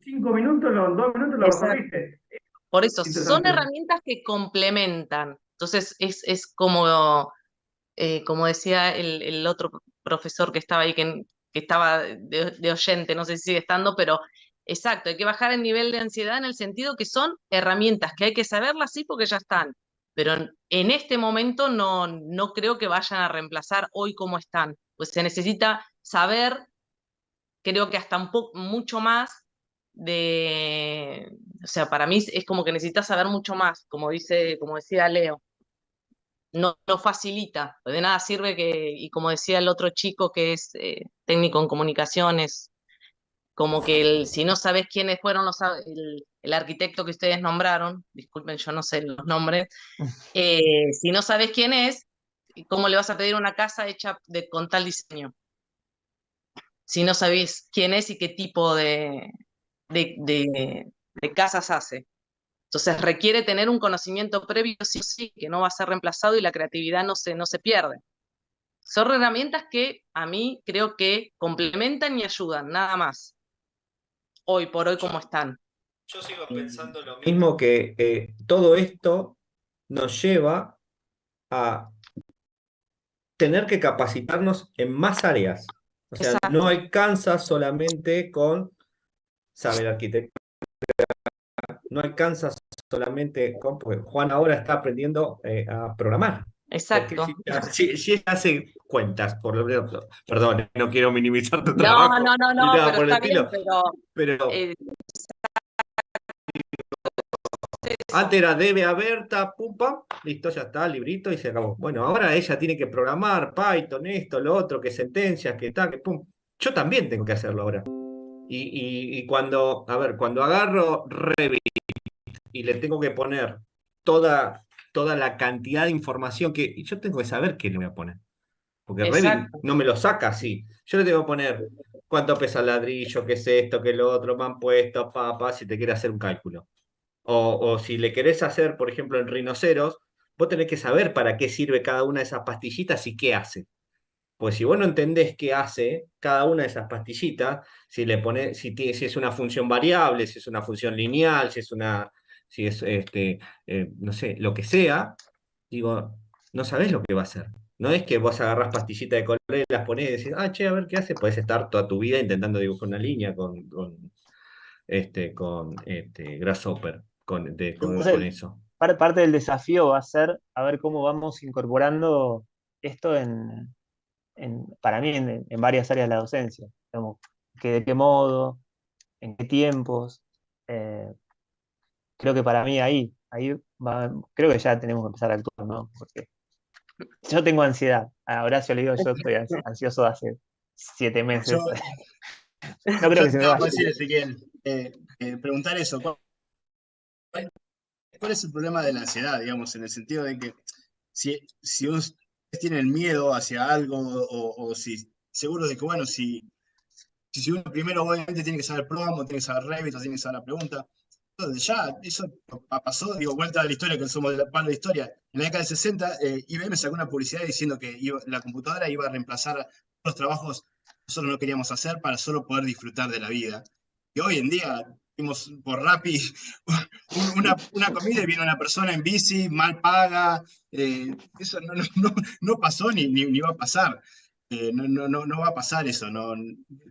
[SPEAKER 5] 5 minutos, 2 minutos lo
[SPEAKER 11] exacto.
[SPEAKER 5] resolviste.
[SPEAKER 11] Por eso, son
[SPEAKER 5] Interesante.
[SPEAKER 11] herramientas que complementan. Entonces, es como, como decía el otro profesor que estaba ahí, que estaba de oyente, no sé si sigue estando, pero exacto, hay que bajar el nivel de ansiedad en el sentido que son herramientas que hay que saberlas, sí, porque ya están. Pero en este momento no creo que vayan a reemplazar hoy como están. Pues se necesita saber, creo que hasta mucho más o sea, para mí es como que necesitas saber mucho más, como decía Leo, no facilita, de nada sirve y como decía el otro chico que es técnico en comunicaciones, como que si no sabes quiénes fueron el arquitecto que ustedes nombraron, disculpen, yo no sé los nombres, si no sabes quién es, ¿cómo le vas a pedir una casa hecha con tal diseño? Si no sabéis quién es y qué tipo de casas hace. Entonces requiere tener un conocimiento previo, sí o sí, que no va a ser reemplazado y la creatividad no se pierde. Son herramientas que a mí creo que complementan y ayudan, nada más, hoy por hoy como están.
[SPEAKER 8] Yo sigo pensando lo mismo que todo esto nos lleva a tener que capacitarnos en más áreas. O sea, no
[SPEAKER 11] Exacto,
[SPEAKER 8] alcanza solamente con saber arquitectura, no alcanza solamente con, porque Juan ahora está aprendiendo a programar. Porque
[SPEAKER 11] exacto.
[SPEAKER 8] si ella hace cuentas, por lo menos, perdón, no quiero minimizar tu
[SPEAKER 11] No,
[SPEAKER 8] trabajo
[SPEAKER 11] no, no,
[SPEAKER 8] ni
[SPEAKER 11] no,
[SPEAKER 8] nada
[SPEAKER 11] pero
[SPEAKER 8] por el
[SPEAKER 11] está bien,
[SPEAKER 8] estilo,
[SPEAKER 11] pero
[SPEAKER 8] pero
[SPEAKER 11] eh,
[SPEAKER 8] antes
[SPEAKER 11] eso.
[SPEAKER 8] era debe haber, pum, pam, listo, ya está, librito y se acabó. Bueno, ahora ella tiene que programar Python, esto, lo otro, que sentencias, que tal, que pum. Yo también tengo que hacerlo ahora. Y cuando, a ver, cuando agarro Revit y le tengo que poner toda la cantidad de información y yo tengo que saber qué le voy a poner. Porque Revit
[SPEAKER 11] Exacto,
[SPEAKER 8] no me lo saca así. Yo le tengo que poner cuánto pesa el ladrillo, qué es esto, qué es lo otro, me han puesto, si te quiere hacer un cálculo. O si le querés hacer, por ejemplo, en rinoceros, vos tenés que saber para qué sirve cada una de esas pastillitas y qué hace. Pues si vos no entendés qué hace cada una de esas pastillitas, si le pones, si es una función variable, si es una función lineal, si es no sé, lo que sea, digo, no sabés lo que va a hacer. No es que vos agarrás pastillitas de colores, las ponés y decís, che, a ver qué hace. Podés estar toda tu vida intentando dibujar una línea con Grasshopper, con
[SPEAKER 2] Entonces,
[SPEAKER 8] eso.
[SPEAKER 2] parte del desafío va a ser a ver cómo vamos incorporando esto para mí en varias áreas de la docencia. Digamos, de qué modo, en qué tiempos. eh, Creo que para mí ahí creo que ya tenemos que empezar a actuar, ¿no? Porque yo tengo ansiedad. A Horacio le digo, yo estoy ansioso hace 7
[SPEAKER 4] Yo,
[SPEAKER 2] meses. No creo
[SPEAKER 4] yo
[SPEAKER 2] que
[SPEAKER 4] te
[SPEAKER 2] se me
[SPEAKER 4] iba a
[SPEAKER 2] vaya.
[SPEAKER 4] decir, Ezequiel, preguntar eso. ¿Cuál es el problema de la ansiedad, digamos, en el sentido de que si uno tienen miedo hacia algo o si seguros de que, bueno, si uno primero obviamente tiene que saber promo, tiene que saber Revit, o tiene que saber la pregunta. Entonces ya, eso pasó, digo, vuelta a la historia, que somos de la palo de historia. En la década del 60, IBM sacó una publicidad diciendo que la computadora iba a reemplazar los trabajos que nosotros no queríamos hacer para solo poder disfrutar de la vida. Y hoy en día, vimos por Rappi una comida y viene una persona en bici, mal paga. Eso no pasó ni va a pasar. No va a pasar eso,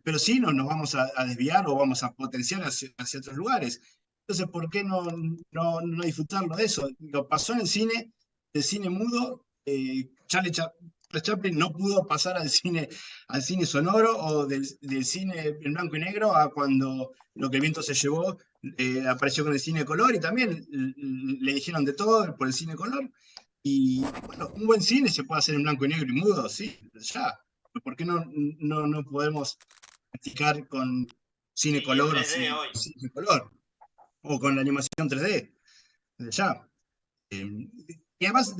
[SPEAKER 4] pero sí nos vamos a desviar o vamos a potenciar hacia otros lugares. Entonces, ¿por qué no disfrutarlo de eso? Lo pasó en el cine mudo. Charlie Chaplin no pudo pasar al cine sonoro o del cine en blanco y negro a cuando Lo que el viento se llevó apareció con el cine color y también le dijeron de todo por el cine color. Y bueno, un buen cine se puede hacer en blanco y negro y mudo, sí, ya. ¿Por qué no podemos practicar con cine color o cine color? O con la animación 3D, ya. Y además,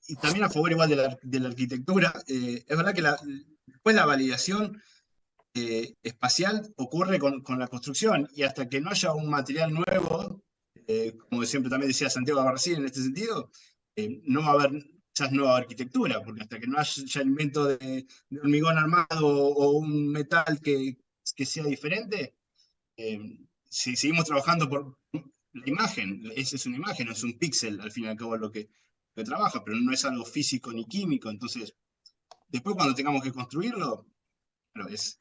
[SPEAKER 4] y también a favor igual de la arquitectura, es verdad que después la validación espacial ocurre con la construcción, y hasta que no haya un material nuevo, como siempre también decía Santiago Barracín en este sentido, no va a haber quizás nueva arquitectura, porque hasta que no haya invento de hormigón armado o un metal que sea diferente, si seguimos trabajando por la imagen, esa es una imagen, no es un píxel al fin y al cabo lo que trabaja, pero no es algo físico ni químico. Entonces, después cuando tengamos que construirlo, bueno, es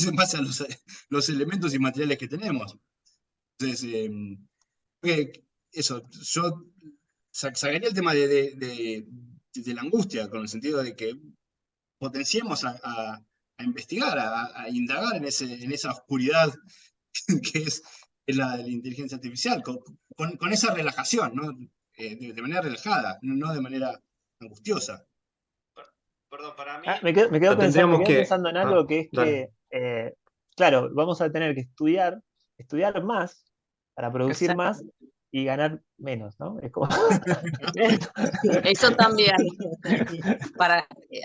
[SPEAKER 4] en base a los elementos y materiales que tenemos. Entonces, eso, yo sacaría el tema de la angustia, con el sentido de que potenciemos a investigar, a indagar en esa oscuridad que es la de la inteligencia artificial, con esa relajación, ¿no? De manera relajada, no de manera angustiosa.
[SPEAKER 8] Perdón, para mí.
[SPEAKER 2] Me quedo pensando en algo que es
[SPEAKER 8] dale.
[SPEAKER 2] que, claro, vamos a tener que estudiar más para producir
[SPEAKER 11] Exacto.
[SPEAKER 2] más y ganar menos, ¿no? Es como...
[SPEAKER 11] Eso también.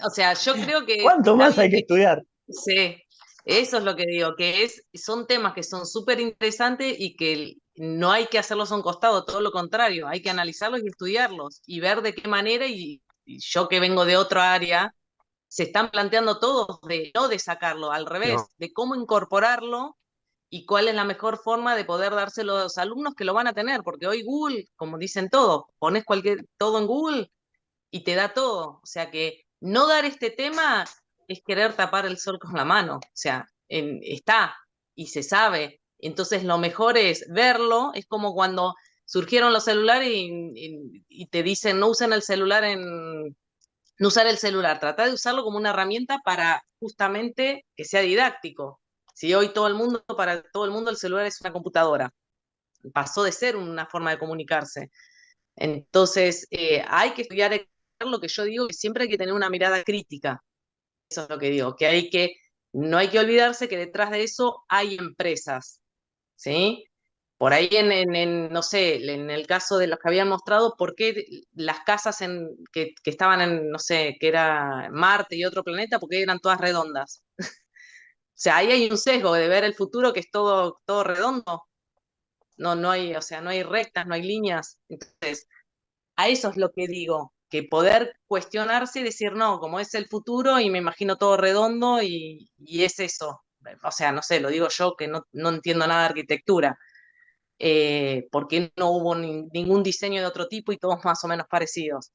[SPEAKER 11] O sea, yo creo que
[SPEAKER 2] ¿Cuánto más hay que estudiar?
[SPEAKER 11] Sí, eso es lo que digo, que son temas que son súper interesantes y que no hay que hacerlos a un costado, todo lo contrario, hay que analizarlos y estudiarlos y ver de qué manera, y yo que vengo de otra área, se están planteando todos no de sacarlo, al revés,
[SPEAKER 8] No.
[SPEAKER 11] de cómo incorporarlo y cuál es la mejor forma de poder dárselo a los alumnos que lo van a tener, porque hoy Google, como dicen todos, pones todo en Google y te da todo. O sea que no dar este tema es querer tapar el sol con la mano. O sea, está y se sabe. Entonces lo mejor es verlo. Es como cuando surgieron los celulares y te dicen no usen el celular no usar el celular. Trata de usarlo como una herramienta para justamente que sea didáctico. Si hoy para todo el mundo el celular es una computadora. Pasó de ser una forma de comunicarse. Entonces, hay que estudiar lo que yo digo, que siempre hay que tener una mirada crítica. Eso es lo que digo, no hay que olvidarse que detrás de eso hay empresas, ¿sí? Por ahí no sé, en el caso de los que habían mostrado, ¿por qué las casas que estaban no sé, que era Marte y otro planeta, por qué eran todas redondas? O sea, ahí hay un sesgo de ver el futuro que es todo redondo. No hay, o sea, no hay rectas, no hay líneas. Entonces, a eso es lo que digo, que poder cuestionarse y decir, no, como es el futuro y me imagino todo redondo y es eso. O sea, no sé, lo digo yo que no entiendo nada de arquitectura. Porque no hubo ningún diseño de otro tipo y todos más o menos parecidos.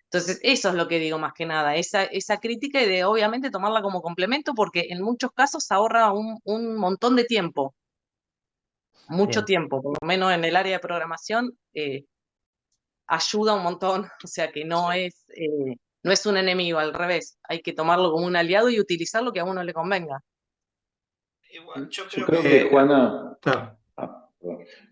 [SPEAKER 11] Entonces, eso es lo que digo más que nada, esa crítica y de obviamente tomarla como complemento porque en muchos casos ahorra un montón de tiempo, mucho
[SPEAKER 2] Bien.
[SPEAKER 11] tiempo, por lo menos en el área de programación. Ayuda un montón, o sea que no es un enemigo, al revés, hay que tomarlo como un aliado y utilizar lo que a uno le convenga.
[SPEAKER 8] Igual, yo
[SPEAKER 3] Yo
[SPEAKER 8] creo
[SPEAKER 3] creo que Juana,
[SPEAKER 8] No.
[SPEAKER 3] perdón.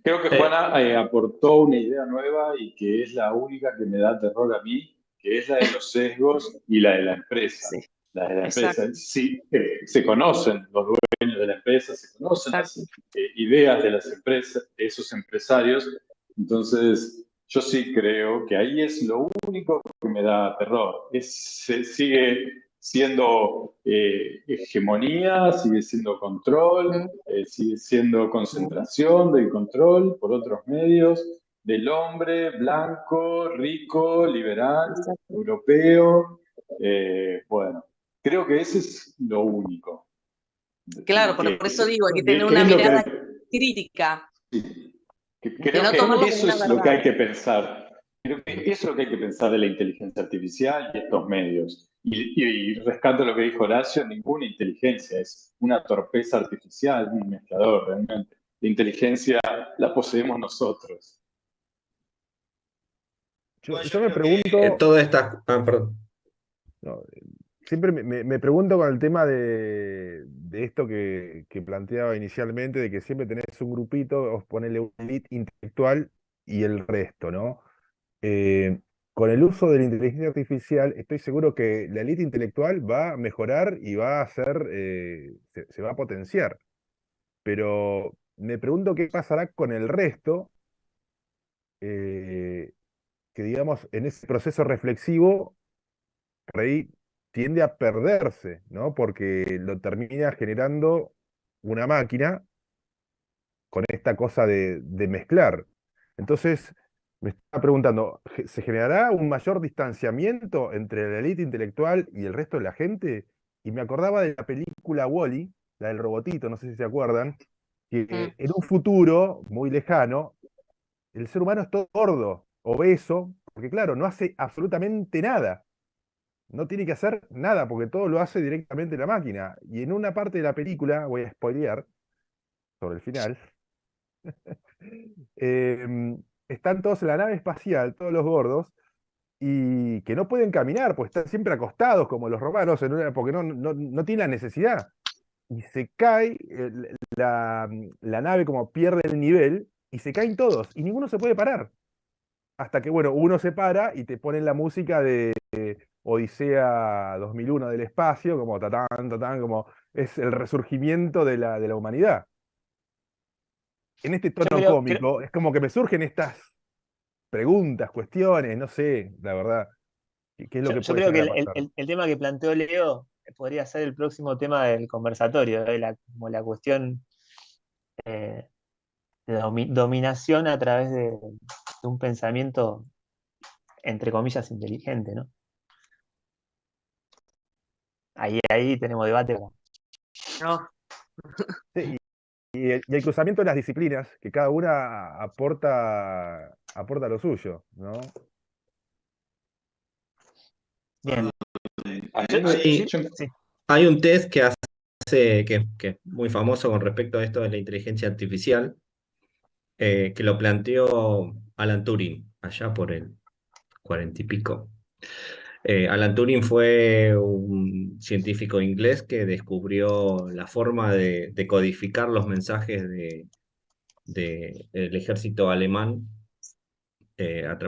[SPEAKER 3] Creo que Juana aportó una idea nueva y que es la única que me da terror a mí, que es la de los sesgos y la de la empresa.
[SPEAKER 11] Sí,
[SPEAKER 3] La de la
[SPEAKER 11] exacto.
[SPEAKER 3] empresa. Sí, se conocen los dueños de la empresa, se conocen
[SPEAKER 11] Exacto.
[SPEAKER 3] las ideas de las empresas, de esos empresarios. Entonces, Yo sí creo que ahí es lo único que me da terror. Sigue siendo hegemonía, sigue siendo control, sigue siendo concentración del control por otros medios del hombre blanco, rico, liberal, europeo. Bueno, creo que ese es lo único.
[SPEAKER 11] Claro, por eso digo, hay que tener
[SPEAKER 3] ¿Qué
[SPEAKER 11] una
[SPEAKER 3] es lo
[SPEAKER 11] mirada
[SPEAKER 3] que,
[SPEAKER 11] crítica,
[SPEAKER 3] que
[SPEAKER 11] que
[SPEAKER 3] creo
[SPEAKER 11] no
[SPEAKER 3] que
[SPEAKER 11] tomarlo como
[SPEAKER 3] eso
[SPEAKER 11] una
[SPEAKER 3] es lo que
[SPEAKER 11] verdad.
[SPEAKER 3] hay que pensar. Creo que eso es lo que hay que pensar de la inteligencia artificial y estos medios. Y rescato lo que dijo Horacio, ninguna inteligencia es una torpeza artificial, un mezclador realmente. La inteligencia la poseemos nosotros.
[SPEAKER 1] Yo me pregunto,
[SPEAKER 8] Toda esta... Ah, perdón.
[SPEAKER 1] no, siempre me pregunto con el tema de esto que planteaba inicialmente, de que siempre tenés un grupito, os ponele un elite intelectual y el resto, ¿no? Eh, con el uso de la inteligencia artificial, estoy seguro que la élite intelectual va a mejorar y va a ser, se va a potenciar. Pero me pregunto qué pasará con el resto, eh, que digamos, en ese proceso reflexivo, Rey tiende a perderse, ¿no? Porque lo termina generando una máquina con esta cosa de mezclar. Entonces, me estaba preguntando, ¿se generará un mayor distanciamiento entre la élite intelectual y el resto de la gente? Y me acordaba de la película Wall-E, la del robotito, no sé si se acuerdan, que en un futuro muy lejano, el ser humano es todo gordo, obeso, porque claro, no hace absolutamente nada. No tiene que hacer nada, porque todo lo hace directamente la máquina. Y en una parte de la película, voy a spoilear sobre el final, están todos en la nave espacial, todos los gordos, y que no pueden caminar, pues están siempre acostados como los romanos, porque no tienen la necesidad. Y se cae, la nave como pierde el nivel, y se caen todos, y ninguno se puede parar. Hasta que, bueno, uno se para y te ponen la música de Odisea 2001 del espacio, como tatán, tatán, como es el resurgimiento de la humanidad. En este
[SPEAKER 2] Yo
[SPEAKER 1] tono cómico, es como que me surgen estas preguntas, cuestiones, no sé, la verdad, qué es lo que
[SPEAKER 2] yo
[SPEAKER 1] puede
[SPEAKER 2] creo que
[SPEAKER 1] llegar a pasar.
[SPEAKER 2] el tema que planteó Leo podría ser el próximo tema del conversatorio, como la cuestión eh, de dominación a través de un pensamiento, entre comillas, inteligente, ¿no? Ahí tenemos debate.
[SPEAKER 11] No,
[SPEAKER 1] Sí, y el cruzamiento de las disciplinas, que cada una aporta lo suyo, ¿no?
[SPEAKER 2] Bien.
[SPEAKER 8] Hay,
[SPEAKER 2] Sí.
[SPEAKER 8] hay un test que hace, que es muy famoso con respecto a esto de la inteligencia artificial, que lo planteó Alan Turing, allá por el 40 y pico. Alan Turing fue un científico inglés que descubrió la forma de codificar los mensajes del ejército alemán.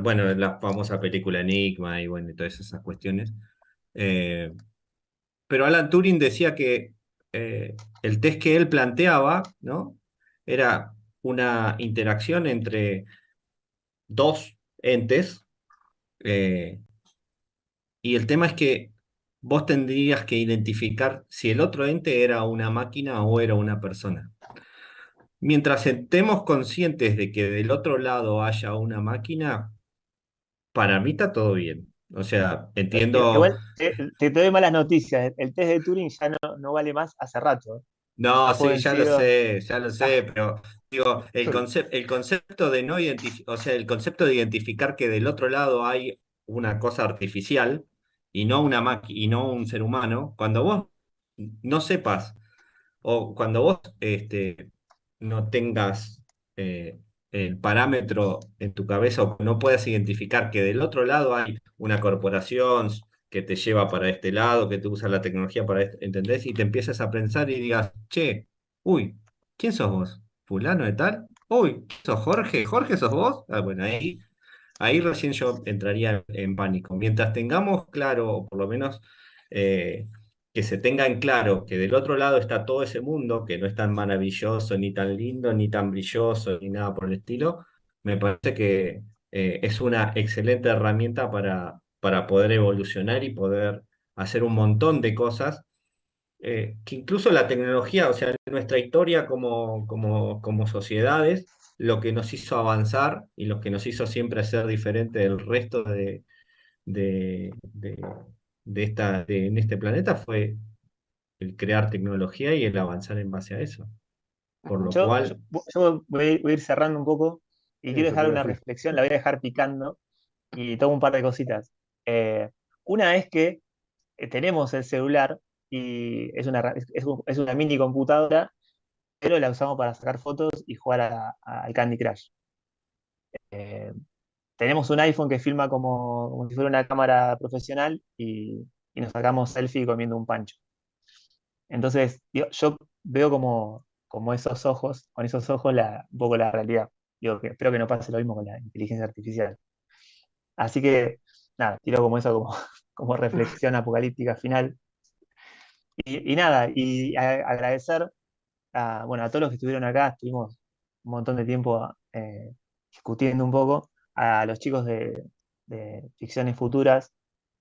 [SPEAKER 8] Bueno, la famosa película Enigma y bueno, y todas esas cuestiones. Pero Alan Turing decía que el test que él planteaba, ¿no? Era una interacción entre dos entes, eh, y el tema es que vos tendrías que identificar si el otro ente era una máquina o era una persona. Mientras estemos conscientes de que del otro lado haya una máquina, para mí está todo bien. O sea, entiendo.
[SPEAKER 2] Igual te doy malas noticias. El test de Turing ya no vale más hace rato.
[SPEAKER 8] No,
[SPEAKER 2] Ya fue
[SPEAKER 8] sí,
[SPEAKER 2] vencido.
[SPEAKER 8] ya lo sé, pero digo, el concepto de no identificar, o sea, el concepto de identificar que del otro lado hay una cosa artificial y no una máquina y no un ser humano, cuando vos no sepas o cuando vos no tengas el parámetro en tu cabeza o no puedas identificar que del otro lado hay una corporación que te lleva para este lado, que te usa la tecnología para esto, ¿entendés? Y te empiezas a pensar y digas, che, uy, ¿quién sos vos? ¿Fulano de tal? Uy, ¿sos Jorge? ¿Jorge sos vos? Ah, bueno, ahí recién yo entraría en pánico. Mientras tengamos claro, o por lo menos que se tenga en claro que del otro lado está todo ese mundo, que no es tan maravilloso, ni tan lindo, ni tan brilloso, ni nada por el estilo, me parece que es una excelente herramienta para poder evolucionar y poder hacer un montón de cosas que incluso la tecnología, o sea, nuestra historia como sociedades, lo que nos hizo avanzar y lo que nos hizo siempre ser diferente del resto de, de, en este planeta fue el crear tecnología y el avanzar en base a eso. Por lo
[SPEAKER 2] Yo, yo,
[SPEAKER 8] cual,
[SPEAKER 2] yo voy a ir cerrando un poco y quiero
[SPEAKER 1] Eso te
[SPEAKER 2] dejar
[SPEAKER 1] iba a
[SPEAKER 2] una
[SPEAKER 1] decir.
[SPEAKER 2] reflexión, la voy a dejar picando y tomo un par de cositas. Una es que tenemos el celular y es una mini computadora, pero la usamos para sacar fotos y jugar al Candy Crush. Eh, Tenemos un iPhone que filma como si fuera una cámara profesional y nos sacamos selfie comiendo un pancho. Entonces, yo veo como esos ojos, con esos ojos un poco la realidad. Digo, que espero que no pase lo mismo con la inteligencia artificial. Así que, nada, tiro como eso como reflexión apocalíptica final. Y nada, agradecer bueno, a todos los que estuvieron acá, estuvimos un montón de tiempo discutiendo un poco, a los chicos de Ficciones Futuras,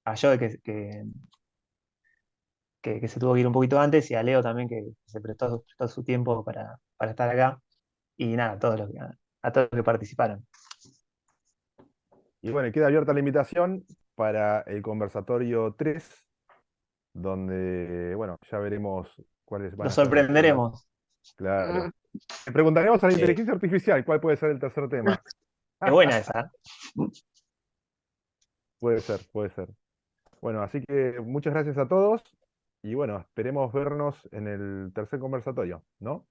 [SPEAKER 2] a Joe que se tuvo que ir un poquito antes, y a Leo también que se prestó su tiempo para estar acá, y nada, a todos los que participaron.
[SPEAKER 1] Y bueno, queda abierta la invitación para el conversatorio 3, donde, bueno, ya veremos cuáles van
[SPEAKER 2] Los
[SPEAKER 1] a ser los temas.
[SPEAKER 2] sorprenderemos.
[SPEAKER 1] Claro. Le preguntaremos a la
[SPEAKER 8] sí.
[SPEAKER 1] inteligencia artificial cuál puede ser el tercer tema.
[SPEAKER 2] Es buena esa.
[SPEAKER 1] Puede ser, puede ser. Bueno, así que muchas gracias a todos y bueno, esperemos vernos en el tercer conversatorio, ¿no?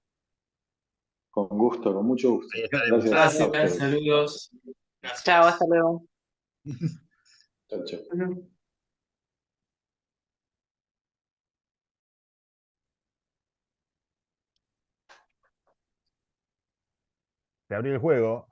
[SPEAKER 3] Con gusto, con mucho gusto.
[SPEAKER 4] Ahí estaremos.
[SPEAKER 3] Gracias a
[SPEAKER 10] Gracias,
[SPEAKER 3] ustedes.
[SPEAKER 10] saludos.
[SPEAKER 11] Chao,
[SPEAKER 10] Gracias.
[SPEAKER 11] hasta luego.
[SPEAKER 3] Chao, chao.
[SPEAKER 1] Se abrió el juego.